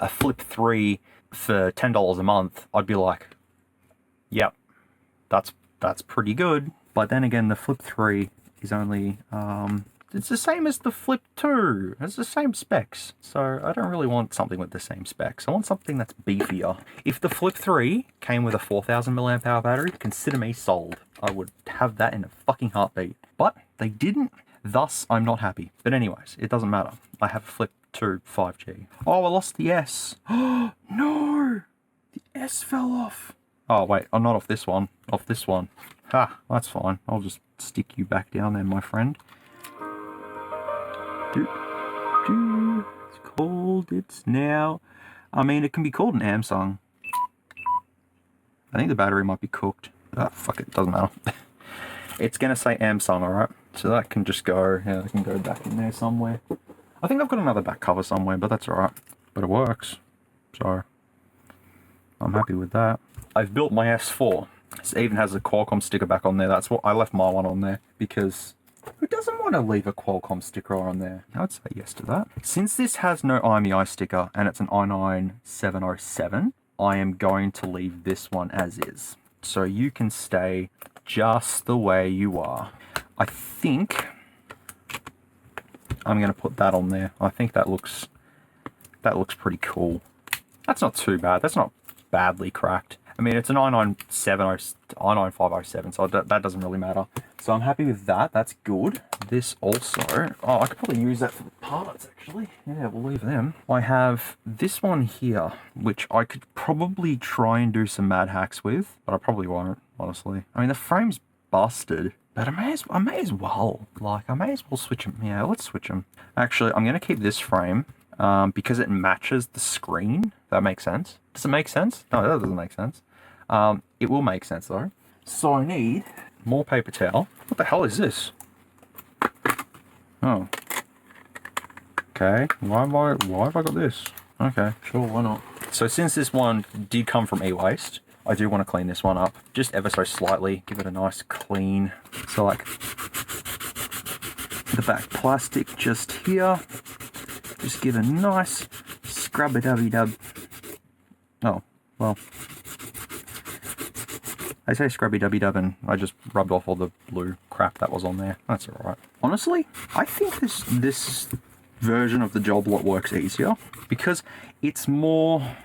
Flip 3 for $10 a month, I'd be like, yep, that's pretty good. But then again, the Flip 3 is only, it's the same as the Flip 2. It's the same specs. So I don't really want something with the same specs. I want something that's beefier. If the Flip 3 came with a 4,000 mAh battery, consider me sold. I would have that in a fucking heartbeat. But they didn't, thus I'm not happy. But anyways, it doesn't matter. I have a Flip 2 5G. Oh, I lost the S. Oh, no! The S fell off. Oh, wait, I'm not off this one. Off this one. Ha, that's fine. I'll just stick you back down there, my friend. It's called, it's now. I mean, it can be called an Samsung. I think the battery might be cooked. Ah, fuck it, doesn't matter. It's gonna say Samsung, alright? So that can just go, yeah, it can go back in there somewhere. I think I've got another back cover somewhere, but that's alright. But it works, so I'm happy with that. I've built my S4. It even has a Qualcomm sticker back on there. That's what I left my one on there, because who doesn't want to leave a Qualcomm sticker on there? I'd say yes to that. Since this has no IMEI sticker and it's an i9-707, I am going to leave this one as is. So you can stay just the way you are. I think I'm going to put that on there. I think that looks pretty cool. That's not too bad. That's not badly cracked. I mean, it's an i9-507, so that doesn't really matter. So I'm happy with that. That's good. This also, oh, I could probably use that for the parts, actually. Yeah, we'll leave them. I have this one here, which I could probably try and do some mad hacks with, but I probably won't, honestly. I mean, the frame's busted, but I may as well switch them. Yeah, let's switch them. Actually, I'm going to keep this frame. Because it matches the screen. That makes sense. Does it make sense? No, that doesn't make sense. It will make sense though. So I need more paper towel. What the hell is this? Oh. Okay. Why have I got this? Okay, sure, why not? So since this one did come from EWaste, I do want to clean this one up just ever so slightly. Give it a nice clean. So like the back plastic just here. Just give a nice scrub-a-dubby-dub. Oh, well. I say scrubby-dubby-dub and I just rubbed off all the blue crap that was on there. That's alright. Honestly, I think this version of the job lot works easier because it's more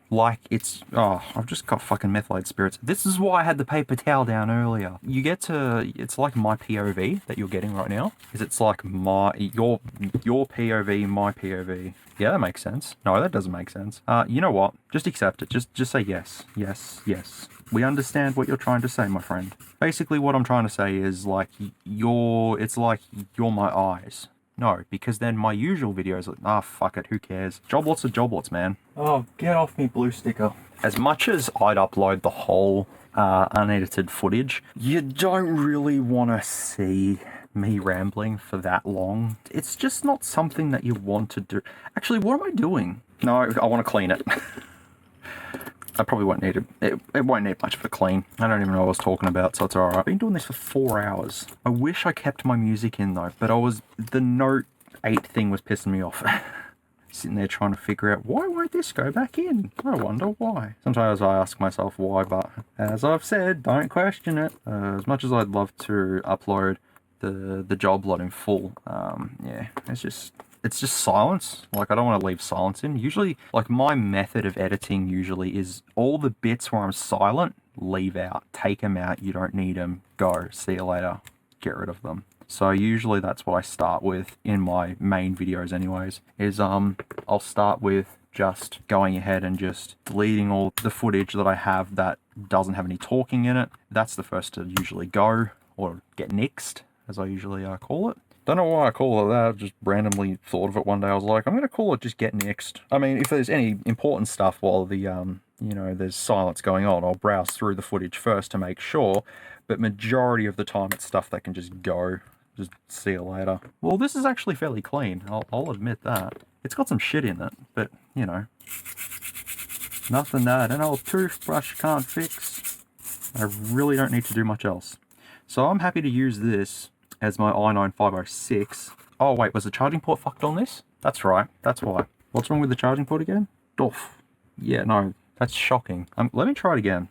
like it's... Oh, I've just got fucking methylated spirits. This is why I had the paper towel down earlier. You get to... It's like my POV that you're getting right now. Is it's like your POV, my POV. Yeah, that makes sense. No, that doesn't make sense. You know what? Just accept it. Just say yes. Yes, yes. We understand what you're trying to say, my friend. Basically, what I'm trying to say is like, it's like you're my eyes. No, because then my usual videos are, ah, fuck it, who cares? Job lots are job lots, man. Oh, get off me, blue sticker. As much as I'd upload the whole unedited footage, you don't really want to see me rambling for that long. It's just not something that you want to do. Actually, what am I doing? No, I want to clean it. I probably won't need it. It won't need much of a clean. I don't even know what I was talking about, so it's alright. I've been doing this for 4 hours. I wish I kept my music in though, but the Note 8 thing was pissing me off. Sitting there trying to figure out, why won't this go back in? I wonder why. Sometimes I ask myself why, but as I've said, don't question it. As much as I'd love to upload the job lot in full, yeah, it's just silence. Like, I don't want to leave silence in. Usually, like, my method of editing usually is all the bits where I'm silent, leave out. Take them out. You don't need them. Go. See you later. Get rid of them. So usually that's what I start with in my main videos anyways, is I'll start with just going ahead and just deleting all the footage that I have that doesn't have any talking in it. That's the first to usually go, or get nixed, as I usually call it. Don't know why I call it that, I just randomly thought of it one day. I was like, I'm going to call it just get nixed. I mean, if there's any important stuff while the, you know, there's silence going on, I'll browse through the footage first to make sure, but majority of the time it's stuff that can just go. Just see you later. Well, this is actually fairly clean, I'll admit that. It's got some shit in it, but, you know, nothing that an old toothbrush can't fix. I really don't need to do much else. So I'm happy to use this as my i9-506. Oh wait, was the charging port fucked on this? That's right, that's why. What's wrong with the charging port again? Doof. Yeah, no, that's shocking. Let me try it again.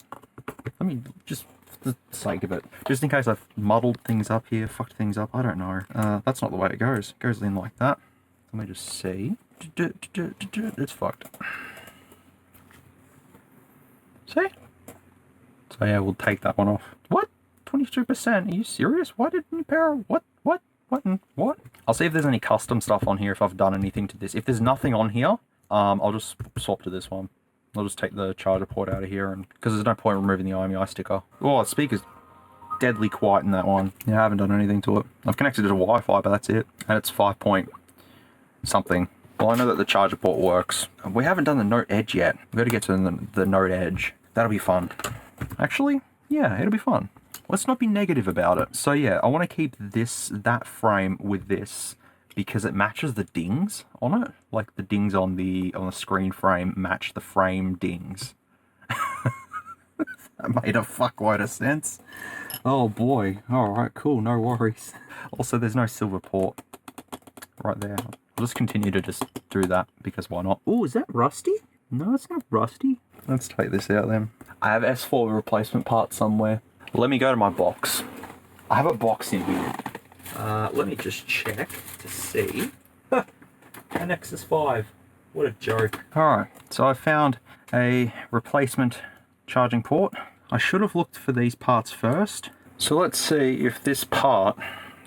Let me just, for the sake of it, just in case I've muddled things up here, fucked things up, I don't know. That's not the way it goes. It goes in like that. Let me just see. It's fucked. See? So yeah, we'll take that one off. What? 22%? Are you serious? Why didn't you power? What? I'll see if there's any custom stuff on here, if I've done anything to this. If there's nothing on here, I'll just swap to this one. I'll just take the charger port out of here, and because there's no point removing the IMEI sticker. Oh, the speaker's deadly quiet in that one. Yeah, I haven't done anything to it. I've connected it to Wi-Fi, but that's it. And it's 5 point something. Well, I know that the charger port works. We haven't done the Note Edge yet. We've got to get to the Note Edge. That'll be fun. Actually, yeah, it'll be fun. let's not be negative about it. So yeah, I want to keep that frame with this because it matches the dings on it. Like the dings on the screen frame match the frame dings. That made a fuckload of sense. Oh boy. Alright, cool, no worries. Also, there's no silver port right there. I'll just continue to just do that because why not? Oh, is that rusty? No, it's not rusty. Let's take this out then. I have S4 replacement parts somewhere. Let me go to my box. I have a box in here. Let me just check to see. An Nexus 5. What a joke. Alright, so I found a replacement charging port. I should have looked for these parts first. So let's see if this part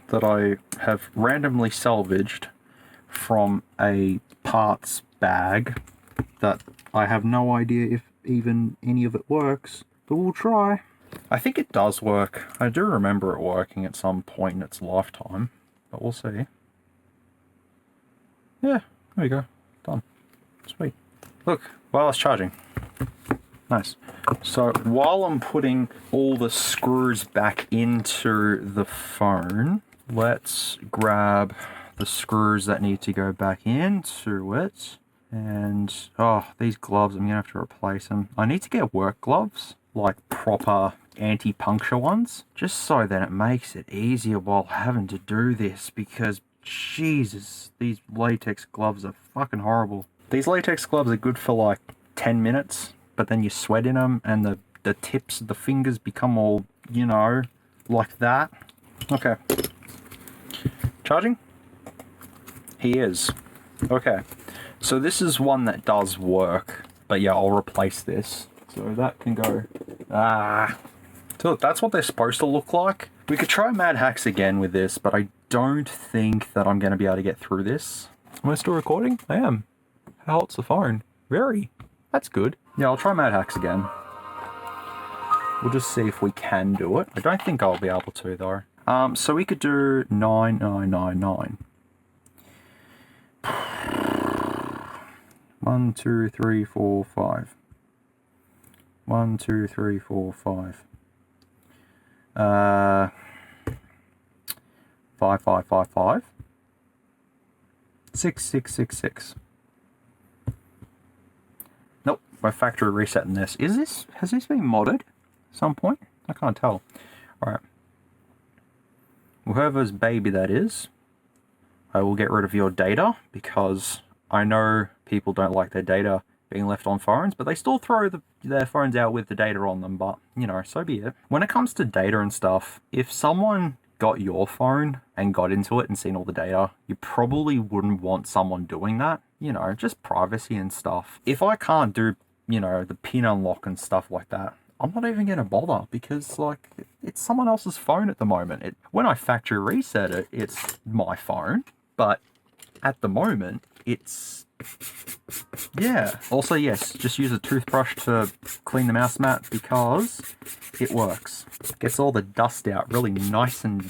that I have randomly salvaged from a parts bag that I have no idea if even any of it works, but we'll try. I think it does work. I do remember it working at some point in its lifetime, but we'll see. Yeah, there we go. Done. Sweet. Look, while it's charging. Nice. So while I'm putting all the screws back into the phone, let's grab the screws that need to go back into it. And, oh, these gloves, I'm going to have to replace them. I need to get work gloves, like proper anti-puncture ones, just so that it makes it easier while having to do this, because, Jesus, these latex gloves are fucking horrible. These latex gloves are good for like 10 minutes, but then you sweat in them and the tips of the fingers become all, you know, like that. Okay. Charging? He is. Okay. So this is one that does work, but yeah, I'll replace this. So that can go. So that's what they're supposed to look like. We could try Mad Hacks again with this, but I don't think that I'm going to be able to get through this. Am I still recording? I am. How hot's the phone? Very. That's good. Yeah, I'll try Mad Hacks again. We'll just see if we can do it. I don't think I'll be able to though. So we could do 9999. 1, 2, 3, 4, 5. 1, 2, 3, 4, 5. 5, 5, 5, 5. 6, 6, 6, 6. Nope, we're factory resetting this. Has this been modded at some point? I can't tell. Alright. Whoever's baby that is, I will get rid of your data because I know people don't like their data being left on phones, but they still throw their phones out with the data on them, but, you know, so be it. When it comes to data and stuff, if someone got your phone and got into it and seen all the data, you probably wouldn't want someone doing that. You know, just privacy and stuff. If I can't do, you know, the pin unlock and stuff like that, I'm not even going to bother because, like, it's someone else's phone at the moment. When I factory reset it, it's my phone, but at the moment, it's... yeah. Also, yes, just use a toothbrush to clean the mouse mat because it works. Gets all the dust out really nice and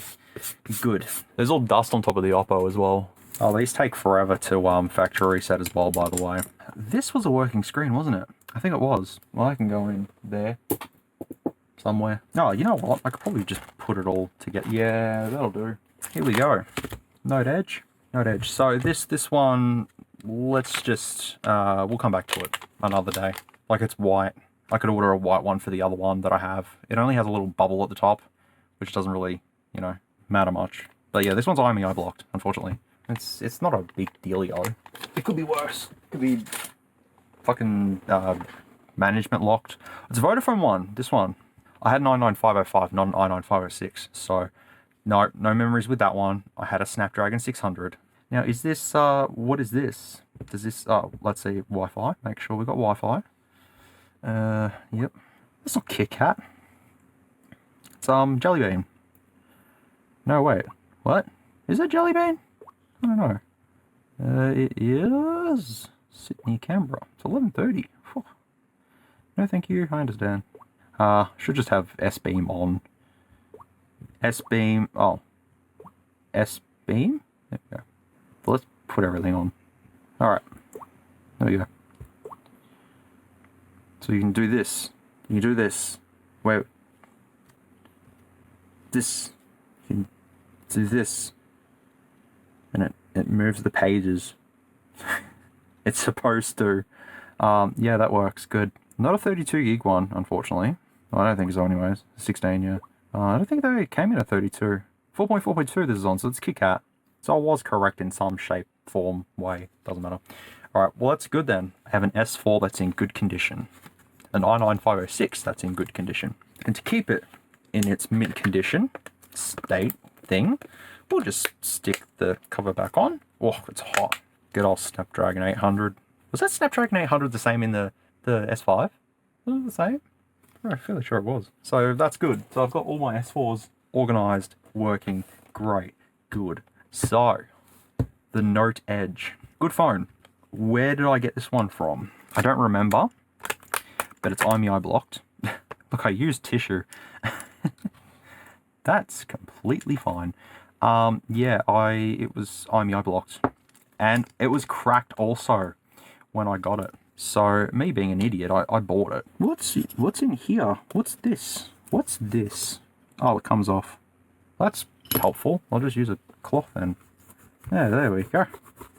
good. There's all dust on top of the Oppo as well. Oh, these take forever to factory reset as well, by the way. This was a working screen, wasn't it? I think it was. Well, I can go in there somewhere. Oh, you know what? I could probably just put it all together. Yeah, that'll do. Here we go. Node edge. Node edge. So this one, let's just, we'll come back to it another day. Like, it's white. I could order a white one for the other one that I have. It only has a little bubble at the top, which doesn't really, you know, matter much. But yeah, this one's IMEI blocked, unfortunately. It's not a big dealio. It could be worse. It could be fucking management locked. It's a Vodafone one, this one. I had 99505, not an i9506, so no memories with that one. I had a Snapdragon 600. Now, is this, what is this? Does this, oh, let's see, Wi-Fi. Make sure we got Wi-Fi. Yep. That's not Kit Kat. It's, Jelly Bean. No, wait. What? Is that Jelly Bean? I don't know. It is Sydney, Canberra. It's 11:30. No, thank you. I understand. Should just have S-Beam on. S-Beam. Oh. S-Beam? There we go. But let's put everything on. Alright. There we go. So you can do this. You can do this. Wait. this, you can do this, and it moves the pages. It's supposed to. Yeah, that works good. Not a 32 gig one, unfortunately. Well, I don't think so anyways. 16, yeah. I don't think they came in at 32. 4.4.2 this is on, so it's KitKat. So I was correct in some shape, form, way. Doesn't matter. Alright, well that's good then. I have an S4 that's in good condition. An i9-506 that's in good condition. And to keep it in its mint condition state thing, we'll just stick the cover back on. Oh, it's hot. Good old Snapdragon 800. Was that Snapdragon 800 the same in the S5? Was it the same? I'm fairly sure it was. So that's good. So I've got all my S4s organized, working, great, good. So, the Note Edge. Good phone. Where did I get this one from? I don't remember, but it's IMEI blocked. Look, I used tissue. That's completely fine. Yeah, it was IMEI blocked. And it was cracked also when I got it. So, me being an idiot, I bought it. What's in here? What's this? What's this? Oh, it comes off. That's helpful. I'll just use a cloth then. Yeah, there we go.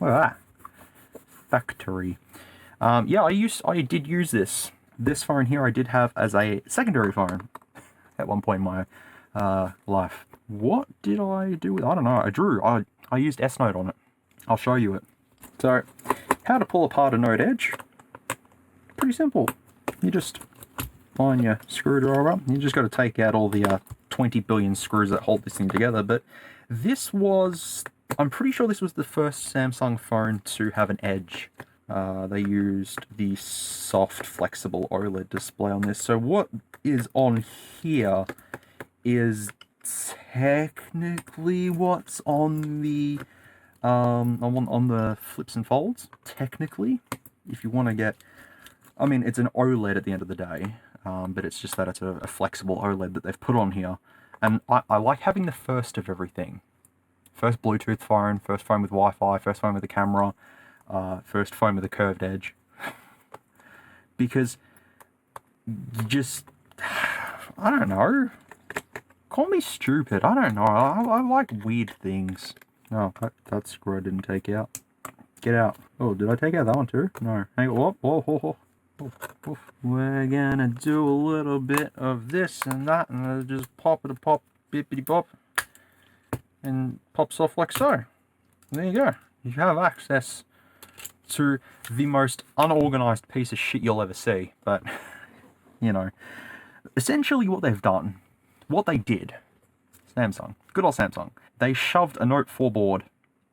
Look at that. Factory. Yeah, I did use this. This phone here I did have as a secondary phone at one point in my life. What did I do with it? I don't know. I used S Note on it. I'll show you it. So, how to pull apart a Note Edge? Pretty simple. You just line your screwdriver up. You just got to take out all the 20 billion screws that hold this thing together. But this was, I'm pretty sure this was the first Samsung phone to have an edge. They used the soft, flexible OLED display on this. So what is on here is technically what's on the on the flips and folds. Technically, if you want to get, I mean, it's an OLED at the end of the day, but it's just that it's a flexible OLED that they've put on here. And I like having the first of everything. First Bluetooth phone, first phone with Wi-Fi, first phone with a camera, first phone with a curved edge. Because you just, I don't know, call me stupid, I don't know, I like weird things. Oh, that screw I didn't take out. Get out. Oh, did I take out that one too? No. Hang on, whoa. We're gonna do a little bit of this and that, and I'll just pop, bippity pop, and pops off like so. There you go. You have access to the most unorganized piece of shit you'll ever see. But, you know, essentially what they've done, what they did, Samsung, good old Samsung, they shoved a Note 4 board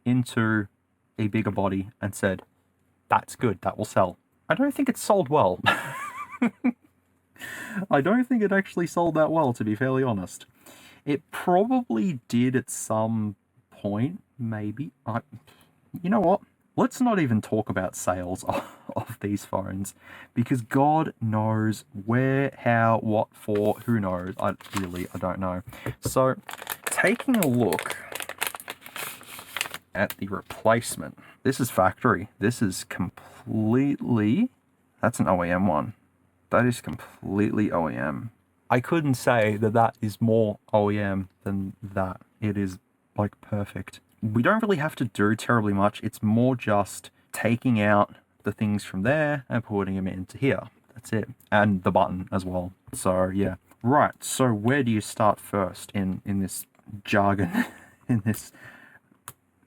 into a bigger body and said, that's good, that will sell. I don't think it sold well. I don't think it actually sold that well, to be fairly honest. It probably did at some point, maybe. You know what? Let's not even talk about sales of these phones, because God knows where, how, what for, who knows. I don't know. So, taking a look at the replacement. This is factory. This is completely, that's an OEM one. That is completely OEM. I couldn't say that that is more OEM than that. It is like perfect. We don't really have to do terribly much. It's more just taking out the things from there and putting them into here. That's it. And the button as well. So yeah. Right, so where do you start first in this jargon, in this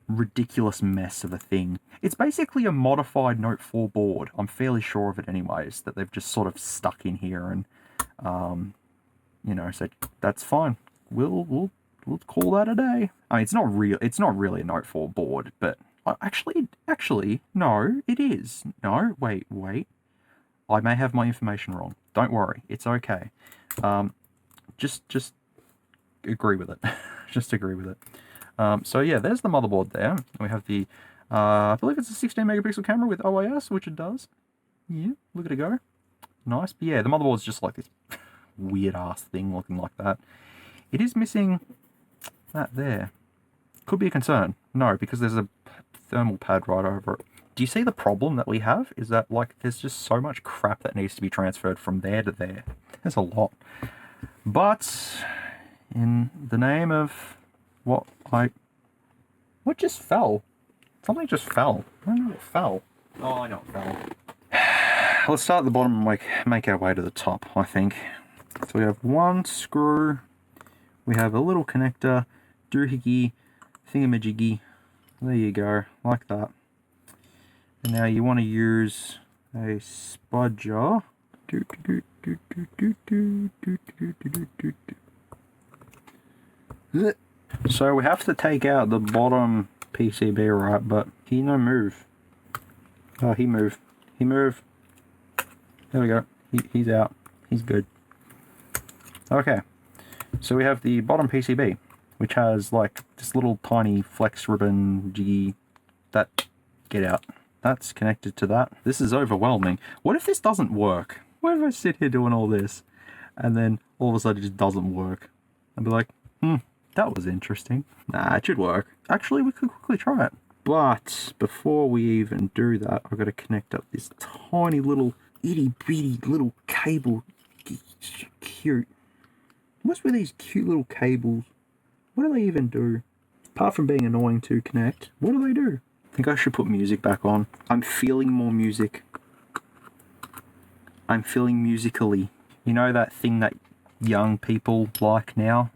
ridiculous mess of a thing? It's basically a modified Note 4 board. I'm fairly sure of it anyways, that they've just sort of stuck in here and, you know, said, that's fine. We'll call that a day. I mean, it's not really a Note 4 board, but actually, no, it is. No, wait. I may have my information wrong. Don't worry, it's okay. Just agree with it. Just agree with it. So yeah, there's the motherboard there. We have the, I believe it's a 16 megapixel camera with OIS, which it does. Yeah, look at it go. Nice. But yeah, the motherboard's just like this weird ass thing looking like that. It is missing that there. Could be a concern. No, because there's a thermal pad right over it. Do you see the problem that we have? Is that, like, there's just so much crap that needs to be transferred from there to there. There's a lot. But, in the name of what just fell? Something just fell. I don't know what fell. Oh, I know it fell. Let's start at the bottom and make our way to the top, I think. So we have one screw. We have a little connector, doohickey, thingamajiggy. There you go, like that. And now you want to use a spudger. So we have to take out the bottom PCB, right? But he no move. Oh, he moved. He moved. There we go. He's out. He's good. Okay. So we have the bottom PCB, which has like this little tiny flex ribbon jiggy. Get out. That's connected to that. This is overwhelming. What if this doesn't work? What if I sit here doing all this and then all of a sudden it just doesn't work? I'd be like, that was interesting. Nah, it should work. Actually, we could quickly try it. But before we even do that, I've got to connect up this tiny little itty bitty little cable. Cute. What's with these cute little cables? What do they even do? Apart from being annoying to connect, what do they do? I think I should put music back on. I'm feeling more music. I'm feeling musically. You know that thing that young people like now?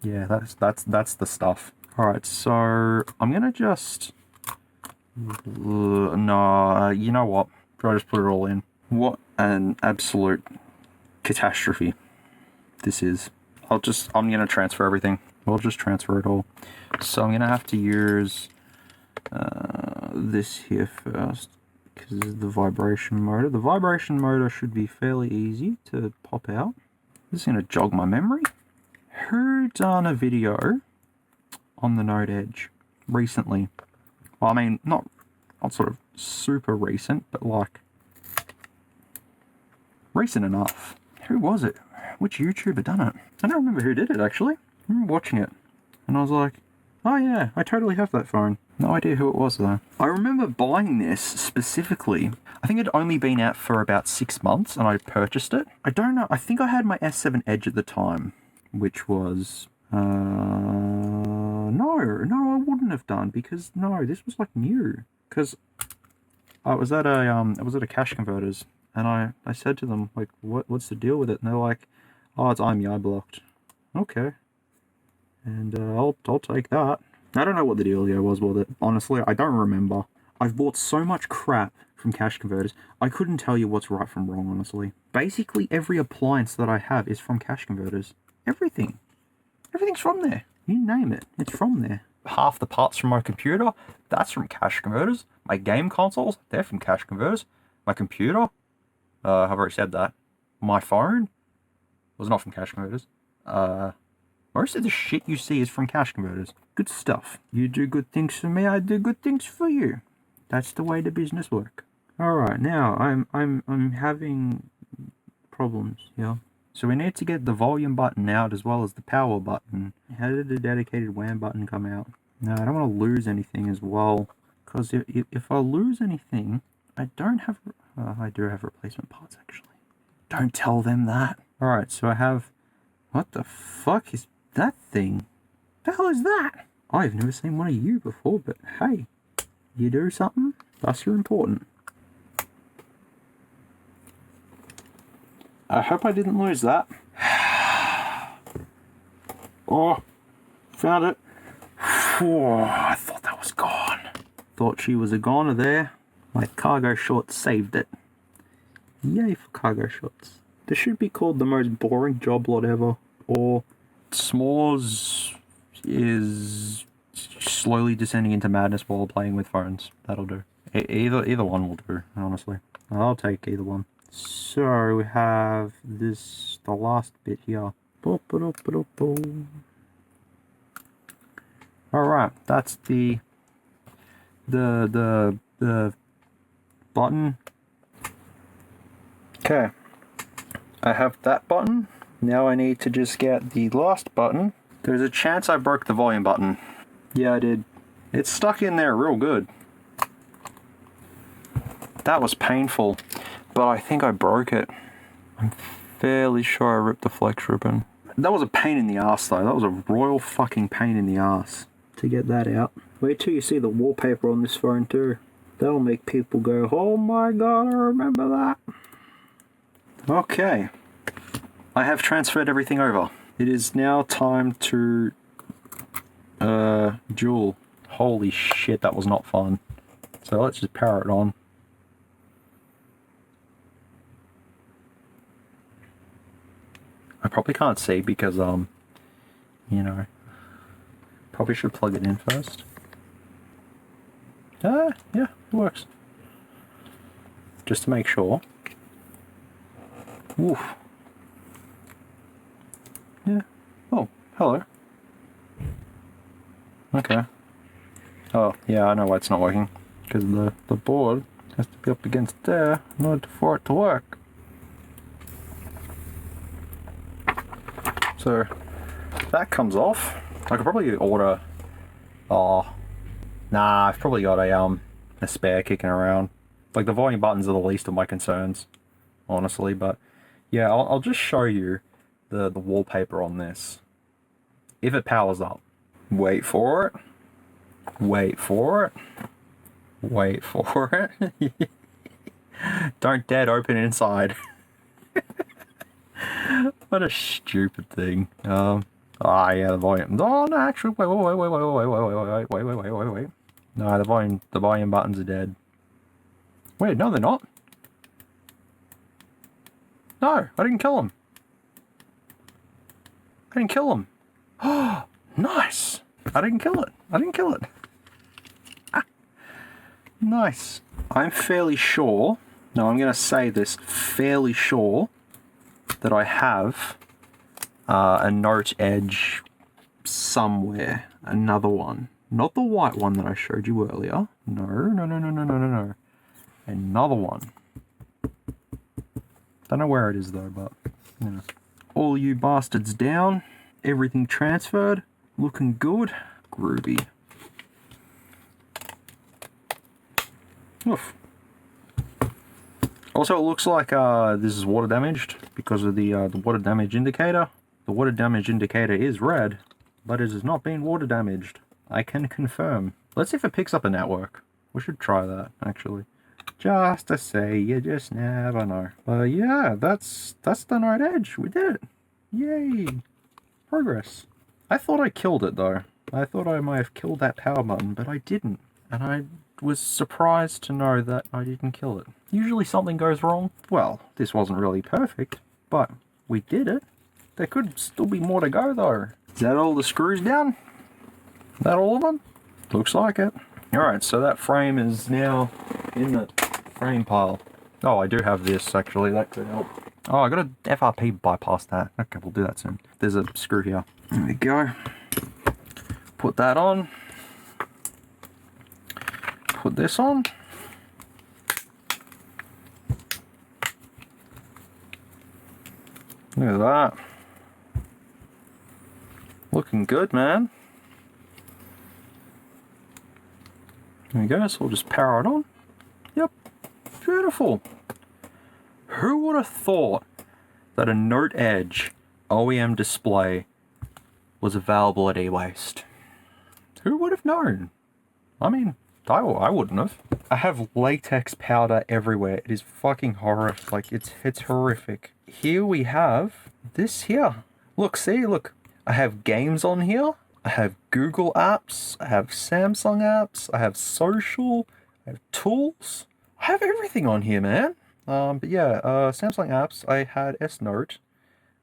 Yeah, that's the stuff. Alright, so I'm gonna just... no, you know what? I'll just put it all in. What an absolute catastrophe this is. I'm gonna transfer everything. We'll just transfer it all. So I'm gonna have to use this here first, because this is the vibration motor. The vibration motor should be fairly easy to pop out. This is gonna jog my memory. Who done a video on the Node Edge recently? Well, I mean, not sort of super recent, but like recent enough. Who was it? Which YouTuber done it? I don't remember who did it, actually. I remember watching it, and I was like, oh yeah, I totally have that phone. No idea who it was, though. I remember buying this specifically. I think it had only been out for about 6 months, and I purchased it. I don't know. I think I had my S7 Edge at the time, which was... No, I wouldn't have done, because, no, this was, like, new. Because I was at a cash converters, and I said to them, like, what's the deal with it? And they're like, oh, it's IMEI blocked. Okay. And I'll take that. I don't know what the dealio was with it. Honestly, I don't remember. I've bought so much crap from cash converters, I couldn't tell you what's right from wrong, honestly. Basically, every appliance that I have is from cash converters. Everything. Everything's from there. You name it, it's from there. Half the parts from my computer, that's from cash converters. My game consoles, they're from cash converters. My computer, I've already said that. My phone was not from cash converters. Most of the shit you see is from cash converters. Good stuff. You do good things for me, I do good things for you. That's the way the business work. Alright, now I'm having problems here. So we need to get the volume button out as well as the power button. How did the dedicated WAN button come out? No, I don't want to lose anything as well. Because if I lose anything, I don't have... I do have replacement parts, actually. Don't tell them that. Alright, so I have... What the fuck is that thing? The hell is that? I've never seen one of you before, but hey, you do something, thus you're important. I hope I didn't lose that. Oh, found it. Oh, I thought that was gone. Thought she was a goner there. My cargo shorts saved it. Yay for cargo shorts. This should be called the most boring job lot ever. Or s'mores is slowly descending into madness while playing with phones. That'll do. Either one will do, honestly. I'll take either one. So we have this, the last bit here. Alright, that's the button. Okay, I have that button. Now I need to just get the last button. There's a chance I broke the volume button. Yeah, I did. It's stuck in there real good. That was painful, but I think I broke it. I'm fairly sure I ripped the flex ribbon. That was a pain in the ass though. That was a royal fucking pain in the ass to get that out. Wait till you see the wallpaper on this phone too. That'll make people go, oh my god, I remember that. Okay. I have transferred everything over. It is now time to duel. Holy shit, that was not fun. So let's just power it on. I probably can't see because, you know, probably should plug it in first. Yeah, it works. Just to make sure. Oof. Yeah. Oh, hello. Okay. Oh, yeah, I know why it's not working. Because the board has to be up against there in order for it to work. So, that comes off. I could probably order... Oh. Nah, I've probably got a spare kicking around. Like, the volume buttons are the least of my concerns, honestly, but... Yeah, I'll just show you the wallpaper on this. If it powers up. Wait for it. Wait for it. Wait for it. Don't dead open inside. What a stupid thing. Yeah, the volume. Oh no, actually, wait. No, the volume buttons are dead. Wait, no, they're not. No, I didn't kill him. I didn't kill him. Oh, nice. I didn't kill it. I didn't kill it. Ah. Nice. I'm fairly sure, no, I'm going to say this, fairly sure that I have a note edge somewhere. Another one. Not the white one that I showed you earlier. No. Another one. Don't know where it is though, but, you know. All you bastards down. Everything transferred. Looking good. Groovy. Oof. Also, it looks like this is water damaged because of the water damage indicator. The water damage indicator is red, but it has not been water damaged. I can confirm. Let's see if it picks up a network. We should try that, actually. Just to say, you just never know. But yeah, that's the Note Edge. We did it. Yay. Progress. I thought I killed it, though. I thought I might have killed that power button, but I didn't. And I was surprised to know that I didn't kill it. Usually something goes wrong. Well, this wasn't really perfect, but we did it. There could still be more to go, though. Is that all the screws down? Is that all of them? Looks like it. Alright, so that frame is now in the frame pile. Oh, I do have this, actually. That could help. Oh, I got a FRP bypass that. Okay, we'll do that soon. There's a screw here. There we go. Put that on. Put this on. Look at that. Looking good, man. There we go, so we'll just power it on. Yep, beautiful. Who would have thought that a Note Edge OEM display was available at EWaste? Who would have known? I mean, I wouldn't have. I have latex powder everywhere. It is fucking horrific. Like, it's horrific. Here we have this here. Look, see, look. I have games on here. I have Google apps. I have Samsung apps. I have social. I have tools. I have everything on here, man. But yeah, Samsung apps. I had S-Note,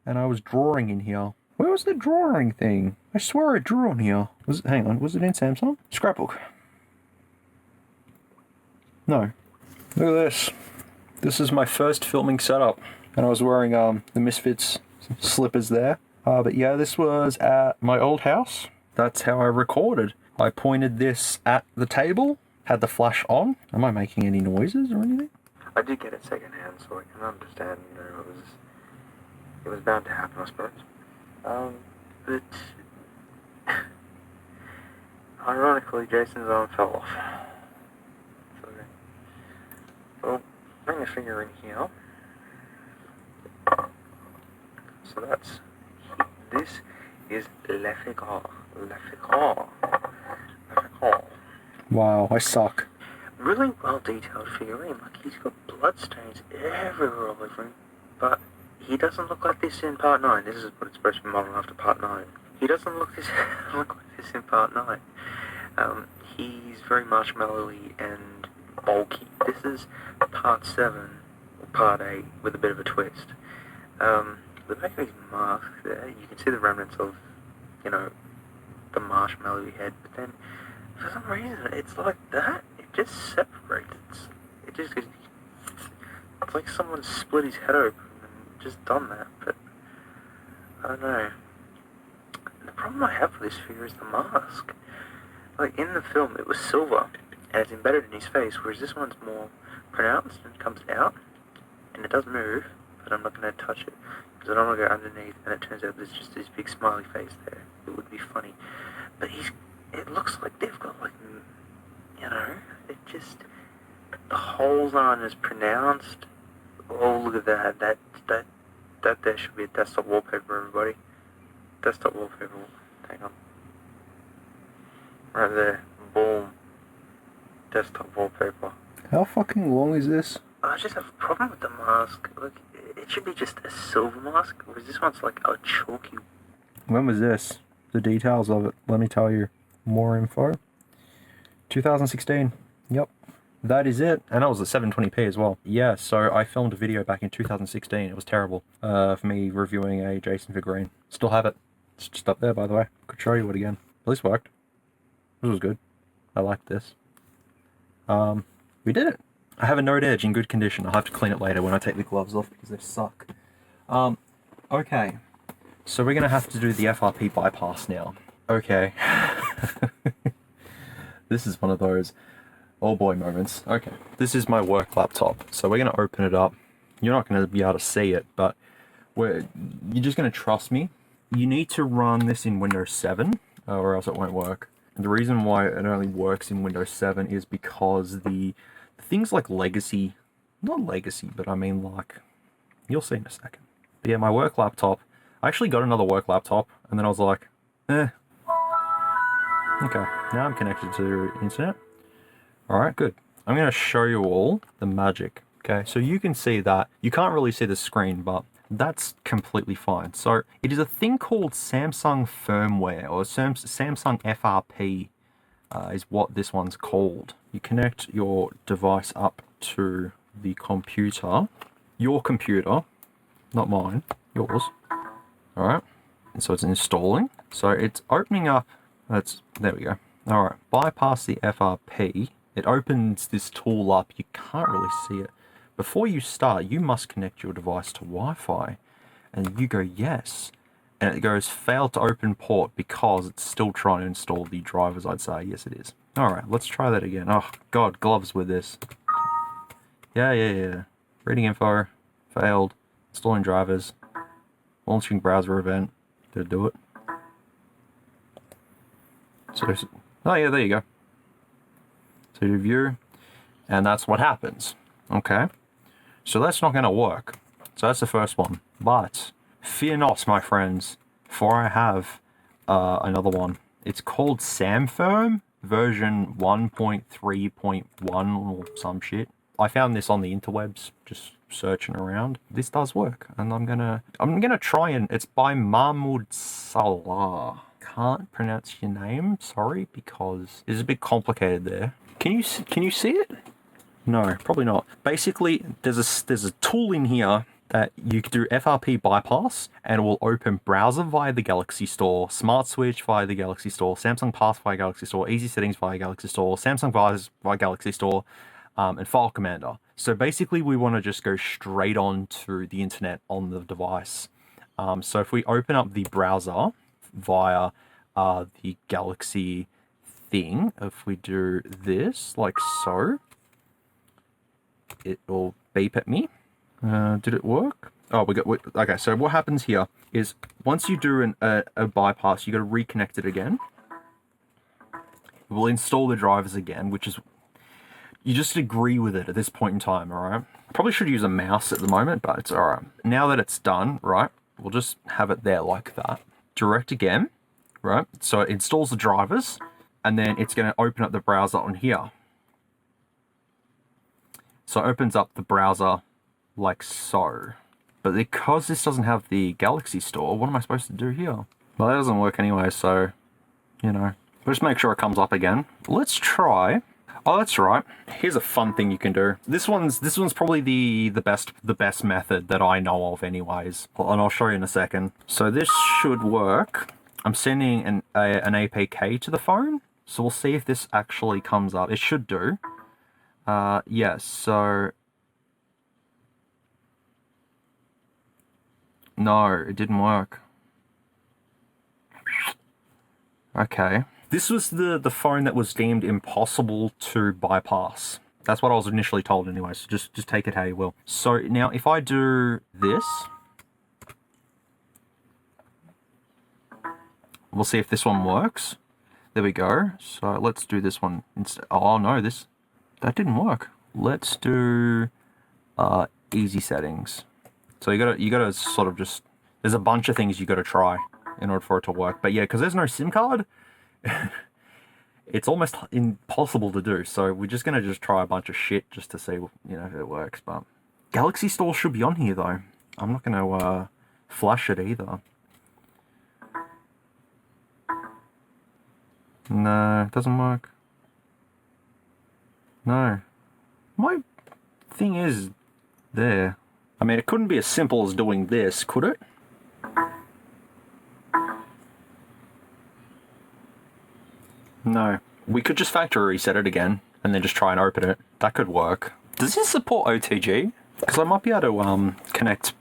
and I was drawing in here. Where was the drawing thing? I swear I drew on here. Hang on, was it in Samsung? Scrapbook. No. Look at this. This is my first filming setup, and I was wearing the Misfits slippers there. But yeah, this was at my old house. That's how I recorded. I pointed this at the table, had the flash on. Am I making any noises or anything? I did get it second hand, so I can understand, you know, it was bound to happen, I suppose. But ironically, Jason's arm fell off. So, well, bring the finger in here. So that's This is Le Figure. Le Figure. Le Figure. Wow, I suck. Really well detailed figurine. Like, he's got bloodstains everywhere all over him. But he doesn't look like this in part 9. This is what it's supposed to be modeled after part 9. He doesn't look like this in part 9. He's very marshmallowy and bulky. This is part 7, or part 8, with a bit of a twist. The back of his mask there, you can see the remnants of, you know, the marshmallowy head, but then, for some reason, it's like that. It just separates. It just goes, it's like someone split his head open and just done that, but I don't know. The problem I have with this figure is the mask. Like, in the film, it was silver, and it's embedded in his face, whereas this one's more pronounced and comes out, and it does move, but I'm not going to touch it, because I don't want to go underneath, and it turns out there's just this big smiley face there. It would be funny. But it looks like they've got, like, you know, it just, the holes aren't as pronounced. Oh, look at that. That there should be a desktop wallpaper, everybody. Desktop wallpaper. Hang on. Right there. Boom. Desktop wallpaper. How fucking long is this? I just have a problem with the mask. Look, it should be just a silver mask, whereas this one's like a chalky. When was this? The details of it, let me tell you. More info. 2016. Yep. That is it. And that was at 720p as well. Yeah, so I filmed a video back in 2016. It was terrible for me reviewing a Jason figurine. Still have it. It's just up there, by the way. Could show you it again. At least worked. This was good. I liked this. We did it. I have a node edge in good condition. I'll have to clean it later when I take the gloves off because they suck. Okay. So we're going to have to do the FRP bypass now. Okay. This is one of those oh boy moments. Okay. This is my work laptop. So we're going to open it up. You're not going to be able to see it, but you're just going to trust me. You need to run this in Windows 7 or else it won't work. And the reason why it only works in Windows 7 is because the things like legacy, not legacy, but I mean like, you'll see in a second. But yeah, my work laptop, I actually got another work laptop and then I was like, Okay, now I'm connected to the internet. Alright, good. I'm going to show you all the magic. Okay, so you can see that. You can't really see the screen, but that's completely fine. So it is a thing called Samsung firmware, or Samsung FRP is what this one's called. You connect your device up to the computer, your computer, not mine, yours. Alright, and so it's installing. So it's opening up, there we go. Alright, bypass the FRP. It opens this tool up, you can't really see it. Before you start, you must connect your device to Wi-Fi. And you go, yes. And it goes, failed to open port because it's still trying to install the drivers, I'd say. Yes, it is. Alright, let's try that again. Oh, God, gloves with this. Yeah. Reading info. Failed. Installing drivers. Launching browser event. Did it do it? So, oh yeah, there you go. So you view. And that's what happens. Okay. So that's not going to work. So that's the first one. But fear not, my friends, for I have another one. It's called Samfirm version 1.3.1 or some shit. I found this on the interwebs, just searching around. This does work, and I'm gonna try and it's by Mahmoud Salah. Can't pronounce your name, sorry, because it's a bit complicated there. Can you see it? No, probably not. Basically, there's a tool in here that you can do FRP bypass, and it will open browser via the Galaxy Store, Smart Switch via the Galaxy Store, Samsung Pass via Galaxy Store, Easy Settings via Galaxy Store, Samsung via Galaxy Store, and File Commander. So basically, we want to just go straight on to the internet on the device. So if we open up the browser via the Galaxy thing, if we do this like so, it will beep at me. Did it work? Oh, okay. So what happens here is once you do a bypass, you got to reconnect it again. We'll install the drivers again, which is you just agree with it at this point in time. All right. Probably should use a mouse at the moment, but it's all right. Now that it's done, right? We'll just have it there like that. direct again, right? So it installs the drivers, and then it's going to open up the browser on here. So it opens up the browser like so. But because this doesn't have the Galaxy Store, what am I supposed to do here? Well, that doesn't work anyway, so, you know. Just make sure it comes up again. Let's try. Oh, that's right. Here's a fun thing you can do. This one's probably the best method that I know of anyways. And I'll show you in a second. So this should work. I'm sending an APK to the phone. So we'll see if this actually comes up. It should do. Yes, so... No, it didn't work. Okay. This was the phone that was deemed impossible to bypass. That's what I was initially told anyway, so just take it how you will. So now if I do this, we'll see if this one works. There we go. So let's do this one instead. Oh no, that didn't work. Let's do easy settings. So you gotta sort of just, there's a bunch of things you gotta try in order for it to work. But yeah, because there's no SIM card, it's almost impossible to do. So we're just gonna try a bunch of shit just to see, you know, if it works. But Galaxy Store should be on here though. I'm not gonna flash it either. No, it doesn't work. No. My thing is there. I mean, it couldn't be as simple as doing this, could it? No. We could just factory reset it again, and then just try and open it. That could work. Does this support OTG? Because I might be able to connect...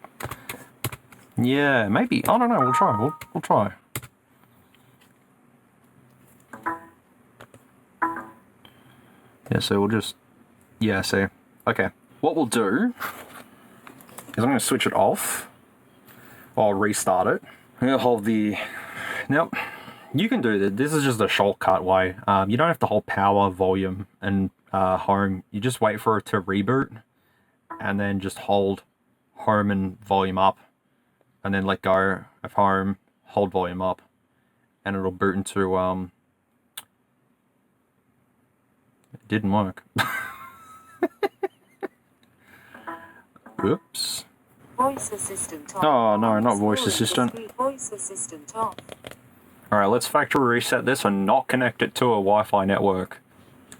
Yeah, maybe. I don't know, we'll try. We'll try. Yeah, so we'll just... Yeah, see. Okay. What we'll do... is I'm going to switch it off. I'll restart it. I'm going to hold the... Now, you can do this. This is just a shortcut way. You don't have to hold power, volume, and home. You just wait for it to reboot, and then just hold home and volume up, and then let go of home, hold volume up, and it'll boot into... It didn't work. Oops. Voice assistant off. Oh no, not voice assistant. Voice assistant off. Alright, let's factory reset this and not connect it to a Wi-Fi network.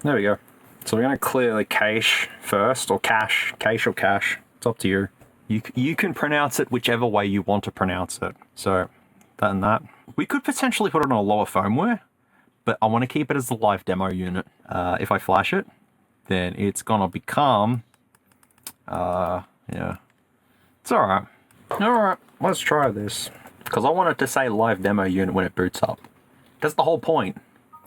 There we go. So we're going to clear the cache first, or cache. Cache or cache. It's up to you. You can pronounce it whichever way you want to pronounce it. So, that and that. We could potentially put it on a lower firmware, but I want to keep it as the live demo unit. If I flash it, then it's going to become... yeah. It's alright. Alright, let's try this. Because I want it to say live demo unit when it boots up. That's the whole point.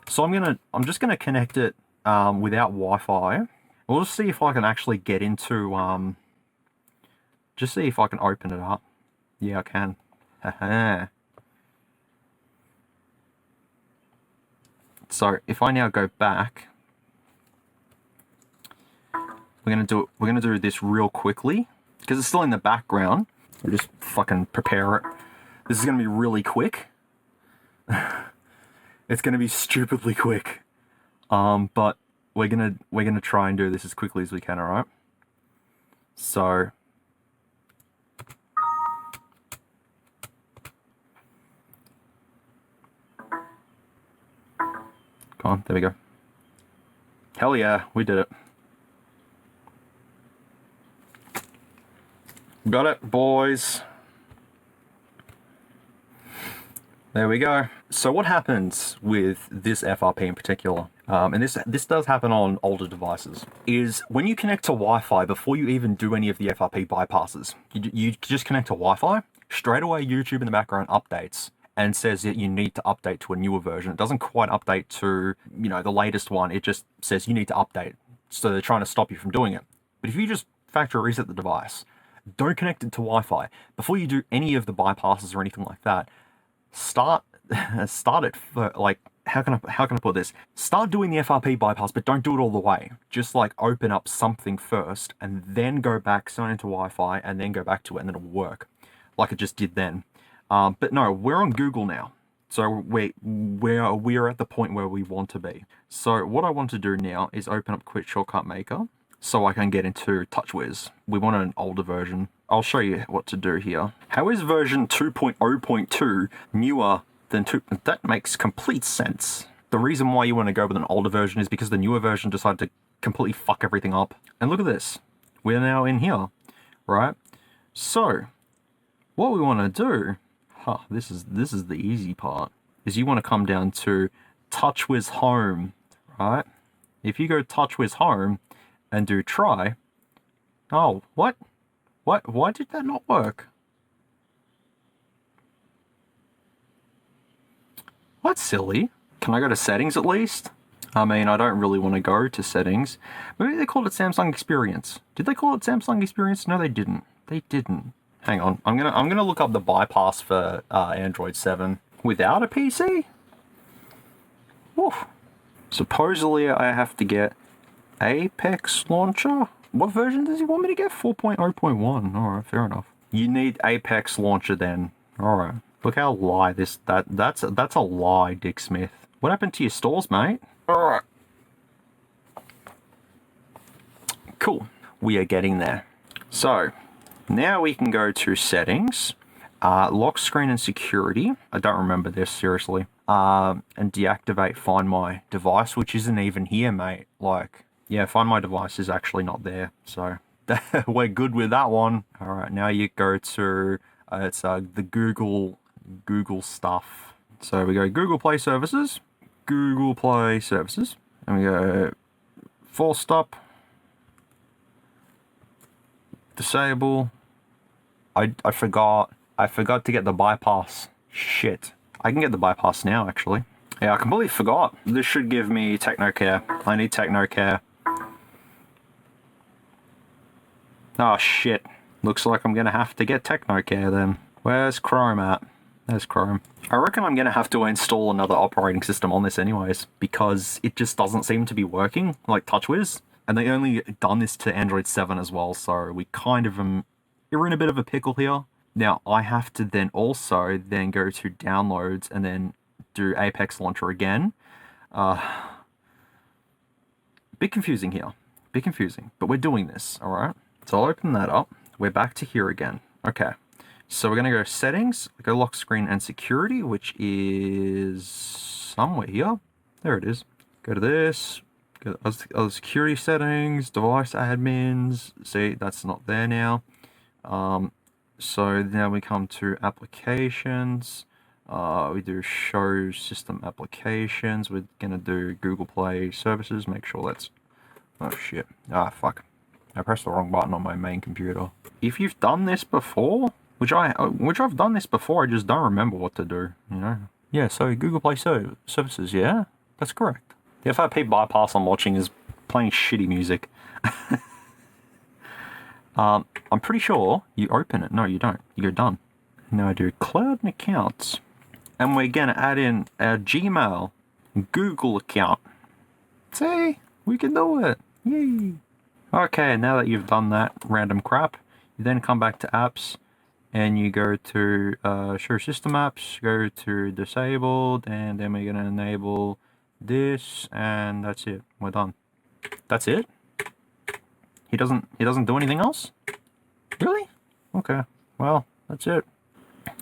So I'm just gonna connect it without Wi-Fi. We'll just see if I can actually get into just see if I can open it up. Yeah, I can. Haha. So if I now go back, we're gonna do this real quickly because it's still in the background. We'll just fucking prepare it. This is gonna be really quick. It's gonna be stupidly quick. But we're gonna try and do this as quickly as we can. All right. So. Come on, there we go. Hell yeah, we did it. Got it, boys. There we go. So what happens with this FRP in particular, and this does happen on older devices, is when you connect to Wi-Fi, before you even do any of the FRP bypasses, you just connect to Wi-Fi, straight away YouTube in the background updates and says that you need to update to a newer version. It doesn't quite update to, you know, the latest one. It just says you need to update. So they're trying to stop you from doing it. But if you just factory reset the device, don't connect it to Wi-Fi, before you do any of the bypasses or anything like that, start it for, like, how can I put this? Start doing the FRP bypass, but don't do it all the way. Just like open up something first and then go back, sign into Wi-Fi, and then go back to it, and then it'll work like it just did then. But no, we're on Google now. So we're at the point where we want to be. So what I want to do now is open up Quick Shortcut Maker so I can get into TouchWiz. We want an older version. I'll show you what to do here. How is version 2.0.2 newer than 2? That makes complete sense. The reason why you want to go with an older version is because the newer version decided to completely fuck everything up. And look at this. We're now in here, right? So what we want to do, this is the easy part, is you want to come down to TouchWiz Home, right? If you go TouchWiz Home and do try, oh, what? Why did that not work? That's silly. Can I go to settings at least? I mean, I don't really want to go to settings. Maybe they called it Samsung Experience. Did they call it Samsung Experience? No, they didn't. They didn't. Hang on. I'm gonna look up the bypass for Android 7 without a PC. Woof. Supposedly, I have to get Apex Launcher. What version does he want me to get? 4.0.1. All right, fair enough. You need Apex Launcher then. All right. Look how lie that's a lie, Dick Smith. What happened to your stores, mate? All right. Cool. We are getting there. So now we can go to settings, lock screen and security. I don't remember this, seriously. And deactivate Find My Device, which isn't even here, mate. Like, yeah, Find My Device is actually not there. So we're good with that one. All right, now you go to, it's the Google stuff. So we go Google Play Services, and we go full stop, disable. I forgot to get the bypass. Shit. I can get the bypass now, actually. Yeah, I completely forgot. This should give me Technocare. I need Technocare. Oh, shit. Looks like I'm gonna have to get Technocare then. Where's Chrome at? There's Chrome. I reckon I'm gonna have to install another operating system on this anyways, because it just doesn't seem to be working, like TouchWiz. And they only done this to Android 7 as well, so we kind of we're in a bit of a pickle here. Now, I have to then also go to downloads and then do Apex Launcher again. Bit confusing here. Bit confusing, but we're doing this, all right? So I'll open that up. We're back to here again. Okay, so we're gonna go settings, go lock screen and security, which is somewhere here. There it is. Go to this, go to other security settings, device admins. See, that's not there now. So now we come to applications. We do show system applications. We're gonna do Google Play Services. Make sure that's, oh shit, fuck. I pressed the wrong button on my main computer. If you've done this before, which I've done this before, I just don't remember what to do, you know? Yeah, so Google Play Services, yeah? That's correct. The FIP bypass I'm watching is playing shitty music. I'm pretty sure you open it. No, you don't. You go done. Now I do cloud and accounts. And we're gonna add in our Gmail, Google account. See? We can do it. Yay. Okay, now that you've done that random crap, you then come back to apps and you go to show system apps, go to disabled, and then we're gonna enable this, and that's it. We're done. That's it? He doesn't do anything else? Really? Okay. Well, that's it.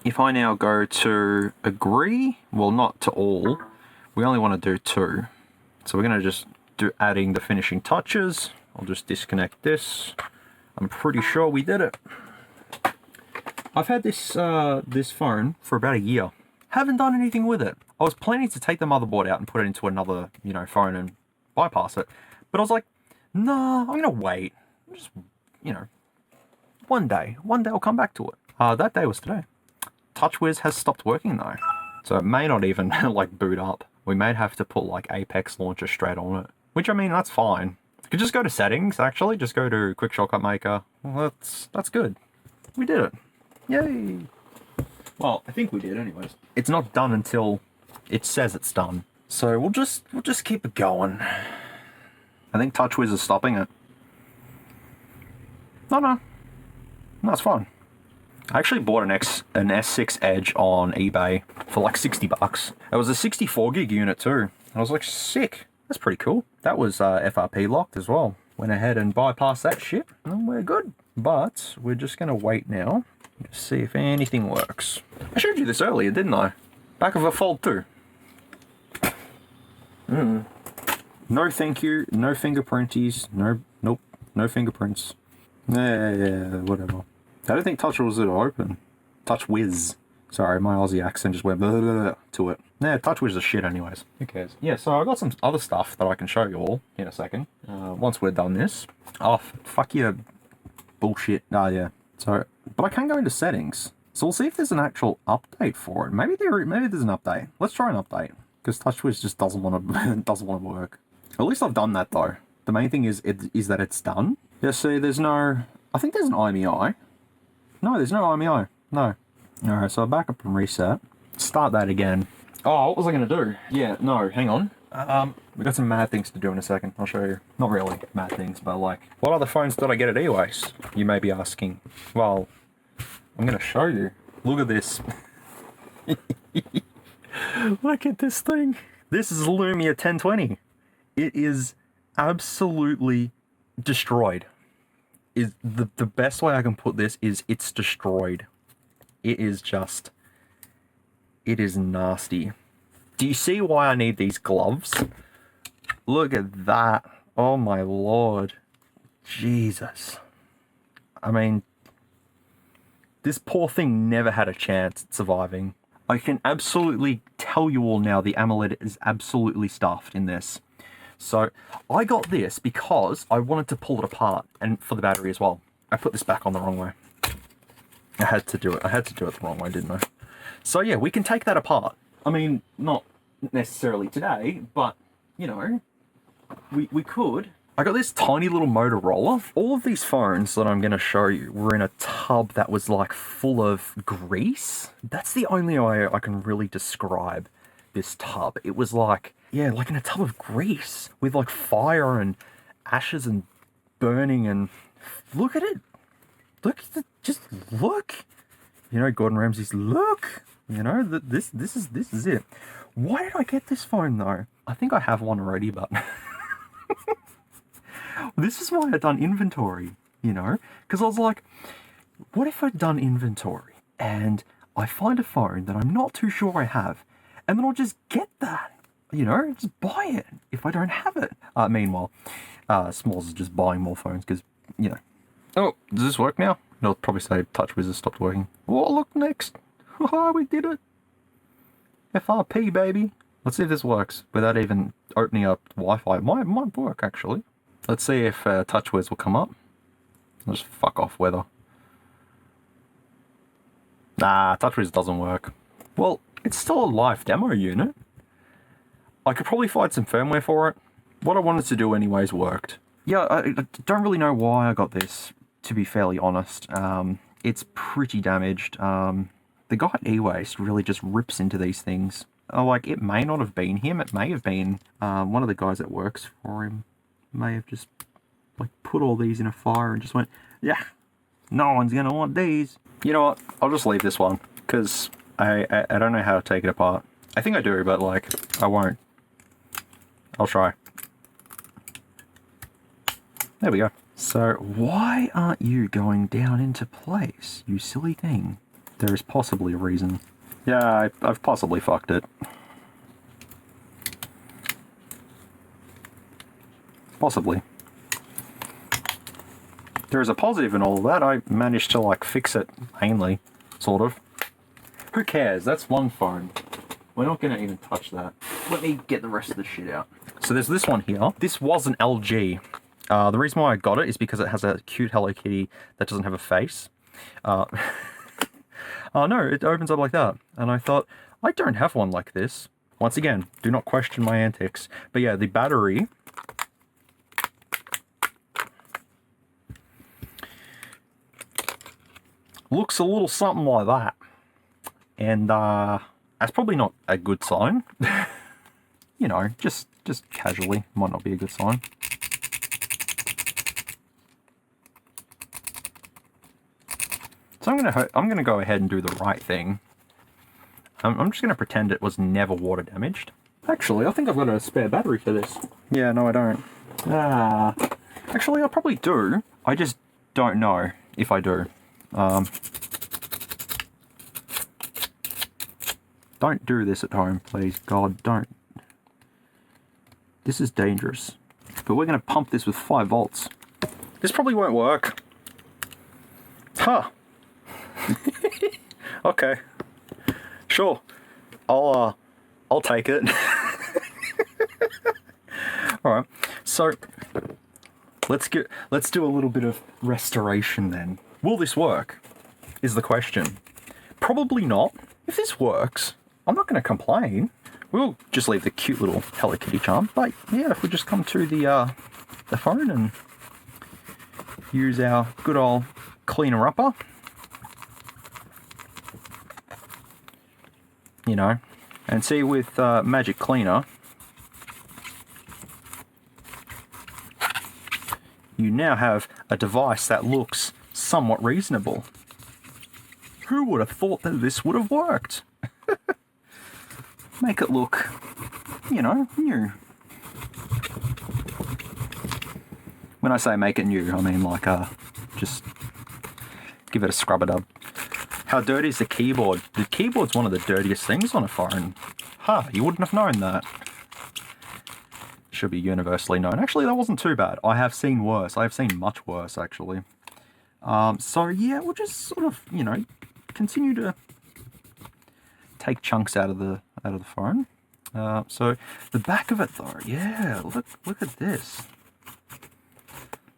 If I now go to agree, well, not to all, we only want to do 2. So we're going to just do adding the finishing touches. I'll just disconnect this. I'm pretty sure we did it. I've had this this phone for about a year. Haven't done anything with it. I was planning to take the motherboard out and put it into another, phone and bypass it. But I was like, nah, I'm going to wait. Just, one day I'll come back to it. That day was today. TouchWiz has stopped working though. So it may not even boot up. We may have to put Apex Launcher straight on it. Which, I mean, that's fine. You could just go to settings, actually. Just go to Quick Shortcut Maker. Well, that's good. We did it. Yay. Well, I think we did anyways. It's not done until it says it's done. So we'll just keep it going. I think TouchWiz is stopping it. No, it's fine. I actually bought an S6 Edge on eBay for like 60 bucks. It was a 64 gig unit too. I was like, sick. That's pretty cool. That was FRP locked as well. Went ahead and bypassed that shit, and we're good. But we're just gonna wait now to see if anything works. I showed you this earlier, didn't I? Back of a Fold 2. No thank you, no fingerprinties, nope, no fingerprints. Yeah, whatever. I don't think TouchWiz would open. TouchWiz. Sorry, my Aussie accent just went blah, blah, blah, to it. Yeah, TouchWiz is shit anyways. Who cares? Yeah, so I got some other stuff that I can show you all in a second. Once we're done this. Oh, fuck your bullshit. Oh, yeah. So, but I can go into settings. So we'll see if there's an actual update for it. Maybe there's an update. Let's try an update. Because TouchWiz just doesn't want to work. At least I've done that though. The main thing is that it's done. Yeah, see, there's no... I think there's an IMEI. No, there's no IMEI. No. Alright, so I'll back up and reset. Start that again. Oh, what was I going to do? Yeah, no, hang on. We got some mad things to do in a second. I'll show you. Not really mad things, but like... What other phones did I get at EWaste? You may be asking. Well, I'm going to show you. Look at this. Look at this thing. This is Lumia 1020. It is absolutely destroyed. Is the best way I can put this is it's destroyed. It is just... It is nasty. Do you see why I need these gloves? Look at that. Oh my lord. Jesus. I mean... This poor thing never had a chance at surviving. I can absolutely tell you all now the AMOLED is absolutely stuffed in this. So I got this because I wanted to pull it apart, and for the battery as well. I put this back on the wrong way. I had to do it. I had to do it the wrong way, didn't I? So yeah, we can take that apart. I mean, not necessarily today, but you know, we could. I got this tiny little Motorola. All of these phones that I'm going to show you were in a tub that was like full of grease. That's the only way I can really describe this tub. It was like, yeah, like in a tub of grease with like fire and ashes and burning, and look at it. Look at it. Just look. You know, Gordon Ramsay's look. You know, this is it. Why did I get this phone though? I think I have one already, but this is why I've done inventory, you know? Because I was like, what if I'd done inventory and I find a phone that I'm not too sure I have, and then I'll just get that, you know, just buy it if I don't have it. Meanwhile, SMOOREZ is just buying more phones because, you know. Oh, does this work now? It'll probably say TouchWiz has stopped working. Oh, look, next. Oh, we did it. FRP, baby. Let's see if this works without even opening up Wi-Fi. It might work, actually. Let's see if TouchWiz will come up. I'll just fuck off weather. Nah, TouchWiz doesn't work. Well, it's still a live demo unit. I could probably find some firmware for it. What I wanted to do anyways worked. Yeah, I don't really know why I got this, to be fairly honest. It's pretty damaged. The guy at EWaste really just rips into these things. Like, it may not have been him. It may have been one of the guys that works for him. May have just like put all these in a fire and just went, yeah, no one's gonna want these. You know what? I'll just leave this one because I don't know how to take it apart. I think I do, but like I won't. I'll try. There we go. So why aren't you going down into place, you silly thing? There is possibly a reason. Yeah, I've possibly fucked it. Possibly. There is a positive in all of that. I managed to like fix it, mainly, sort of. Who cares? That's one phone. We're not going to even touch that. Let me get the rest of the shit out. So there's this one here. This was an LG. The reason why I got it is because it has a cute Hello Kitty that doesn't have a face. Oh no, it opens up like that. And I thought, I don't have one like this. Once again, do not question my antics. But yeah, the battery... looks a little something like that. And that's probably not a good sign. You know, just casually, might not be a good sign. So I'm gonna go ahead and do the right thing. I'm just gonna pretend it was never water damaged. Actually, I think I've got a spare battery for this. Yeah, no, I don't. Actually, I probably do. I just don't know if I do. Don't do this at home, please. God, don't. This is dangerous. But we're gonna pump this with 5 volts. This probably won't work. Huh. Okay. Sure. I'll take it. Alright, so let's do a little bit of restoration then. Will this work? Is the question. Probably not. If this works, I'm not gonna complain. We'll just leave the cute little Hello Kitty charm. But yeah, if we just come to the phone and use our good old cleaner upper. You know, and see with Magic Cleaner, you now have a device that looks somewhat reasonable. Who would have thought that this would have worked? Make it look, you know, new. When I say make it new, I mean like just give it a scrub-a-dub. How dirty is the keyboard? The keyboard's one of the dirtiest things on a phone. Huh, you wouldn't have known that. Should be universally known. Actually, that wasn't too bad. I have seen worse. I have seen much worse, actually. So yeah, we'll just sort of, you know, continue to take chunks out of the phone. So the back of it though, yeah, look at this.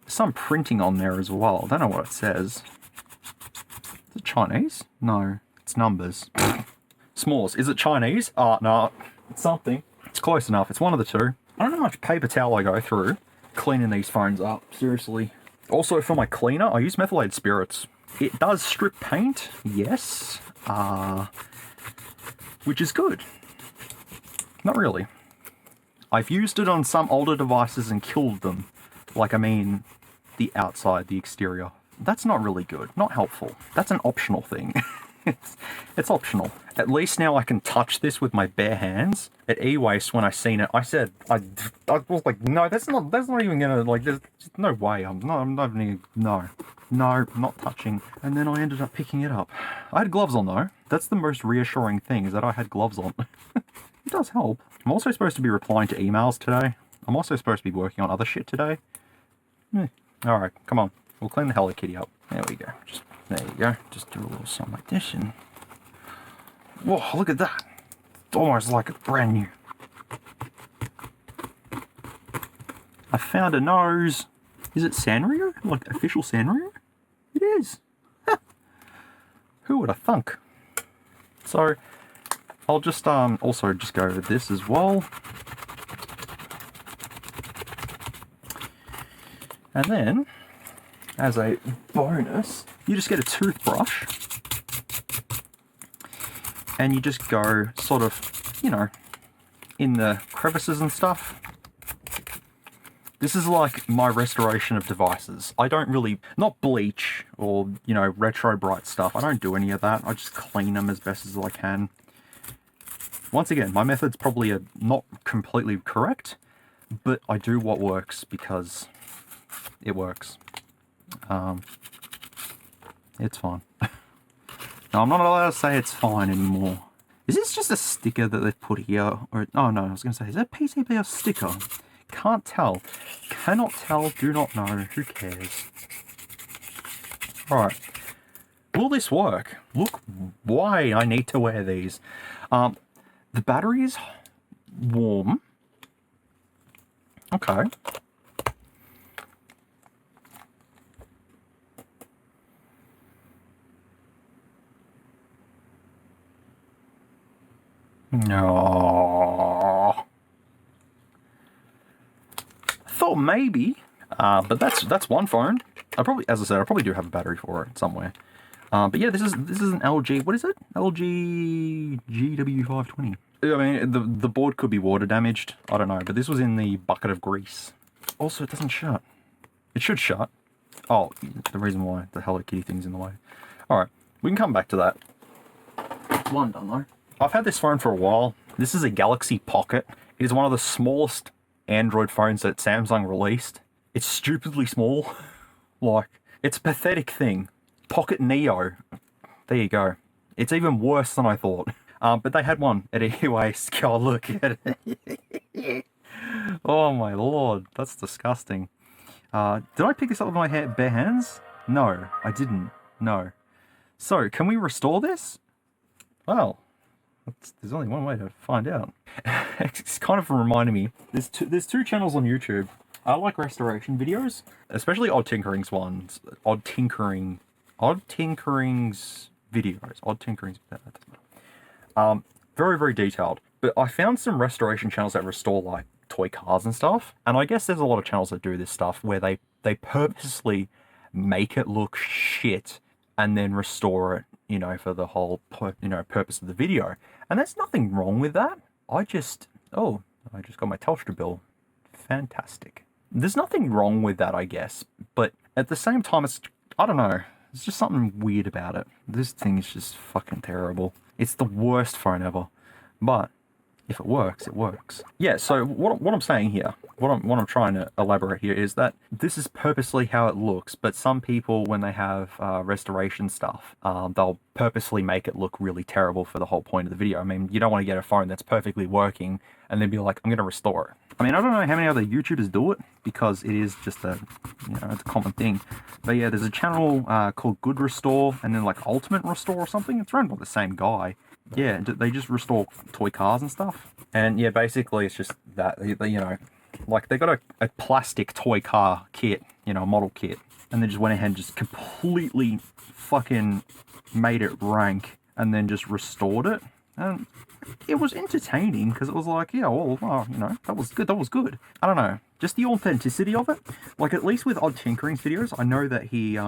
There's some printing on there as well. I don't know what it says. Is it Chinese? No, it's numbers. S'mores. Is it Chinese? Oh, no. It's something. It's close enough. It's one of the two. I don't know how much paper towel I go through cleaning these phones up. Seriously. Also, for my cleaner, I use methylated spirits. It does strip paint, yes. Which is good. Not really. I've used it on some older devices and killed them. Like, I mean, the outside, the exterior. That's not really good. Not helpful. That's an optional thing. it's optional. At least now I can touch this with my bare hands. At EWaste, when I seen it, I said, I was like, no, that's not even gonna, like, there's just no way. I'm not even, no, not touching. And then I ended up picking it up. I had gloves on though. That's the most reassuring thing, is that I had gloves on. It does help. I'm also supposed to be replying to emails today. I'm also supposed to be working on other shit today. Alright, come on. We'll clean the Hello Kitty up. There we go. There you go. Just do a little something like this and... Whoa, look at that. It's almost like it's brand new. I found a nose. Is it Sanrio? Like official Sanrio? It is. Who would have thunk? So, I'll just also just go with this as well. And then, as a bonus, you just get a toothbrush and you just go sort of, you know, in the crevices and stuff. This is like my restoration of devices. I don't really, not bleach or, you know, retro bright stuff. I don't do any of that. I just clean them as best as I can. Once again, my method's probably not completely correct, but I do what works because it works. It's fine. No, I'm not allowed to say it's fine anymore. Is this just a sticker that they've put here? Or, oh no, I was going to say, is that PCB or sticker? Can't tell. Cannot tell, do not know, who cares? Alright. Will this work? Look why I need to wear these. The battery is warm. Okay. No. I thought maybe, but that's one phone. As I said, I probably do have a battery for it somewhere. But yeah, this is an LG. What is it? LG GW520. I mean, the board could be water damaged. I don't know, but this was in the bucket of grease. Also, it doesn't shut. It should shut. Oh, the reason why the Hello Kitty thing's in the way. Alright, we can come back to that. It's one done though. I've had this phone for a while. This is a Galaxy Pocket. It is one of the smallest Android phones that Samsung released. It's stupidly small. Like, it's a pathetic thing. Pocket Neo. There you go. It's even worse than I thought. But they had one at EWaste. God, look at it. Oh my lord, that's disgusting. Did I pick this up with my bare hands? No, I didn't. No. So, can we restore this? Well, there's only one way to find out. It's kind of reminding me. There's two channels on YouTube. I like restoration videos, especially Odd Tinkering's ones. Odd Tinkering's videos. Very, very detailed. But I found some restoration channels that restore like toy cars and stuff. And I guess there's a lot of channels that do this stuff where they purposely make it look shit and then restore it, you know, for the whole, purpose of the video. And there's nothing wrong with that. I just got my Telstra bill. Fantastic. There's nothing wrong with that, I guess. But at the same time, I don't know. There's just something weird about it. This thing is just fucking terrible. It's the worst phone ever. But if it works, it works. Yeah, so what I'm saying here, what I'm trying to elaborate here is that this is purposely how it looks, but some people, when they have restoration stuff, they'll purposely make it look really terrible for the whole point of the video. I mean, you don't want to get a phone that's perfectly working and then be like, I'm going to restore it. I mean, I don't know how many other YouTubers do it, because it is just it's a common thing. But yeah, there's a channel called Good Restore, and then like Ultimate Restore or something. It's run by the same guy. Yeah, they just restore toy cars and stuff. And yeah, basically it's just that, you know, like they got a plastic toy car kit, you know, model kit, and they just went ahead and just completely fucking made it rank and then just restored it. And it was entertaining because it was like, yeah, well, you know, that was good. I don't know, just the authenticity of it. Like, at least with Odd Tinkering's videos, I know that he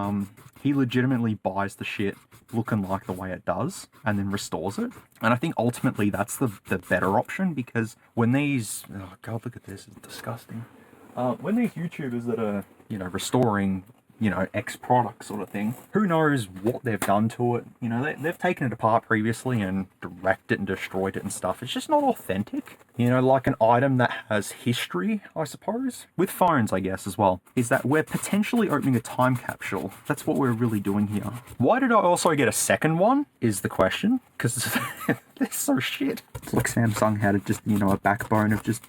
legitimately buys the shit looking like the way it does and then restores it. And I think ultimately that's the better option, because when these, oh god, look at this, it's disgusting. When these YouTubers that are, you know, restoring, you know, X product sort of thing, who knows what they've done to it. You know, they've taken it apart previously and wrecked it and destroyed it and stuff. It's just not authentic. You know, like an item that has history, I suppose. With phones, I guess, as well, is that we're potentially opening a time capsule. That's what we're really doing here. Why did I also get a second one, is the question, because they're so shit. It's like Samsung had just, you know, a backbone of just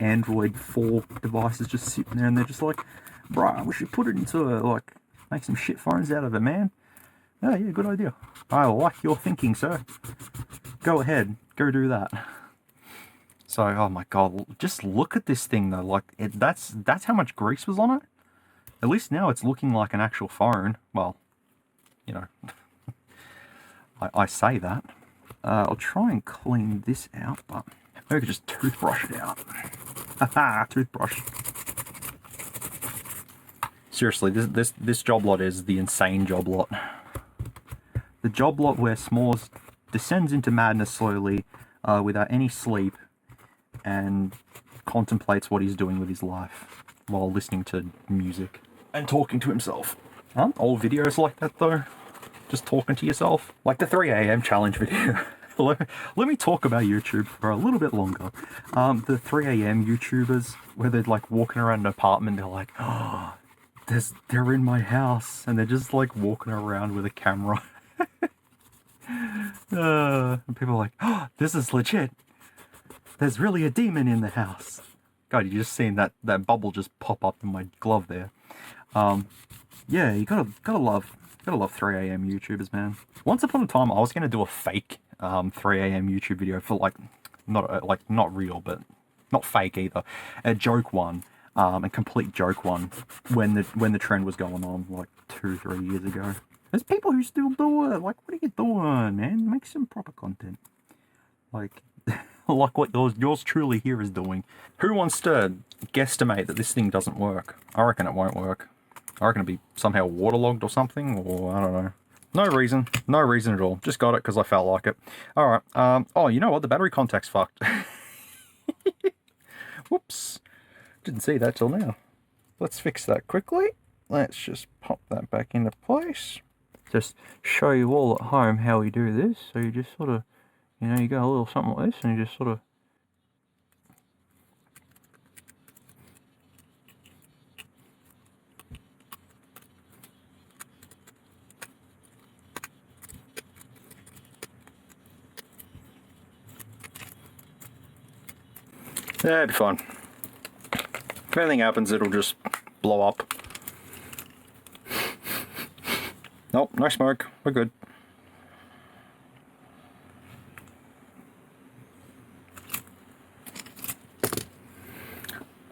Android 4 devices just sitting there, and they're just like, bro, we should put it into like, make some shit phones out of it, man. Oh yeah, good idea. I like your thinking, sir. Go ahead, go do that. So, oh my god, just look at this thing though. Like, that's how much grease was on it. At least now it's looking like an actual phone. Well, you know, I say that. I'll try and clean this out, but maybe I could just toothbrush it out. Haha, toothbrush. Seriously, this job lot is the insane job lot. The job lot where S'MOOREZ descends into madness slowly, without any sleep, and contemplates what he's doing with his life while listening to music and talking to himself. Old videos like that though, just talking to yourself, like the 3 AM challenge video. Let me talk about YouTube for a little bit longer. The 3 AM YouTubers, where they're like walking around an apartment, they're like, oh, they're in my house, and they're just like walking around with a camera. And people are like, oh, this is legit. There's really a demon in the house. God, you just seen that bubble just pop up in my glove there. Yeah, you gotta love 3 AM YouTubers, man. Once upon a time, I was gonna do a fake 3 AM YouTube video for like not real, but not fake either, a joke one. A complete joke one, when the trend was going on like 2-3 years ago. There's people who still do it. Like, what are you doing, man? Make some proper content. Like, like what yours truly here is doing. Who wants to guesstimate that this thing doesn't work? I reckon it won't work. I reckon it'll be somehow waterlogged or something, or I don't know. No reason at all. Just got it because I felt like it. All right. Oh, you know what? The battery contact's fucked. Whoops. Didn't see that till now. Let's fix that quickly. Let's just pop that back into place. just show you all at home how we do this. So you just sort of, you know, you go a little something like this and you just sort of... Yeah, it'll be fine. If anything happens, it'll just blow up. Nope, no smoke. We're good.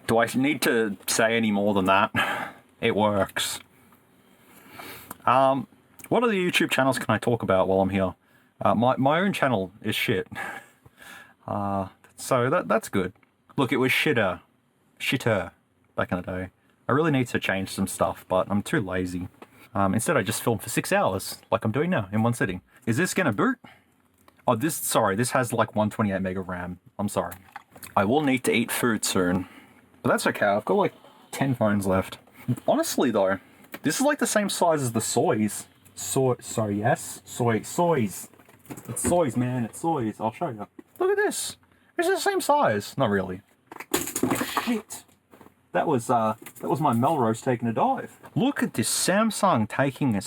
Do I need to say any more than that? It works. What other YouTube channels can I talk about while I'm here? My own channel is shit. So that's good. Look, it was shitter back in the day. I really need to change some stuff, but I'm too lazy. Instead, I just filmed for 6 hours, like I'm doing now, in one sitting. Is this gonna boot? Oh, this has like 128 meg of RAM. I'm sorry. I will need to eat food soon. But that's okay, I've got like 10 phones left. Honestly though, this is like the same size as the Soys. Soys. It's Soys, man, it's Soys. I'll show you. Look at this. It's the same size. Not really. Shit. That was my Melrose taking a dive. Look at this Samsung taking a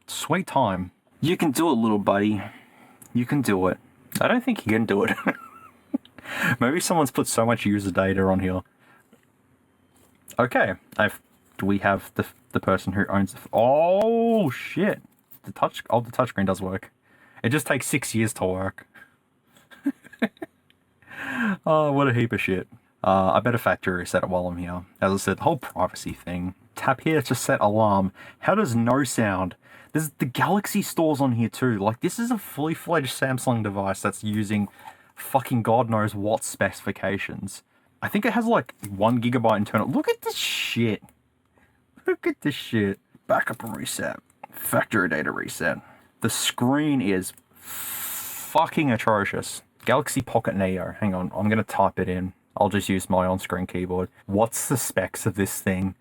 sweet time. You can do it, little buddy. You can do it. I don't think you can do it. Maybe someone's put so much user data on here. Okay, do we have the person who owns the... Oh, shit. The touchscreen does work. It just takes 6 years to work. Oh, what a heap of shit. I better factory reset it while I'm here. As I said, the whole privacy thing. Tap here to set alarm. How does no sound? There's the Galaxy stores on here too. Like, this is a fully fledged Samsung device that's using fucking God knows what specifications. I think it has like 1 GB internal. Look at this shit. Look at this shit. Backup and reset. Factory data reset. The screen is fucking atrocious. Galaxy Pocket Neo. Hang on, I'm gonna type it in. I'll just use my on-screen keyboard. What's the specs of this thing?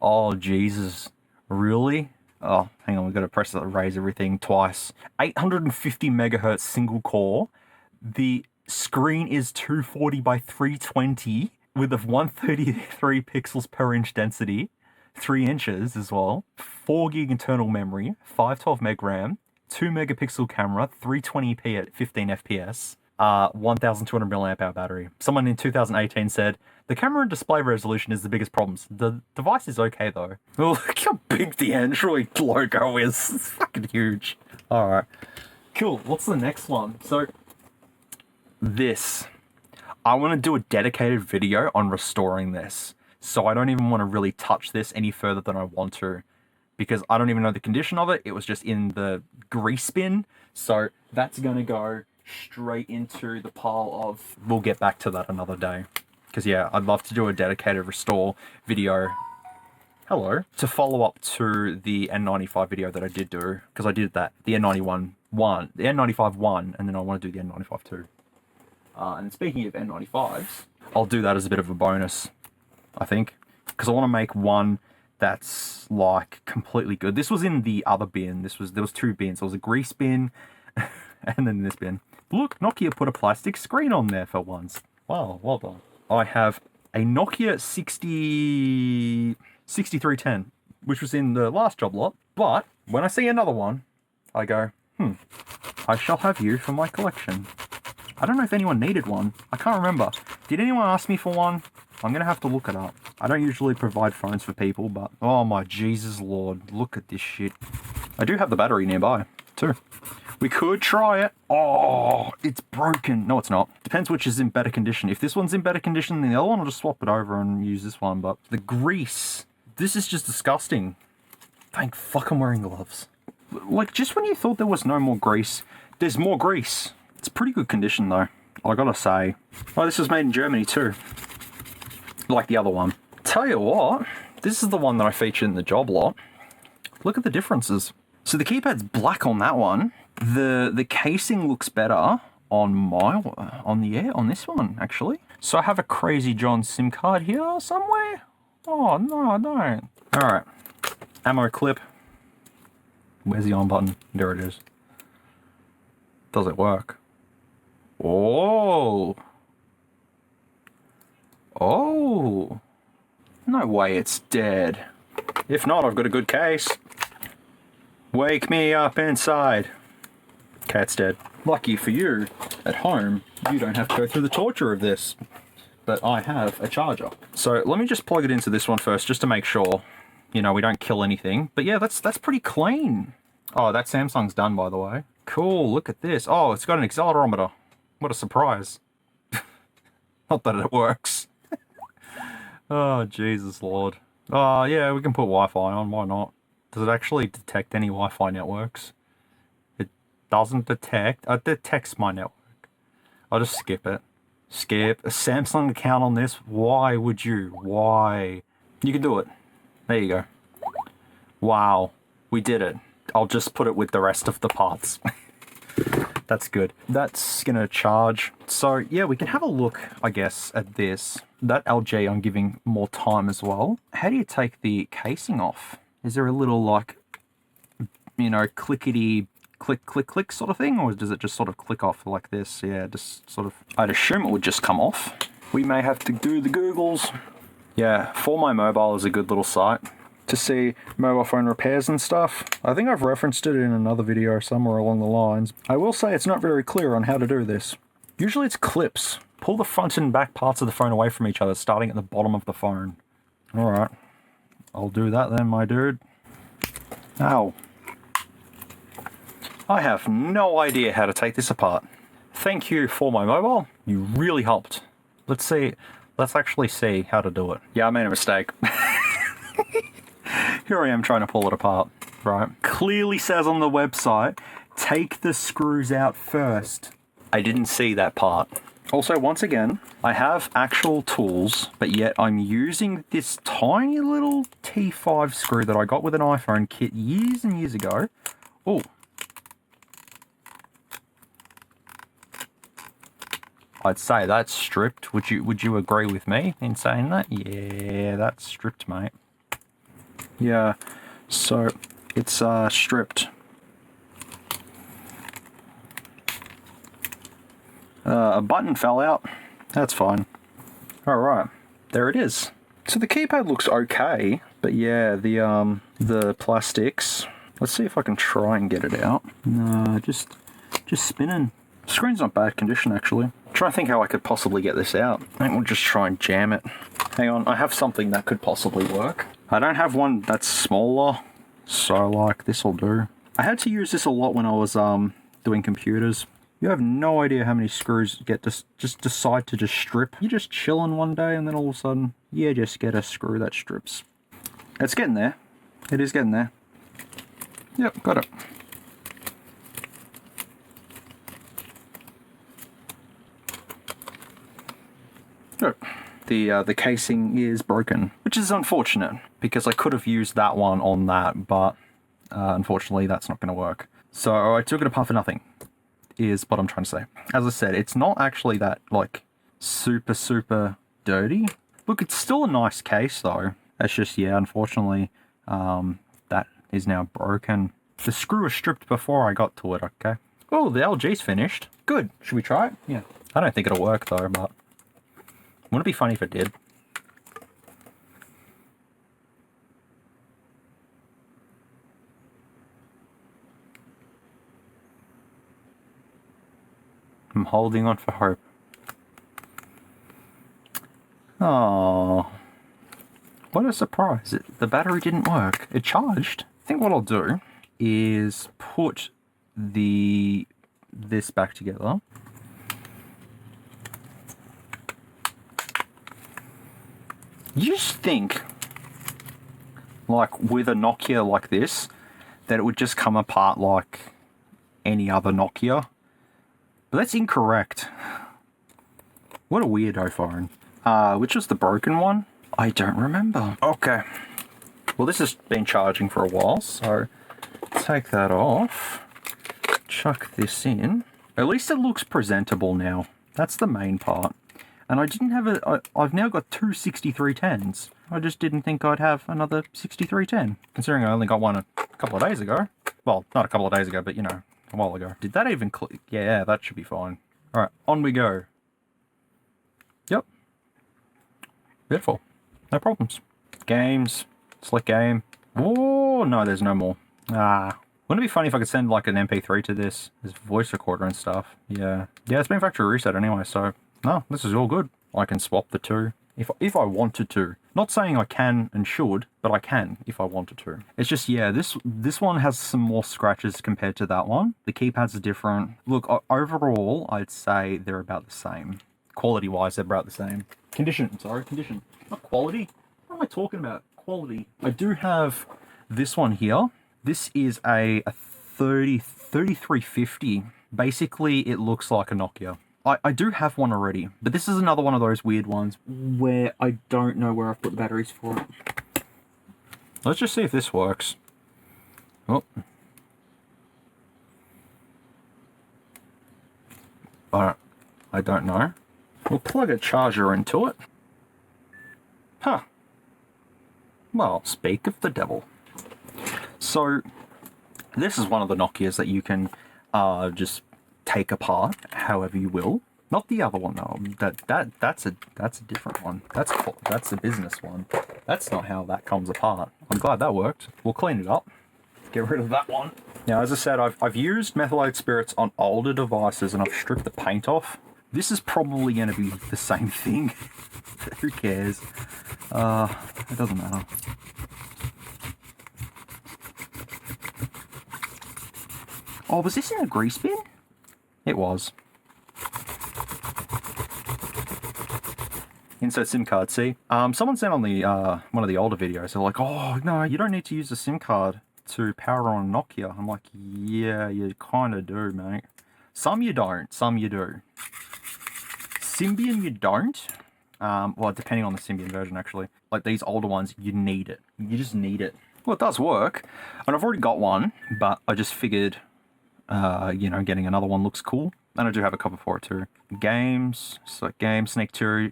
Oh, Jesus. Really? Oh, hang on, we've got to press it, raise everything twice. 850 megahertz single core. The screen is 240 by 320 with a 133 pixels per inch density. 3 inches as well. 4 gig internal memory. 512 meg RAM. 2 megapixel camera. 320p at 15 FPS. 1200 milliamp hour battery. Someone in 2018 said, the camera and display resolution is the biggest problems. The device is okay though. Oh, look how big the Android logo is. It's fucking huge. Alright. Cool. What's the next one? So, this. I want to do a dedicated video on restoring this. So I don't even want to really touch this any further than I want to. Because I don't even know the condition of it. It was just in the grease bin. So that's going to go straight into the pile of... We'll get back to that another day. Because yeah, I'd love to do a dedicated restore video. Hello. To follow up to the N95 video that I did do. Because I did that. The N91 1. The N95 1. And then I want to do the N95 2. And speaking of N95s, I'll do that as a bit of a bonus, I think. Because I want to make one that's like completely good. This was in the other bin. There was 2 bins. There was a grease bin and then this bin. Look, Nokia put a plastic screen on there for once. Wow, well done. I have a Nokia 6310, which was in the last job lot. But when I see another one, I go, I shall have you for my collection. I don't know if anyone needed one. I can't remember. Did anyone ask me for one? I'm going to have to look it up. I don't usually provide phones for people, but... Oh my Jesus Lord. Look at this shit. I do have the battery nearby, too. We could try it. Oh, it's broken. No, it's not. Depends which is in better condition. If this one's in better condition than the other one, I'll just swap it over and use this one. But the grease... This is just disgusting. Thank fuck I'm wearing gloves. Like, just when you thought there was no more grease, there's more grease. It's pretty good condition though, I gotta say. Oh, this was made in Germany too. Like the other one. Tell you what, this is the one that I featured in the job lot. Look at the differences. So the keypad's black on that one. The casing looks better on this one actually. So I have a Crazy John SIM card here somewhere. Oh no, I don't. Alright. Ammo clip. Where's the on button? There it is. Does it work? Oh! Oh! No way it's dead. If not, I've got a good case. Wake me up inside. Cat's dead. Lucky for you, at home, you don't have to go through the torture of this. But I have a charger. So let me just plug it into this one first, just to make sure, you know, we don't kill anything. But yeah, that's pretty clean. Oh, that Samsung's done, by the way. Cool, look at this. Oh, it's got an accelerometer. What a surprise. Not that it works. Oh, Jesus Lord. Oh, yeah, we can put Wi-Fi on, why not? Does it actually detect any Wi-Fi networks? It doesn't detect. It detects my network. I'll just skip it. Skip. A Samsung account on this? Why would you? Why? You can do it. There you go. Wow. We did it. I'll just put it with the rest of the parts. That's good. That's gonna charge. So yeah, we can have a look, I guess, at this. That LG I'm giving more time as well. How do you take the casing off? Is there a little, like, you know, clickety click, click, click sort of thing? Or does it just sort of click off like this? Yeah, just sort of, I'd assume it would just come off. We may have to do the Googles. Yeah, For My Mobile is a good little site to see mobile phone repairs and stuff. I think I've referenced it in another video somewhere along the lines. I will say it's not very clear on how to do this. Usually it's clips. Pull the front and back parts of the phone away from each other, starting at the bottom of the phone. Alright. I'll do that then, my dude. Ow. I have no idea how to take this apart. Thank you For My Mobile. You really helped. Let's see. Let's actually see how to do it. Yeah, I made a mistake. Here I am trying to pull it apart. Right. Clearly says on the website, take the screws out first. I didn't see that part. Also, once again, I have actual tools, but yet I'm using this tiny little T5 screw that I got with an iPhone kit years and years ago. Oh. I'd say that's stripped. Would you agree with me in saying that? Yeah, that's stripped, mate. Yeah, so it's stripped. A button fell out. That's fine. Alright, there it is. So the keypad looks okay, but yeah, the plastics. Let's see if I can try and get it out. No, just spinning. Screen's not bad condition, actually. Try and think how I could possibly get this out. I think we'll just try and jam it. Hang on, I have something that could possibly work. I don't have one that's smaller, so like this'll do. I had to use this a lot when I was doing computers. You have no idea how many screws you get to just decide to just strip. You're just chilling one day and then all of a sudden, you just get a screw that strips. It's getting there. It is getting there. Yep, got it. Good. The casing is broken, which is unfortunate because I could have used that one on that, but unfortunately that's not going to work. So I took it apart for nothing, is what I'm trying to say. As I said, it's not actually that, like, super dirty. Look, it's still a nice case though. It's just, yeah, unfortunately, that is now broken. The screw was stripped before I got to it, okay? Oh, the LG's finished. Good. Should we try it? Yeah. I don't think it'll work though, but wouldn't it be funny if it did? I'm holding on for hope. Oh, what a surprise. The battery didn't work. It charged. I think what I'll do is put this back together. You just think, like, with a Nokia like this, that it would just come apart like any other Nokia. But that's incorrect. What a weirdo phone. Which was the broken one? I don't remember. Okay. Well, this has been charging for a while, so take that off. Chuck this in. At least it looks presentable now. That's the main part. And I didn't have I've now got two 6310s. I just didn't think I'd have another 6310, considering I only got one a couple of days ago. Well, not a couple of days ago, but you know, a while ago. Did that even click? Yeah, that should be fine. All right, on we go. Yep. Beautiful. No problems. Games. Select game. Oh, no, there's no more. Ah. Wouldn't it be funny if I could send like an MP3 to this voice recorder and stuff? Yeah. Yeah, it's been factory reset anyway, so no, this is all good. I can swap the two if I wanted to. Not saying I can and should, but I can if I wanted to. It's just, yeah, this one has some more scratches compared to that one. The keypads are different. Look, overall, I'd say they're about the same. Quality-wise, they're about the same. Condition. Not quality. What am I talking about? Quality. I do have this one here. This is a 3350. Basically, it looks like a Nokia. I do have one already, but this is another one of those weird ones where I don't know where I've put the batteries for it. Let's just see if this works. Oh. Alright, I don't know. We'll plug a charger into it. Huh. Well, speak of the devil. So, this is one of the Nokias that you can just take apart however you will. Not the other one though. That's a different one. That's a business one. That's not how that comes apart. I'm glad that worked. We'll clean it up. Get rid of that one. Now, as I said, I've used methylated spirits on older devices and I've stripped the paint off. This is probably going to be the same thing. Who cares? It doesn't matter. Oh, was this in a grease bin? It was. Insert SIM card, see? Someone said on the one of the older videos, they're like, oh, no, you don't need to use a SIM card to power on a Nokia. I'm like, yeah, you kind of do, mate. Some you don't, some you do. Symbian you don't. Well, depending on the Symbian version, actually. Like these older ones, you need it. You just need it. Well, it does work. And I've already got one, but I just figured, you know, getting another one looks cool. And I do have a cover for it too. Games, so Game, Snake 2,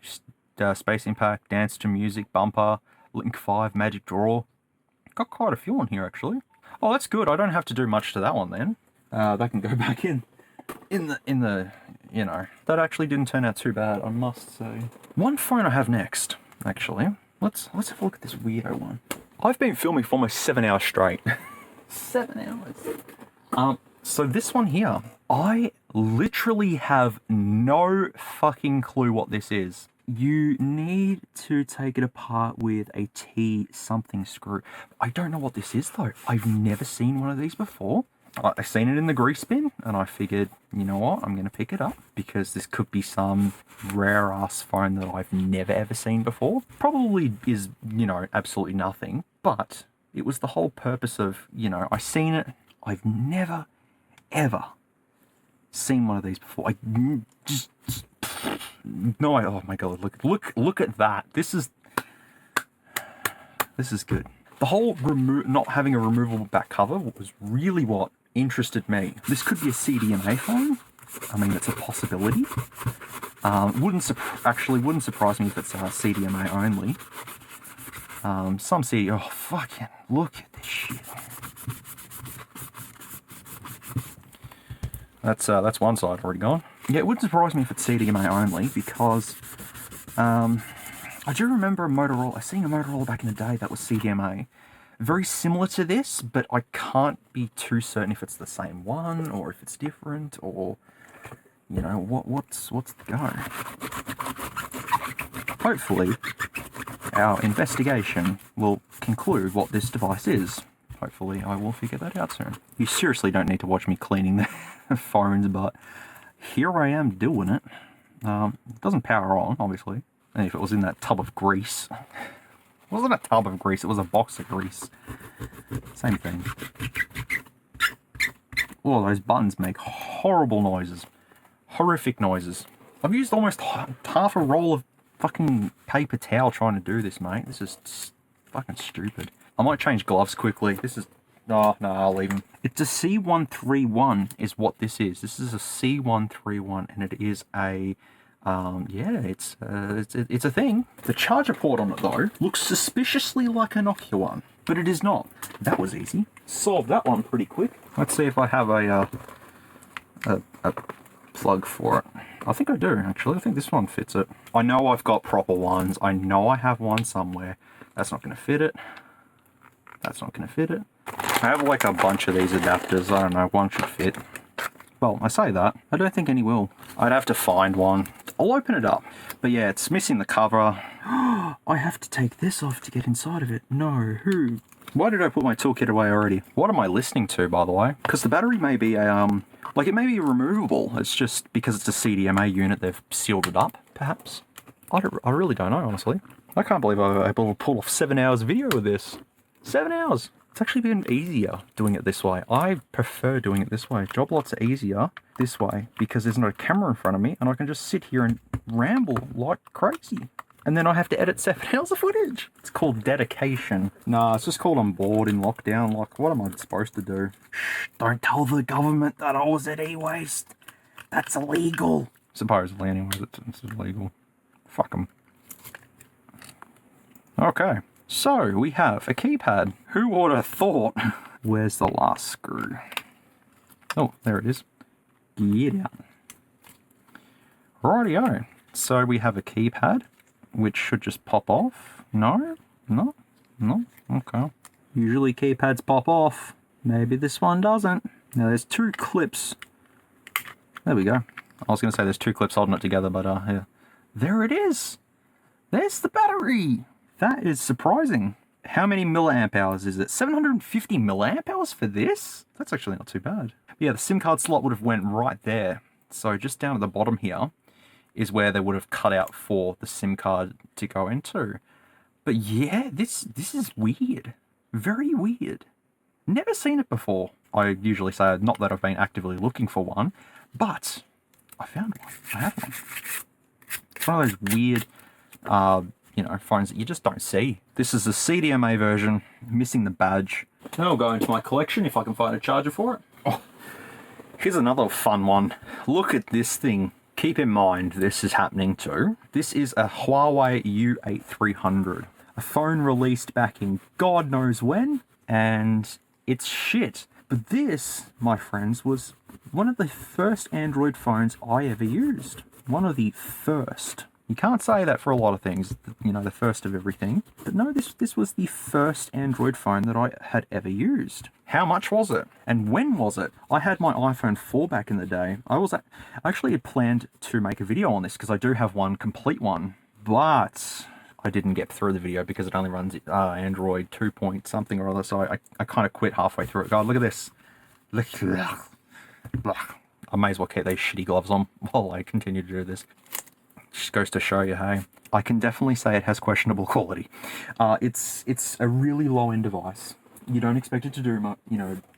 Space Impact, Dance to Music, Bumper, Link 5, Magic Draw. Got quite a few on here, actually. Oh, that's good. I don't have to do much to that one then. That can go back in the, you know, that actually didn't turn out too bad, I must say. One phone I have next, actually. Let's have a look at this weirdo one. I've been filming for almost 7 hours straight. 7 hours. So this one here, I literally have no fucking clue what this is. You need to take it apart with a T something screw. I don't know what this is though. I've never seen one of these before. I've seen it in the grease bin and I figured, you know what, I'm going to pick it up because this could be some rare ass phone that I've never ever seen before. Probably is, you know, absolutely nothing, but it was the whole purpose of, you know, I've seen it. I've never ever seen one of these before. I just no. Oh my god! Look at that. This is good. The whole not having a removable back cover was really what interested me. This could be a CDMA phone. I mean, it's a possibility. Wouldn't surprise me if it's CDMA only. Some CD. Oh fucking look at this shit. That's one side already gone. Yeah, it wouldn't surprise me if it's CDMA only because I do remember I seen a Motorola back in the day that was CDMA. Very similar to this, but I can't be too certain if it's the same one or if it's different or, you know, what's the go. Hopefully, our investigation will conclude what this device is. Hopefully, I will figure that out soon. You seriously don't need to watch me cleaning the phones, but here I am doing it. It doesn't power on, obviously. And if it was in that tub of grease. It wasn't a tub of grease, it was a box of grease. Same thing. Oh, those buttons make horrible noises. Horrific noises. I've used almost half a roll of fucking paper towel trying to do this, mate. This is fucking stupid. I might change gloves quickly. This is... Oh, no, I'll leave them. It's a C131 is what this is. This is a C131 and it is a... yeah, it's a thing. The charger port on it, though, looks suspiciously like a Nokia one. but it is not. That was easy. Solved that one pretty quick. Let's see if I have a plug for it. I think I do, actually. I think this one fits it. I know I've got proper ones. I know I have one somewhere. That's not going to fit it. That's not going to fit it. I have like a bunch of these adapters. I don't know, one should fit. Well, I say that. I don't think any will. I'd have to find one. I'll open it up. But yeah, it's missing the cover. I have to take this off to get inside of it. No, who? Why did I put my toolkit away already? What am I listening to, by the way? Because the battery may be a, like it may be removable. It's just because it's a CDMA unit, they've sealed it up, perhaps. I really don't know, honestly. I can't believe I was able to pull off 7 hours video with this. 7 hours. It's actually been easier doing it this way. I prefer doing it this way. Job lots are easier this way because there's not a camera in front of me and I can just sit here and ramble like crazy. And then I have to edit 7 hours of footage. It's called dedication. Nah, it's just called I'm bored in lockdown. Like, what am I supposed to do? Shh, don't tell the government that I was at EWaste. That's illegal. Supposedly, anyways, it's illegal. Fuck them. Okay. So, we have a keypad. Who would have thought? Where's the last screw? Oh, there it is. Get out. Rightio. So, we have a keypad, which should just pop off. No? No? No? Okay. Usually keypads pop off. Maybe this one doesn't. Now, there's 2 clips. There we go. I was going to say there's 2 clips holding it together, but yeah. There it is. There's the battery. That is surprising. How many milliamp hours is it? 750 milliamp hours for this? That's actually not too bad. But yeah, the SIM card slot would have went right there. So just down at the bottom here is where they would have cut out for the SIM card to go into. But yeah, this is weird. Very weird. Never seen it before. I usually say not that I've been actively looking for one, but I found one. I have one. It's one of those weird you know, phones that you just don't see. This is the CDMA version, missing the badge. Now I'll go into my collection if I can find a charger for it. Oh, here's another fun one. Look at this thing. Keep in mind this is happening too. This is a Huawei U8300. A phone released back in God knows when, and it's shit. But this, my friends, was one of the first Android phones I ever used. One of the first. You can't say that for a lot of things, you know, the first of everything. But no, this was the first Android phone that I had ever used. How much was it? And when was it? I had my iPhone 4 back in the day. I actually had planned to make a video on this because I do have one complete one. But I didn't get through the video because it only runs Android 2 point something or other. So I kind of quit halfway through it. God, look at this. Look. I may as well keep these shitty gloves on while I continue to do this. Just goes to show you, hey, I can definitely say it has questionable quality. It's a really low-end device. You don't expect it to do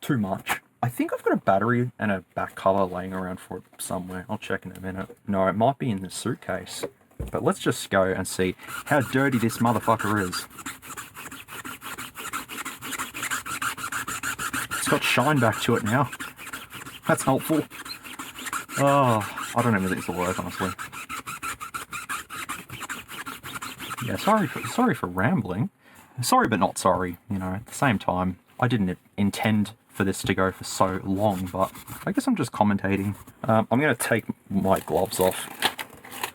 too much. I think I've got a battery and a back cover laying around for it somewhere. I'll check in a minute. No, it might be in the suitcase. But let's just go and see how dirty this motherfucker is. It's got shine back to it now. That's helpful. Oh, I don't even think this will work, honestly. Yeah, sorry for rambling. Sorry but not sorry, you know, at the same time. I didn't intend for this to go for so long, but I guess I'm just commentating. I'm going to take my gloves off.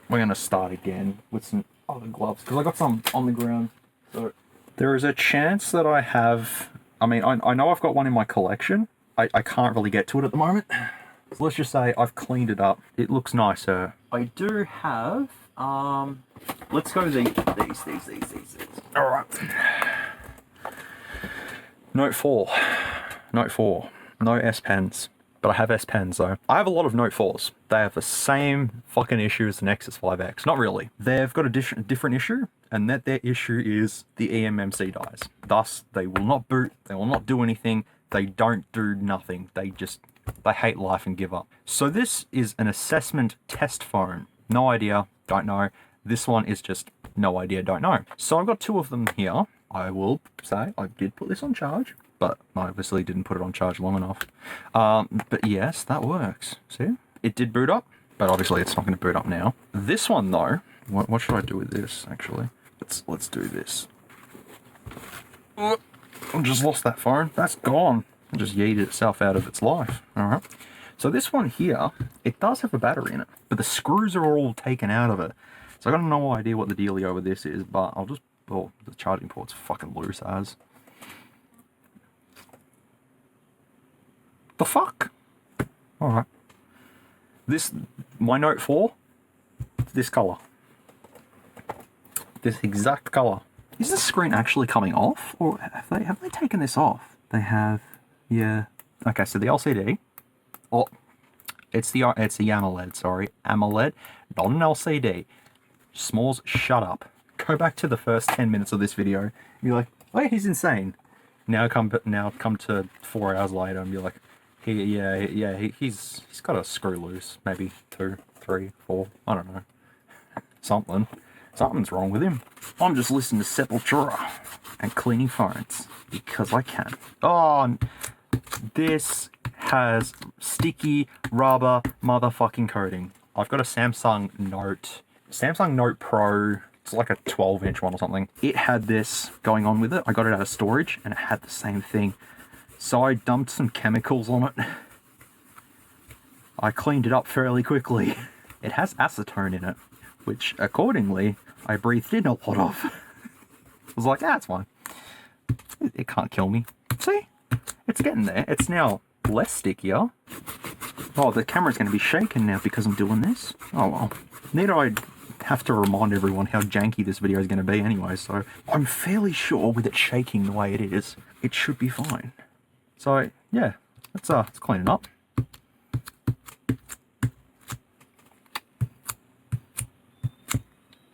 We're going to start again with some other gloves, because I got some on the ground. So there is a chance that I have... I mean, I know I've got one in my collection. I can't really get to it at the moment. So let's just say I've cleaned it up. It looks nicer. I do have... let's go these. All right. Note 4. No S Pens. But I have S Pens though. I have a lot of Note 4s. They have the same fucking issue as the Nexus 5X. Not really. They've got a different issue, and that their issue is the eMMC dies. Thus, they will not boot. They will not do anything. They don't do nothing. They hate life and give up. So this is an assessment test phone. No idea. Don't know. This one is just no idea, don't know. So I've got 2 of them here. I will say I did put this on charge, but I obviously didn't put it on charge long enough. But yes, that works. See? It did boot up, but obviously it's not going to boot up now. This one though, what should I do with this actually? Let's do this. I just lost that phone. That's gone. It just yeeted itself out of its life. Alright. So this one here, it does have a battery in it, but the screws are all taken out of it. So I got no idea what the dealio with this is, but I'll just... Oh, the charging port's fucking loose as. The fuck? Alright. This, my Note 4, this colour. This exact colour. Is the screen actually coming off? Or have they taken this off? They have, yeah. Okay, so the LCD. Oh, it's the AMOLED, sorry. AMOLED, not an LCD. S'MOOREZ, shut up. Go back to the first 10 minutes of this video and be like, oh yeah, he's insane. Now come to 4 hours later and be like, he's got a screw loose. Maybe 2, 3, 4, I don't know. Something's wrong with him. I'm just listening to Sepultura and cleaning phones because I can. Oh, this has sticky rubber motherfucking coating. I've got a Samsung Note Pro. It's like a 12-inch one or something. It had this going on with it. I got it out of storage and it had the same thing. So I dumped some chemicals on it. I cleaned it up fairly quickly. It has acetone in it, which accordingly I breathed in a lot of. I was like, it's fine. It can't kill me. See? It's getting there. It's now less stickier. Oh, the camera's going to be shaking now because I'm doing this. Oh well. Need I have to remind everyone how janky this video is going to be anyway, so I'm fairly sure with it shaking the way it is, it should be fine. So yeah, let's clean it up.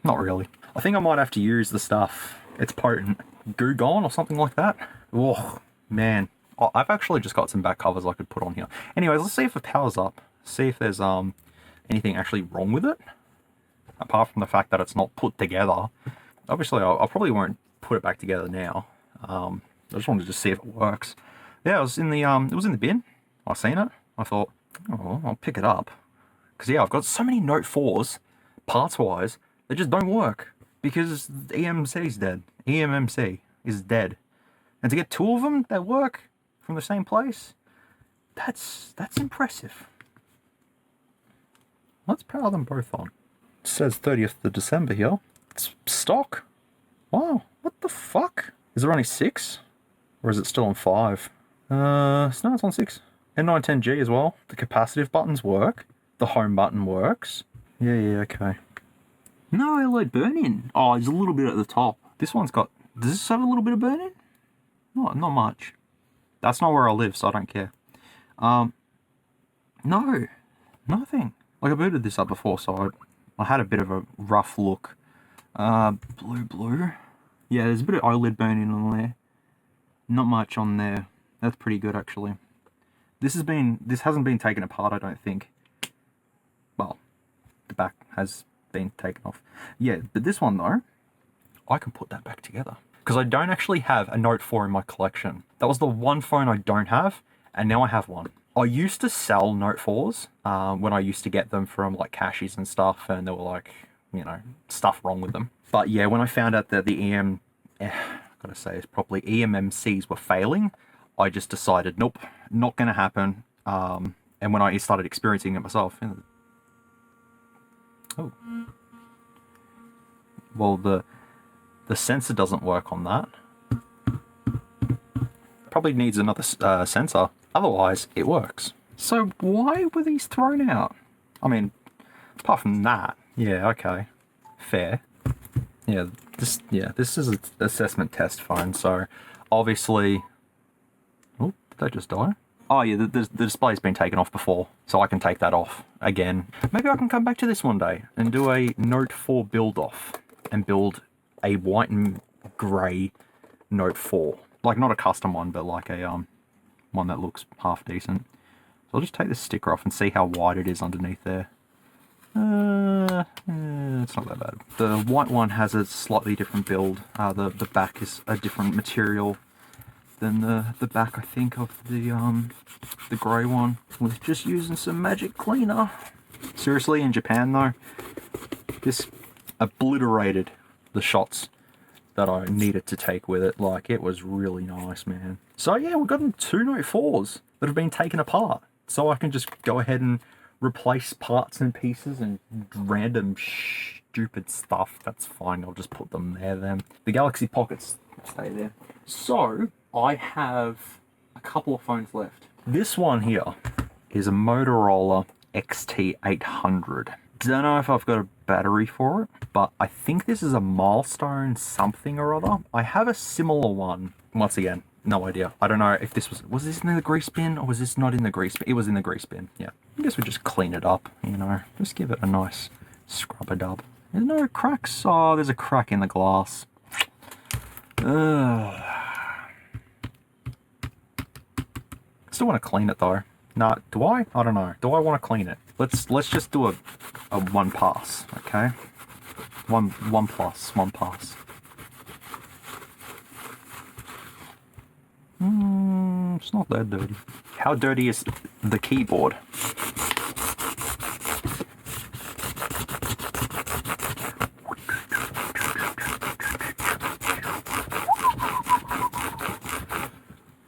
Not really. I think I might have to use the stuff. It's potent. Goo Gone or something like that. Oh man, I've actually just got some back covers I could put on here. Anyways, let's see if it powers up. See if there's anything actually wrong with it. Apart from the fact that it's not put together. Obviously, I probably won't put it back together now. I just wanted to see if it works. Yeah, it was in the bin. I seen it. I thought, oh, I'll pick it up. Because yeah, I've got so many Note 4s, parts-wise, they just don't work. Because EMC is dead. EMMC is dead. And to get 2 of them that work from the same place, that's impressive. Let's power them both on. It says 30th of December here. It's stock. Wow, what the fuck? Is there only 6? Or is it still on 5? No, it's on 6. N910G as well. The capacitive buttons work. The home button works. Yeah, okay. No OLED burn-in. Oh, there's a little bit at the top. This one's got... Does this have a little bit of burn-in? Not much. That's not where I live, so I don't care. No. Nothing. Like, I booted this up before, so I had a bit of a rough look. Blue. Yeah, there's a bit of OLED burn-in on there. Not much on there. That's pretty good, actually. This hasn't been taken apart, I don't think. Well, the back has been taken off. Yeah, but this one, though, I can put that back together. Because I don't actually have a Note 4 in my collection. That was the one phone I don't have, and now I have one. I used to sell Note 4s when I used to get them from, like, cashies and stuff, and there were, like, you know, stuff wrong with them. But, yeah, when I found out that the gotta say it's probably EMMCs were failing, I just decided, nope, not gonna happen. And when I started experiencing it myself, oh, well, the sensor doesn't work on that. Probably needs another sensor. Otherwise, it works. So why were these thrown out? I mean, apart from that, yeah, okay, fair. Yeah, this is an assessment test phone, so obviously... Oh, did that just die? Oh yeah, the display's been taken off before, so I can take that off again. Maybe I can come back to this one day and do a Note 4 build-off and build a white and grey Note 4. Like, not a custom one, but like a one that looks half decent. So I'll just take this sticker off and see how wide it is underneath there. It's not that bad. The white one has a slightly different build. The back is a different material than the back, I think, of the grey one. With just using some magic cleaner. Seriously, in Japan though, this obliterated the shots that I needed to take with it. Like, it was really nice, man. So yeah, we've gotten 2 Note 4s that have been taken apart. So I can just go ahead and replace parts and pieces and random stupid stuff. That's fine, I'll just put them there then. The Galaxy Pockets stay there. So, I have a couple of phones left. This one here is a Motorola XT800. Don't know if I've got a battery for it, but I think this is a Milestone something or other. I have a similar one. Once again, no idea. I don't know if this was this in the grease bin or was this not in the grease bin? It was in the grease bin, yeah. I guess we just clean it up, you know, just give it a nice scrub-a-dub. There's no cracks. Oh, there's a crack in the glass. Ugh. Still want to clean it though. Nah, do I? I don't know. Do I want to clean it? Let's just do a one pass, okay? One pass. It's not that dirty. How dirty is the keyboard?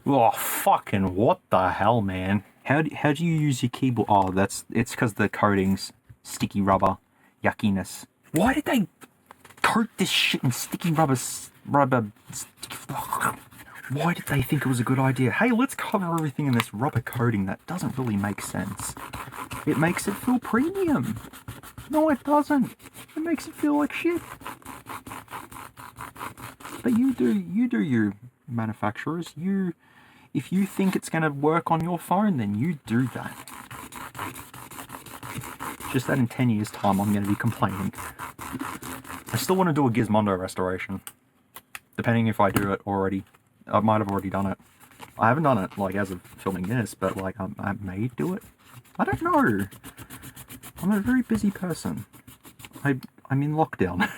Oh, fucking what the hell, man? How do you use your keyboard? Oh, it's because the coating's sticky rubber yuckiness. Why did they coat this shit in sticky rubber? Why did they think it was a good idea? Hey, let's cover everything in this rubber coating. That doesn't really make sense. It makes it feel premium. No, it doesn't. It makes it feel like shit. But you do your manufacturers. If you think it's going to work on your phone, then you do that. Just that in 10 years' time, I'm going to be complaining. I still want to do a Gizmondo restoration. Depending if I do it already. I might have already done it. I haven't done it, like, as of filming this, but, like, I may do it. I don't know. I'm a very busy person. I'm in lockdown.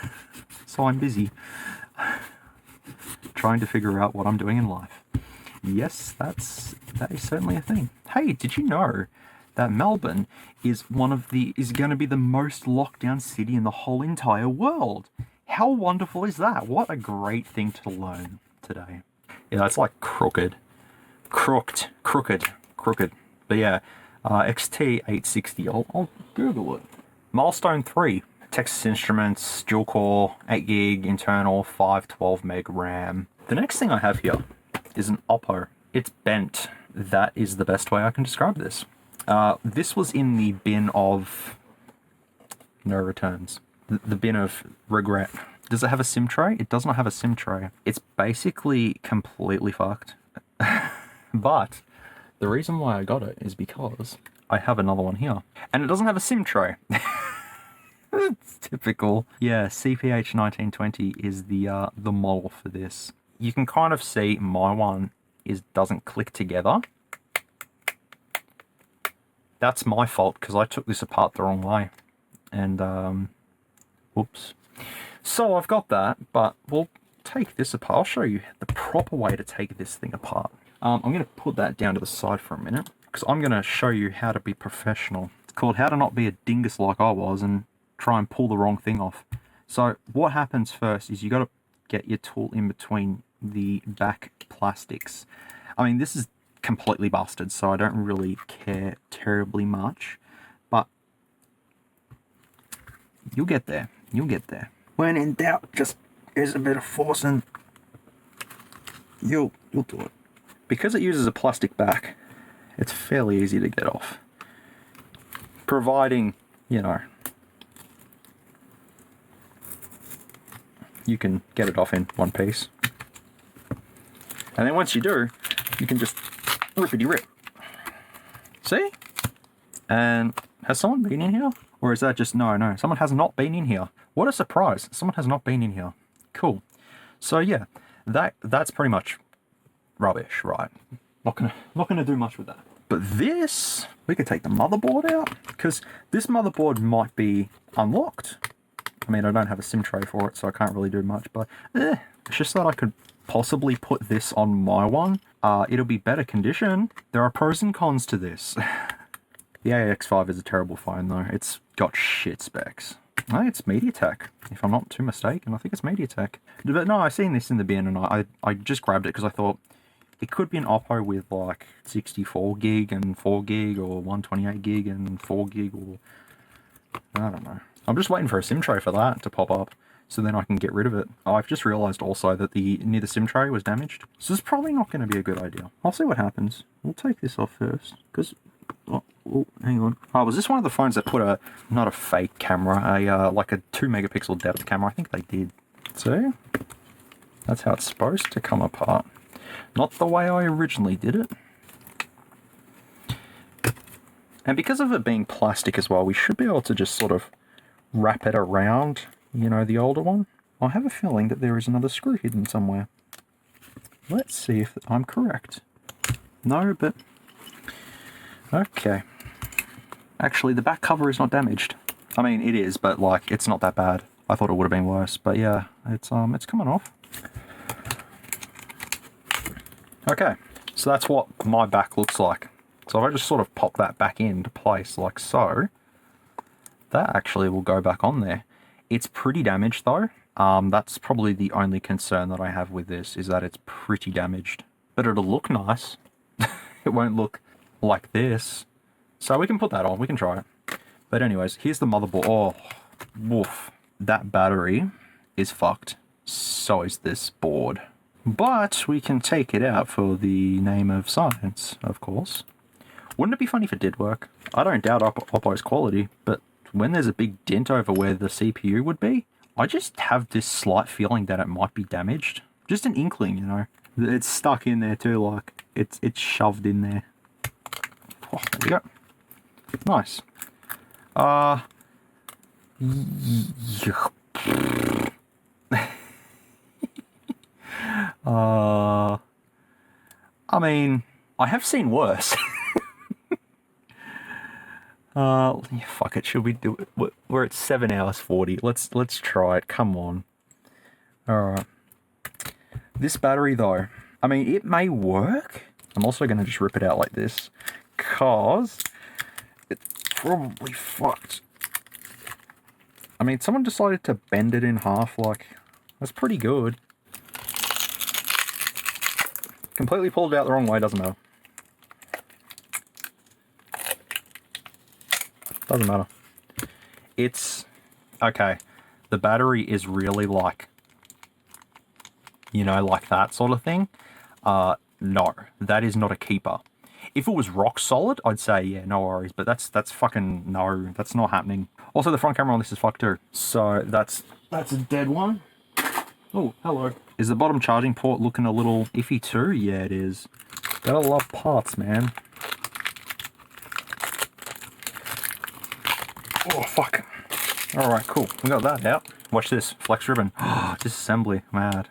So I'm busy. Trying to figure out what I'm doing in life. Yes, that is certainly a thing. Hey, did you know that Melbourne is going to be the most locked down city in the whole entire world? How wonderful is that? What a great thing to learn today. Yeah, that's like crooked. But yeah, XT860. I'll Google it. Milestone 3. Texas Instruments, dual core, 8GB internal, 512 meg RAM. The next thing I have here is an Oppo. It's bent. That is the best way I can describe this. This was in the bin of no returns. The bin of regret. Does it have a SIM tray? It does not have a SIM tray. It's basically completely fucked. But the reason why I got it is because I have another one here. And it doesn't have a SIM tray. It's typical. Yeah, CPH 1920 is the model for this. You can kind of see my one doesn't click together. That's my fault because I took this apart the wrong way. And, whoops. So I've got that, but we'll take this apart. I'll show you the proper way to take this thing apart. I'm going to put that down to the side for a minute because I'm going to show you how to be professional. It's called How to Not Be a Dingus Like I Was and Try and Pull the Wrong Thing Off. So what happens first is you got to get your tool in between the back plastics. I mean, this is completely busted, so I don't really care terribly much, but you'll get there. You'll get there. When in doubt, just use a bit of force and you'll do it. Because it uses a plastic back, it's fairly easy to get off. Providing, you know, you can get it off in one piece. And then once you do, you can just rippity-rip. See? And has someone been in here? Or is that just, no, someone has not been in here. What a surprise, someone has not been in here. Cool. So yeah, that's pretty much rubbish, right? Not gonna do much with that. But this, we could take the motherboard out, because this motherboard might be unlocked. I mean, I don't have a SIM tray for it, so I can't really do much, but it's just that I could possibly put this on my one. It'll be better condition. There are pros and cons to this. The AX5 is a terrible phone though. It's got shit specs. I think it's MediaTek, if I'm not too mistaken. I think it's MediaTek. But no, I seen this in the bin and I just grabbed it because I thought it could be an Oppo with like 64 gig and 4 gig or 128 gig and 4 gig or I don't know. I'm just waiting for a SIM tray for that to pop up so then I can get rid of it. I've just realised also that near the SIM tray was damaged. So it's probably not going to be a good idea. I'll see what happens. We'll take this off first because... Oh, hang on. Oh, was this one of the phones that put not a fake camera, like a 2 megapixel depth camera? I think they did. See? That's how it's supposed to come apart. Not the way I originally did it. And because of it being plastic as well, we should be able to just sort of wrap it around, you know, the older one. I have a feeling that there is another screw hidden somewhere. Let's see if I'm correct. No, but... Okay. Actually, the back cover is not damaged. I mean, it is, but like, it's not that bad. I thought it would have been worse, but yeah, it's coming off. Okay, so that's what my back looks like. So if I just sort of pop that back into place like so, that actually will go back on there. It's pretty damaged though. That's probably the only concern that I have with this, is that it's pretty damaged. But it'll look nice. It won't look like this. So we can put that on, we can try it. But anyways, here's the motherboard. Oh, woof. That battery is fucked. So is this board. But we can take it out for the name of science, of course. Wouldn't it be funny if it did work? I don't doubt Oppo's quality, but when there's a big dent over where the CPU would be, I just have this slight feeling that it might be damaged. Just an inkling, you know. It's stuck in there too, like, it's shoved in there. Oh, there we go. Nice. I mean, I have seen worse. Yeah, fuck it, should we do it? We're at 7 hours 40. Let's try it. Come on. Alright. This battery though, I mean, it may work. I'm also going to just rip it out like this, because it's probably fucked. I mean, someone decided to bend it in half, like, that's pretty good. Completely pulled it out the wrong way, doesn't matter. Doesn't matter. It's, okay, the battery is really like, you know, like that sort of thing. No, that is not a keeper. If it was rock solid, I'd say, yeah, no worries, but that's fucking, no, that's not happening. Also, the front camera on this is fucked too. So that's a dead one. Oh, hello. Is the bottom charging port looking a little iffy too? Yeah, it is. Gotta love parts, man. Oh, fuck. Alright, cool. We got that out. Watch this. Flex ribbon. Oh, disassembly. Mad.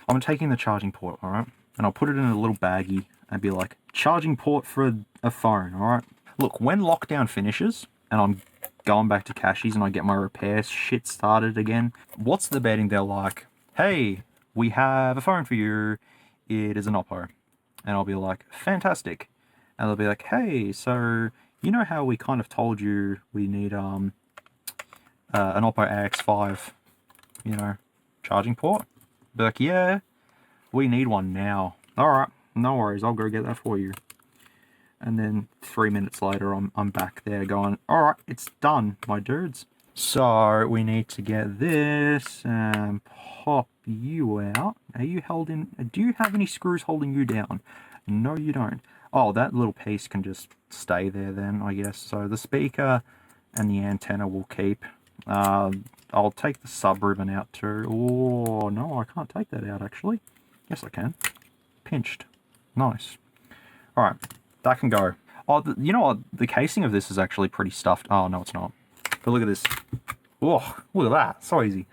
I'm taking the charging port, alright? And I'll put it in a little baggie and be like, charging port for a phone, alright? Look, when lockdown finishes and I'm going back to Cashies and I get my repair shit started again, what's the betting? They're like, hey, we have a phone for you. It is an Oppo. And I'll be like, fantastic. And they'll be like, hey, so you know how we kind of told you we need an Oppo AX5, you know, charging port? Be like, yeah, we need one now. Alright, no worries, I'll go get that for you. And then 3 minutes later, I'm back there going, alright, it's done, my dudes. So we need to get this and pop you out. Are you held in? Do you have any screws holding you down? No, you don't. Oh, that little piece can just stay there then, I guess. So the speaker and the antenna will keep. I'll take the sub ribbon out too. Oh, no, I can't take that out actually. Yes, I can. Pinched. Nice. Alright, that can go. Oh, you know what? The casing of this is actually pretty stuffed. Oh, no, it's not. But look at this. Oh, look at that. So easy.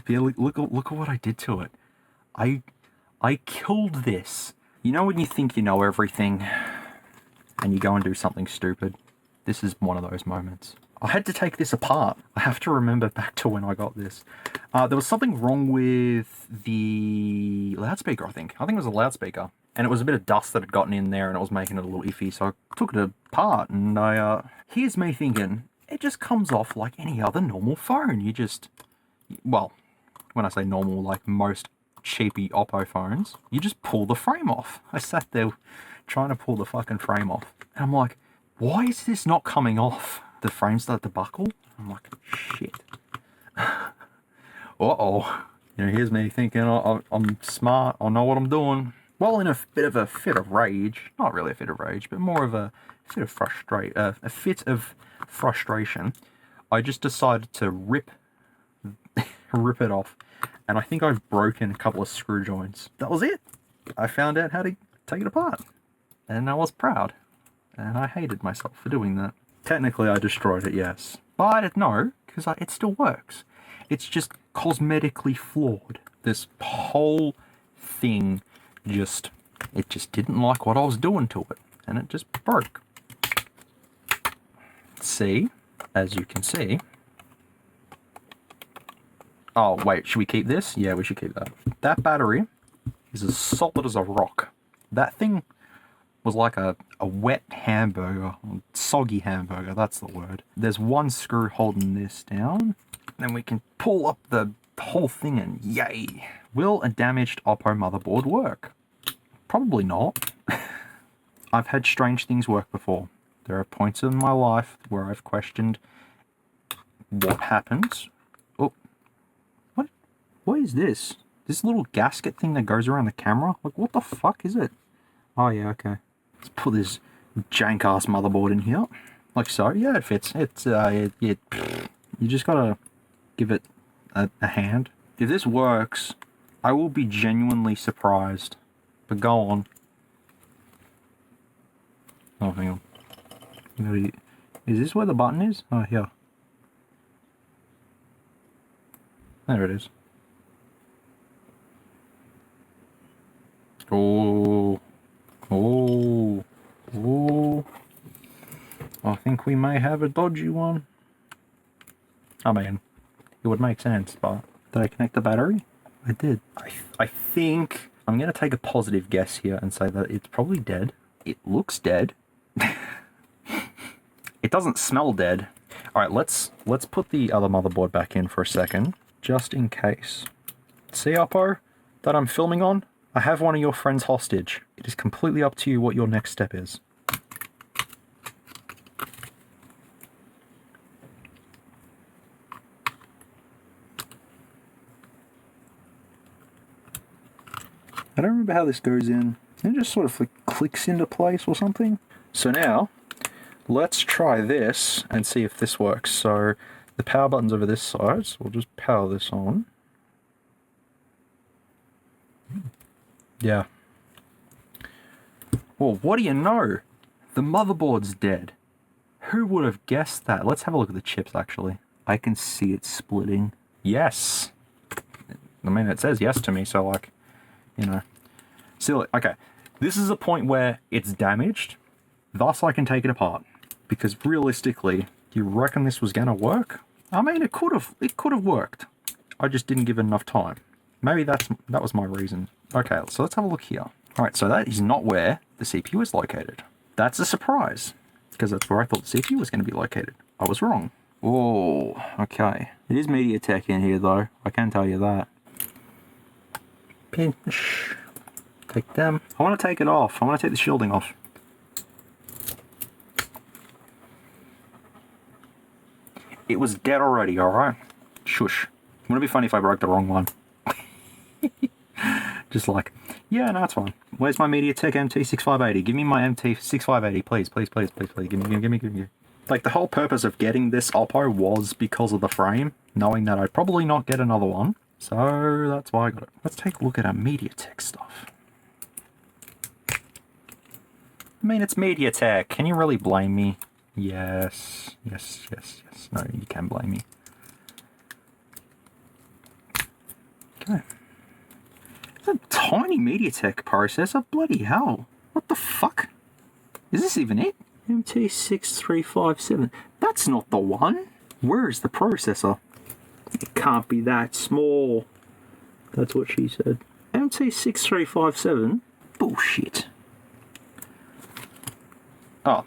Yeah, look at what I did to it. I killed this. You know when you think you know everything and you go and do something stupid? This is one of those moments. I had to take this apart. I have to remember back to when I got this. There was something wrong with the loudspeaker, I think. I think it was a loudspeaker. And it was a bit of dust that had gotten in there and it was making it a little iffy. So I took it apart and here's me thinking, it just comes off like any other normal phone. You just, well, when I say normal, like most cheapy Oppo phones, you just pull the frame off. I sat there trying to pull the fucking frame off. And I'm like, why is this not coming off? The frame started to buckle. I'm like, shit. Uh-oh. You know, here's me thinking I'm smart, I know what I'm doing. Well, in a bit of a fit of rage, not really a fit of rage, but more of a fit of frustration, I just decided to rip it off. And I think I've broken a couple of screw joints. That was it. I found out how to take it apart. And I was proud. And I hated myself for doing that. Technically, I destroyed it, yes. But no, because it still works. It's just cosmetically flawed. This whole thing it just didn't like what I was doing to it. And it just broke. See, as you can see. Oh, wait, should we keep this? Yeah, we should keep that. That battery is as solid as a rock. That thing was like a wet hamburger, soggy hamburger, that's the word. There's one screw holding this down, then we can pull up the whole thing and yay. Will a damaged Oppo motherboard work? Probably not. I've had strange things work before. There are points in my life where I've questioned what happens. Oh, what is this? This little gasket thing that goes around the camera? Like, what the fuck is it? Oh yeah, okay. Let's put this jank ass motherboard in here, like so. Yeah, it fits. It's you just gotta give it a hand. If this works, I will be genuinely surprised. But go on. Oh, hang on. Is this where the button is? Oh, here. There it is. Oh. Oh. Oh. I think we may have a dodgy one. I mean, it would make sense, but did I connect the battery? I did. I think I'm going to take a positive guess here and say that it's probably dead. It looks dead. It doesn't smell dead. All right, let's put the other motherboard back in for a second, just in case. See, Oppo, that I'm filming on? I have one of your friends hostage. It is completely up to you what your next step is. I don't remember how this goes in. It just sort of like clicks into place or something. So now, let's try this and see if this works. So the power button's over this side, so we'll just power this on. Yeah. Well, what do you know? The motherboard's dead. Who would have guessed that? Let's have a look at the chips, actually. I can see it splitting. Yes. I mean, it says yes to me, so like, you know. So, okay. This is a point where it's damaged. Thus, I can take it apart. Because realistically, do you reckon this was going to work? I mean, it could have worked. I just didn't give it enough time. Maybe that was my reason. Okay, so let's have a look here. All right, so that is not where the CPU is located. That's a surprise, because that's where I thought the CPU was going to be located. I was wrong. Oh, okay. It is MediaTek in here, though. I can tell you that. Pinch. Take them. I want to take it off. I want to take the shielding off. It was dead already, alright? Shush. Wouldn't it be funny if I broke the wrong one? Just like, yeah, no, it's fine. Where's my MediaTek MT6580? Give me my MT6580, please, please, please, please, please. Give me. Like, the whole purpose of getting this Oppo was because of the frame, knowing that I'd probably not get another one. So, that's why I got it. Let's take a look at our MediaTek stuff. I mean, it's MediaTek. Can you really blame me? Yes. No, you can blame me. Okay. It's a tiny MediaTek processor. Bloody hell. What the fuck? Is this even it? MT6357. That's not the one. Where is the processor? It can't be that small. That's what she said. MT6357? Bullshit. Oh.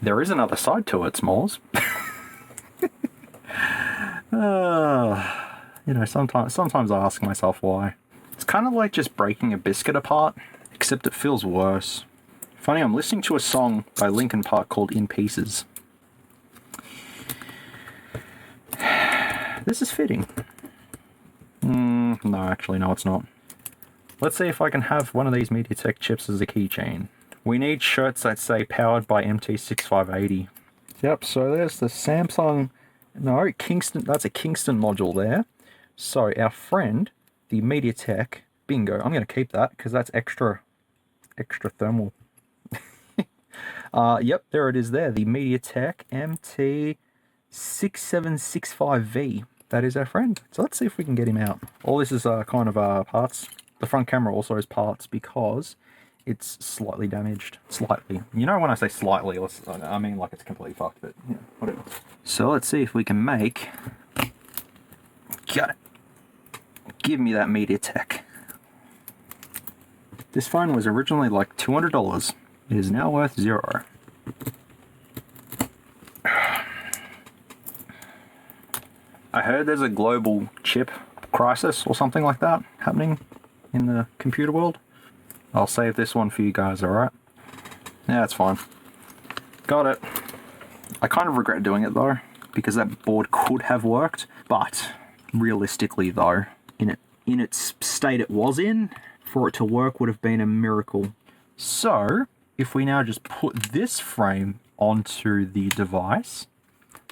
There is another side to it, S'MOOREZ. You know, sometimes I ask myself why. It's kind of like just breaking a biscuit apart, except it feels worse. Funny, I'm listening to a song by Linkin Park called In Pieces. This is fitting. No, actually, no, it's not. Let's see if I can have one of these MediaTek chips as a keychain. We need shirts that say powered by MT6580. Yep, so there's the Samsung, no, Kingston, that's a Kingston module there. So our friend, the MediaTek, bingo, I'm going to keep that because that's extra thermal. Yep, there it is there, the MediaTek MT6765V. That is our friend. So let's see if we can get him out. All this is kind of parts. The front camera also has parts because it's slightly damaged. Slightly. You know when I say slightly, I mean like it's completely fucked, but you know, whatever. So let's see if we can make... Got it. Give me that MediaTek. This phone was originally like $200. It is now worth $0. I heard there's a global chip crisis or something like that happening in the computer world. I'll save this one for you guys, alright? Yeah, it's fine. Got it. I kind of regret doing it though, because that board could have worked, but realistically though, in its state it was in, for it to work would have been a miracle. So, if we now just put this frame onto the device,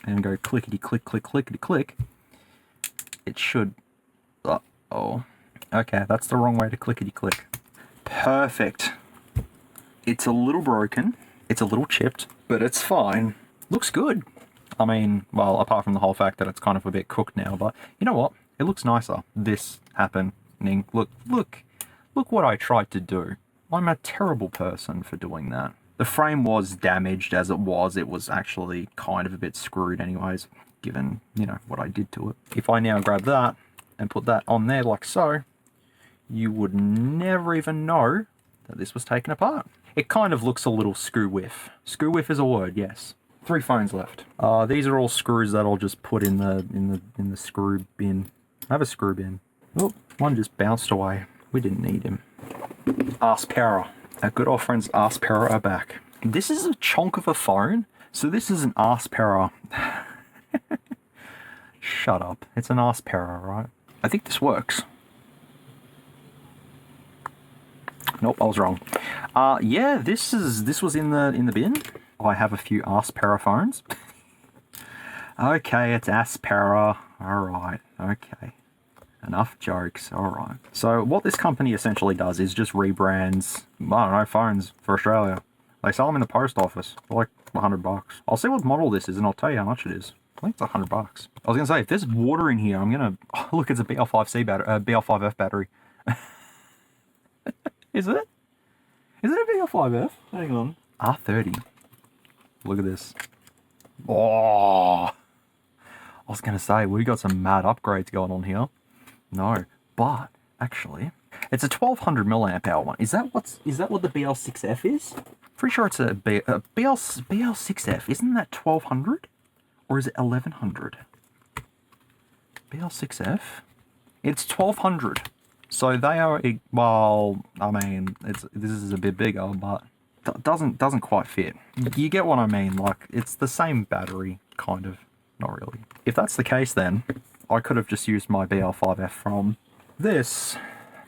and go clickety click, click, clickety click, it should... Uh-oh. Okay, that's the wrong way to clickety click. Perfect. It's a little broken, it's a little chipped, but it's fine. Looks good. I mean, well, apart from the whole fact that it's kind of a bit cooked now, but you know what? It looks nicer. This happening. Look what I tried to do. I'm a terrible person for doing that. The frame was damaged as it was. It was actually kind of a bit screwed anyways, given, you know, what I did to it. If I now grab that and put that on there like so, you would never even know that this was taken apart. It kind of looks a little screw whiff. Screw whiff is a word, yes. 3 phones left. These are all screws that I'll just put in the screw bin. I have a screw bin. Oh, one just bounced away. We didn't need him. Aspera. Our good old friends Aspera are back. This is a chunk of a phone, so this is an Aspera. Shut up. It's an Aspera, right? I think this works. Nope, I was wrong. Yeah, this was in the bin. I have a few Aspera phones. Okay, it's Aspera. Alright, okay. Enough jokes, alright. So what this company essentially does is just rebrands, I don't know, phones for Australia. They sell them in the post office for like $100. I'll see what model this is and I'll tell you how much it is. I think it's $100. I was gonna say, if there's water in here, I'm gonna... Oh, look, it's a BL5C battery, BL5F battery. Is it? Is it a BL5F? Hang on. R30. Look at this. Oh! I was gonna say, we got some mad upgrades going on here. No, but actually, it's a 1200 milliamp hour one. Is that what the BL6F is? Pretty sure it's a BL6F. Isn't that 1200, or is it 1100? BL6F. It's 1200. So they are, well, I mean, this is a bit bigger, but doesn't quite fit. You get what I mean? Like, it's the same battery, kind of. Not really. If that's the case, then I could have just used my BL5F from this.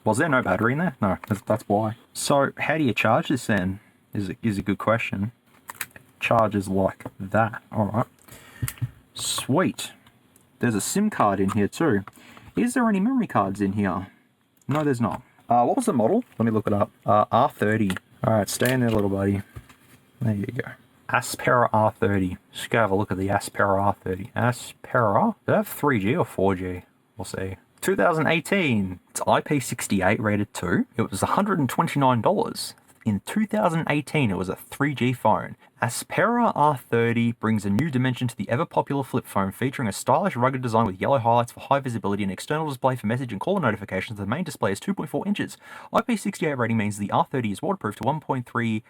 Was there no battery in there? No, that's why. So how do you charge this then? Is a good question. It charges like that. All right. Sweet. There's a SIM card in here too. Is there any memory cards in here? No, there's not. What was the model? Let me look it up. R30. All right, stay in there, little buddy. There you go. Aspera R30. Just go have a look at the Aspera R30. Aspera? Did I have 3G or 4G? We'll see. 2018. It's IP68 rated 2. It was $129. In 2018, it was a 3G phone. Aspera R30 brings a new dimension to the ever-popular flip phone, featuring a stylish, rugged design with yellow highlights for high visibility and external display for message and caller notifications. The main display is 2.4 inches. IP68 rating means the R30 is waterproof to 1.3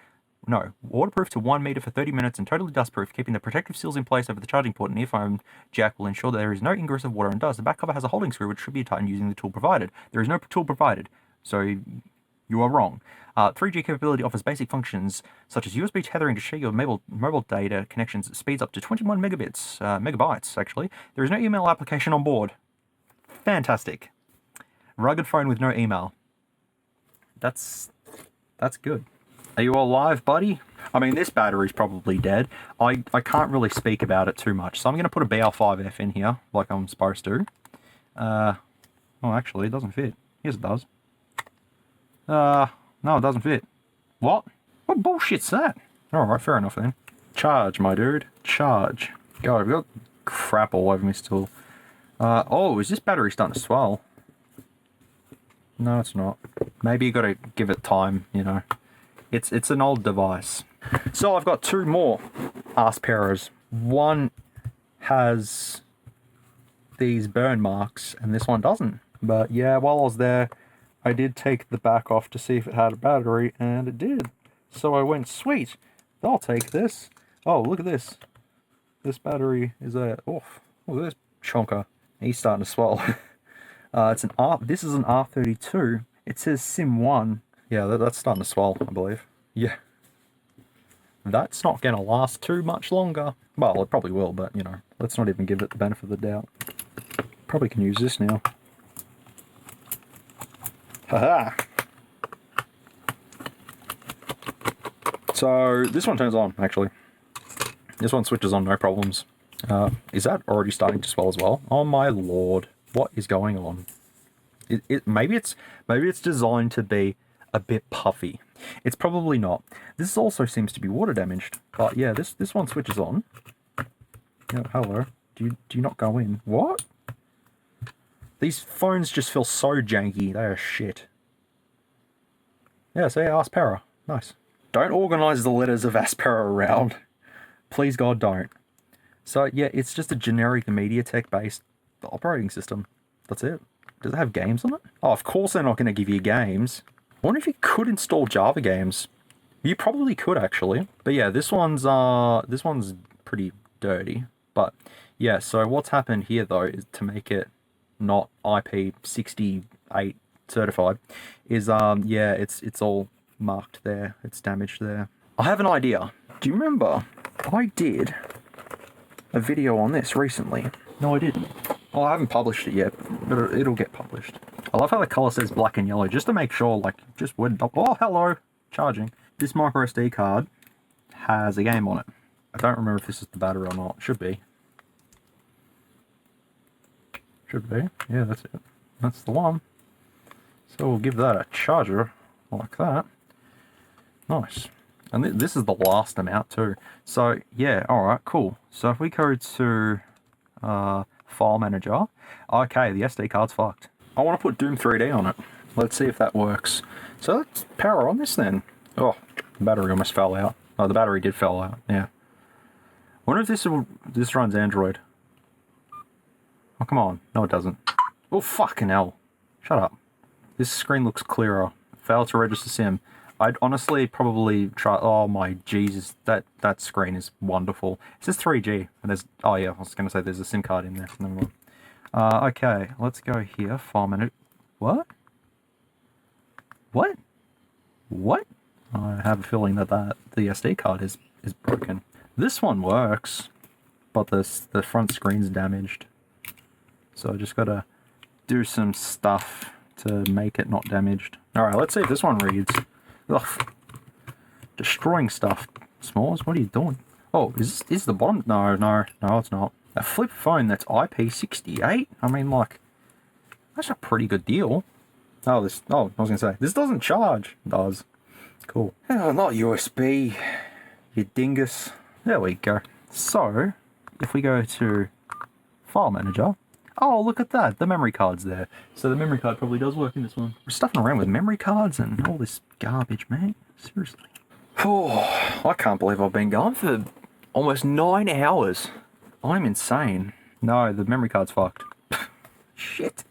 waterproof to 1 meter for 30 minutes and totally dustproof, keeping the protective seals in place over the charging port and earphone jack will ensure that there is no ingress of water and dust. The back cover has a holding screw which should be tightened using the tool provided. There is no tool provided, so you are wrong. 3G capability offers basic functions such as USB tethering to share your mobile data connections at speeds up to 21 megabytes actually. There is no email application on board. Fantastic. Rugged phone with no email. That's good. Are you all live, buddy? I mean, this battery's probably dead. I can't really speak about it too much, so I'm going to put a BL5F in here, like I'm supposed to. Oh, actually, it doesn't fit. Yes, it does. No, it doesn't fit. What? What bullshit's that? Alright, fair enough then. Charge, my dude. Charge. God, I've got crap all over me still. Oh, is this battery starting to swell? No, it's not. Maybe you got to give it time, you know. It's an old device. So I've got two more Asperas. One has these burn marks and this one doesn't. But yeah, while I was there, I did take the back off to see if it had a battery, and it did. So I went, sweet, I'll take this. Oh, look at this. This battery is a, oh, look at this chonker. He's starting to swell. This is an R32. It says SIM1. Yeah, that's starting to swell, I believe. Yeah. That's not going to last too much longer. Well, it probably will, but, you know, let's not even give it the benefit of the doubt. Probably can use this now. Haha! So, this one turns on, actually. This one switches on, no problems. Is that already starting to swell as well? Oh my lord. What is going on? Maybe it's designed to be a bit puffy. It's probably not. This also seems to be water damaged. But yeah, this one switches on. Yeah, hello. Do you not go in? What? These phones just feel so janky. They are shit. Yeah, see, Aspera. Nice. Don't organise the letters of Aspera around. Please God, don't. So yeah, it's just a generic MediaTek based operating system. That's it. Does it have games on it? Oh, of course they're not going to give you games. I wonder if you could install Java games. You probably could actually. But yeah, this one's pretty dirty. But yeah, so what's happened here though is to make it not IP68 certified is yeah, it's all marked there. It's damaged there. I have an idea. Do you remember I did a video on this recently? No, I didn't. Well, I haven't published it yet, but it'll get published. I love how the color says black and yellow, just to make sure, like, just word up. Oh, hello, charging. This micro SD card has a game on it. I don't remember if this is the battery or not. Should be. Should be. Yeah, that's it. That's the one. So we'll give that a charger like that. Nice. And this is the last amount too. So yeah, alright, cool. So if we go to File Manager, okay, the SD card's fucked. I want to put Doom 3D on it. Let's see if that works. So let's power on this then. Oh, the battery almost fell out. Oh, the battery did fall out, yeah. I wonder if this runs Android. Oh, come on. No, it doesn't. Oh, fucking hell. Shut up. This screen looks clearer. Failed to register SIM. I'd honestly probably try... Oh my Jesus, that screen is wonderful. It says 3G, and there's... Oh yeah, I was going to say there's a SIM card in there. Never mind. Okay, let's go here. File Manager. What? What? What? I have a feeling that the SD card is broken. This one works, but the front screen's damaged. So I just got to do some stuff to make it not damaged. Alright, let's see if this one reads. Ugh. Destroying stuff. SMOOREZ, what are you doing? Oh, is the bottom? No, it's not. A flip phone that's IP68? I mean, like, that's a pretty good deal. Oh, I was going to say, this doesn't charge. It does. Cool. Oh, not USB, you dingus. There we go. So, if we go to File Manager, oh, look at that. The memory card's there. So the memory card probably does work in this one. We're stuffing around with memory cards and all this garbage, man. Seriously. Oh, I can't believe I've been going for almost 9 hours. I'm insane. No, the memory card's fucked. Shit.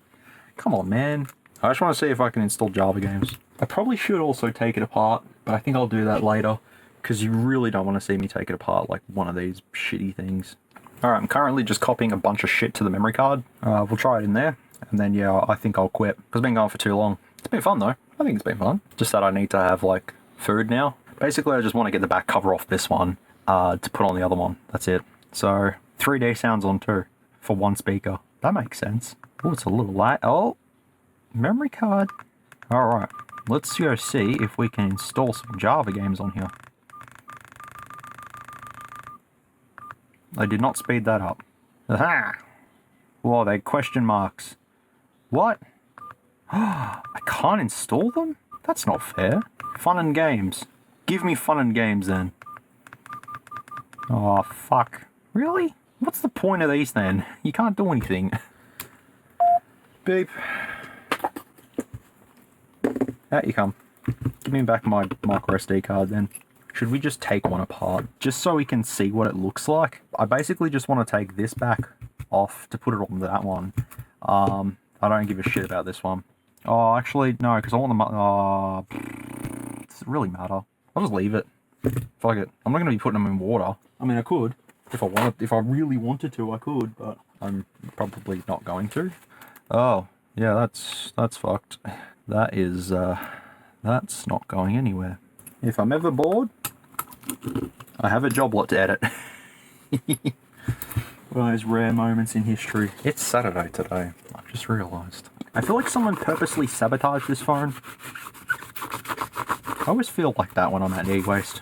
Come on, man. I just want to see if I can install Java games. I probably should also take it apart, but I think I'll do that later. because you really don't want to see me take it apart like one of these shitty things. Alright, I'm currently just copying a bunch of shit to the memory card. We'll try it in there, and then yeah, I think I'll quit. Because it's been going for too long. It's been fun though. I think it's been fun. Just that I need to have like food now. Basically, I just want to get the back cover off this one to put on the other one. That's it. So 3D sounds on too for one speaker. That makes sense. Oh, it's a little light. Oh, memory card. Alright, let's go see if we can install some Java games on here. I did not speed that up. Aha! Whoa, they question marks. What? I can't install them? That's not fair. Fun and games. Give me fun and games then. Oh, fuck. Really? What's the point of these then? You can't do anything. Beep. Out you come. Give me back my micro SD card then. Should we just take one apart? Just so we can see what it looks like. I basically just want to take this back off to put it on that one. I don't give a shit about this one. Oh, actually, no, because I want the... does it really matter? I'll just leave it. Fuck it. I'm not going to be putting them in water. I mean, I could. If I really wanted to, I could, but I'm probably not going to. Oh, yeah, that's fucked. That is, that's not going anywhere. If I'm ever bored, I have a joblet to edit. One of those rare moments in history. It's Saturday today, I've just realised. I feel like someone purposely sabotaged this phone. I always feel like that when I'm at EWaste.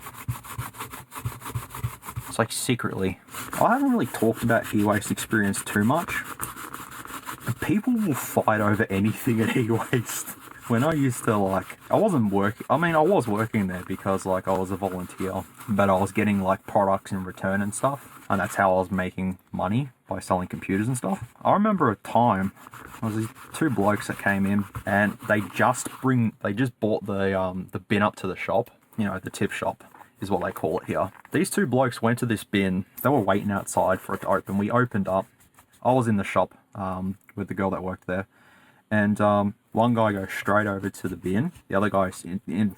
It's like secretly. I haven't really talked about EWaste experience too much. But people will fight over anything at EWaste. When I used to like, I wasn't working, I mean I was working there because like I was a volunteer, but I was getting like products in return and stuff, and that's how I was making money, by selling computers and stuff. I remember a time, there was these two blokes that came in and they just bought the bin up to the shop, you know, the tip shop is what they call it here. These two blokes went to this bin, they were waiting outside for it to open. We opened up, I was in the shop with the girl that worked there. And one guy goes straight over to the bin. The other guy, in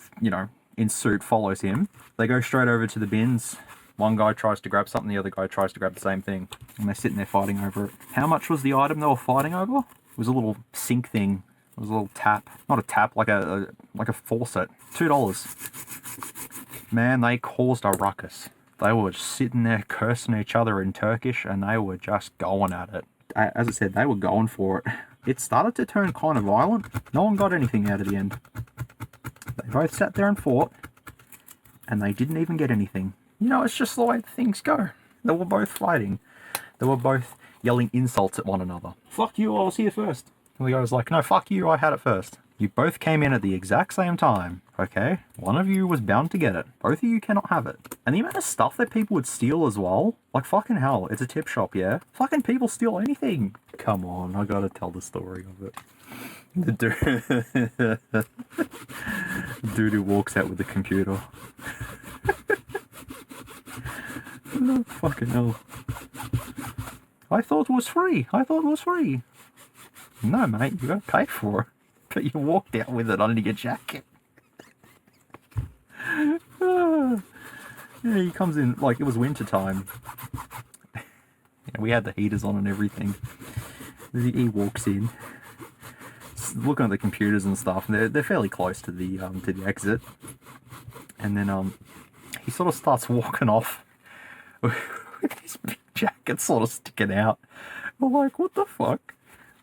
suit, follows him. They go straight over to the bins. One guy tries to grab something, the other guy tries to grab the same thing. And they're sitting there fighting over it. How much was the item they were fighting over? It was a little sink thing. It was a little tap. Not a tap, like a faucet. $2. Man, they caused a ruckus. They were sitting there cursing each other in Turkish, and they were just going at it. As I said, they were going for it. It started to turn kind of violent. No one got anything out of the end. They both sat there and fought, and they didn't even get anything. You know, it's just the way things go. They were both fighting. They were both yelling insults at one another. Fuck you, I was here first. And the guy was like, no, fuck you, I had it first. You both came in at the exact same time, okay? One of you was bound to get it. Both of you cannot have it. And the amount of stuff that people would steal as well, like fucking hell, it's a tip shop, yeah? Fucking people steal anything. Come on, I gotta tell the story of it. The dude who walks out with the computer. Oh, fucking hell. I thought it was free. No, mate, you gotta pay for it. But you walked out with it under your jacket. Yeah, he comes in, like, it was winter time. Yeah, we had the heaters on and everything. He walks in, looking at the computers and stuff, and they're fairly close to the exit. And then he sort of starts walking off with his big jacket sort of sticking out. We're like, what the fuck?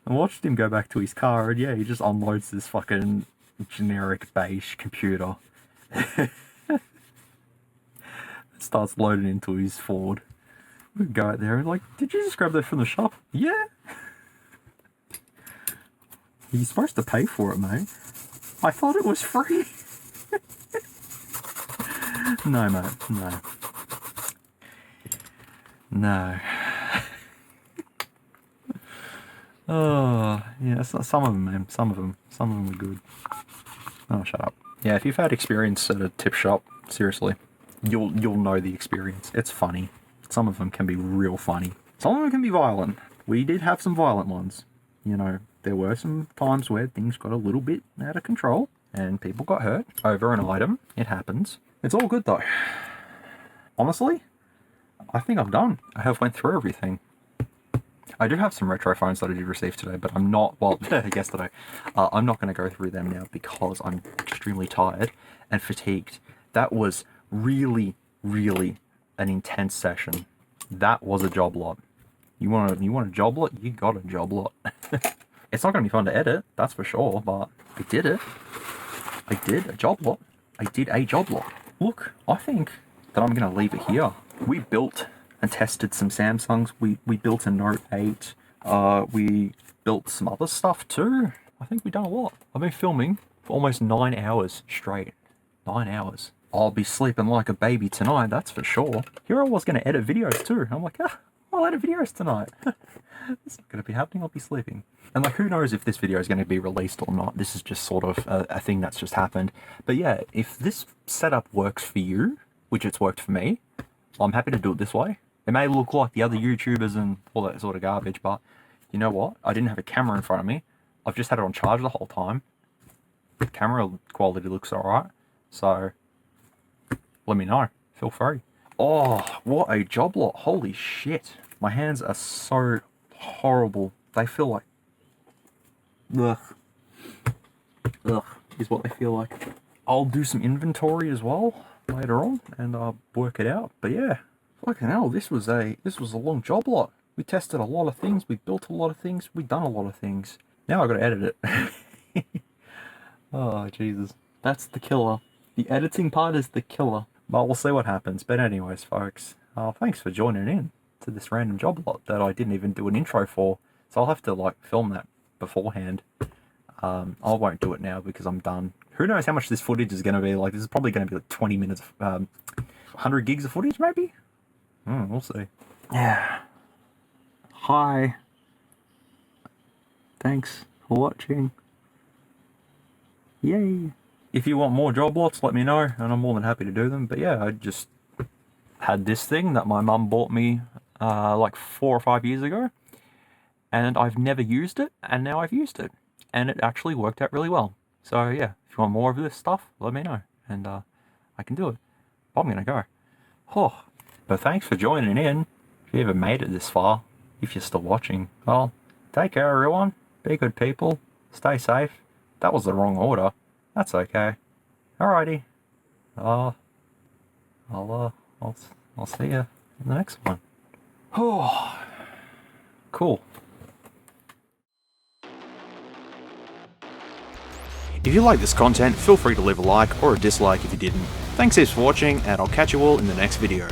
I watched him go back to his car, and yeah, he just unloads this fucking generic beige computer. Starts loading into his Ford. We go out there and like, did you just grab that from the shop? Yeah. You're supposed to pay for it, mate. I thought it was free. No, mate, no. No. Oh, yeah, some of them, man. Some of them were good. Oh, shut up. Yeah, if you've had experience at a tip shop, seriously, you'll know the experience. It's funny. Some of them can be real funny. Some of them can be violent. We did have some violent ones. You know, there were some times where things got a little bit out of control and people got hurt over an item. It happens. It's all good though. honestly, I think I'm done. I have went through everything. I do have some retro phones that I did receive today, but I'm not, well, yesterday. I'm not going to go through them now because I'm extremely tired and fatigued. That was really, really an intense session. That was a job lot. You want a job lot? You got a job lot. It's not going to be fun to edit, that's for sure, but I did it. I did a job lot. I did a job lot. Look, I think that I'm going to leave it here. We built and tested some Samsungs. We built a Note 8. We built some other stuff too. I think we've done a lot. I've been filming for almost 9 hours straight. 9 hours. I'll be sleeping like a baby tonight, that's for sure. Here I was going to edit videos too. I'm like, I'll edit videos tonight. It's not going to be happening, I'll be sleeping. And like, who knows if this video is going to be released or not. This is just sort of a thing that's just happened. But yeah, if this setup works for you, which it's worked for me, I'm happy to do it this way. It may look like the other YouTubers and all that sort of garbage, but you know what? I didn't have a camera in front of me. I've just had it on charge the whole time. The camera quality looks alright. So, let me know. Feel free. Oh, what a job lot. Holy shit. My hands are so horrible. They feel like... Ugh. Ugh, is what they feel like. I'll do some inventory as well later on and work it out. But yeah. Fucking hell, this was a long job lot. We tested a lot of things, we built a lot of things, we done a lot of things. Now I gotta edit it. Oh, Jesus. That's the killer. The editing part is the killer. But we'll see what happens. But anyways, folks, thanks for joining in to this random job lot that I didn't even do an intro for. So I'll have to, like, film that beforehand. I won't do it now because I'm done. Who knows how much this footage is gonna be? Like, this is probably gonna be like 20 minutes, 100 gigs of footage, maybe? We'll see. Yeah. Hi. Thanks for watching. Yay. If you want more job lots, let me know, and I'm more than happy to do them. But yeah, I just had this thing that my mum bought me like 4 or 5 years ago, and I've never used it, and now I've used it, and it actually worked out really well. So yeah, if you want more of this stuff, let me know, and I can do it. I'm gonna go. Oh. But thanks for joining in. If you ever made it this far, if you're still watching, well, take care everyone. Be good people. Stay safe. That was the wrong order. That's okay. Alrighty. I'll see you in the next one. Oh, cool. If you like this content, feel free to leave a like or a dislike if you didn't. Thanks heaps for watching, and I'll catch you all in the next video.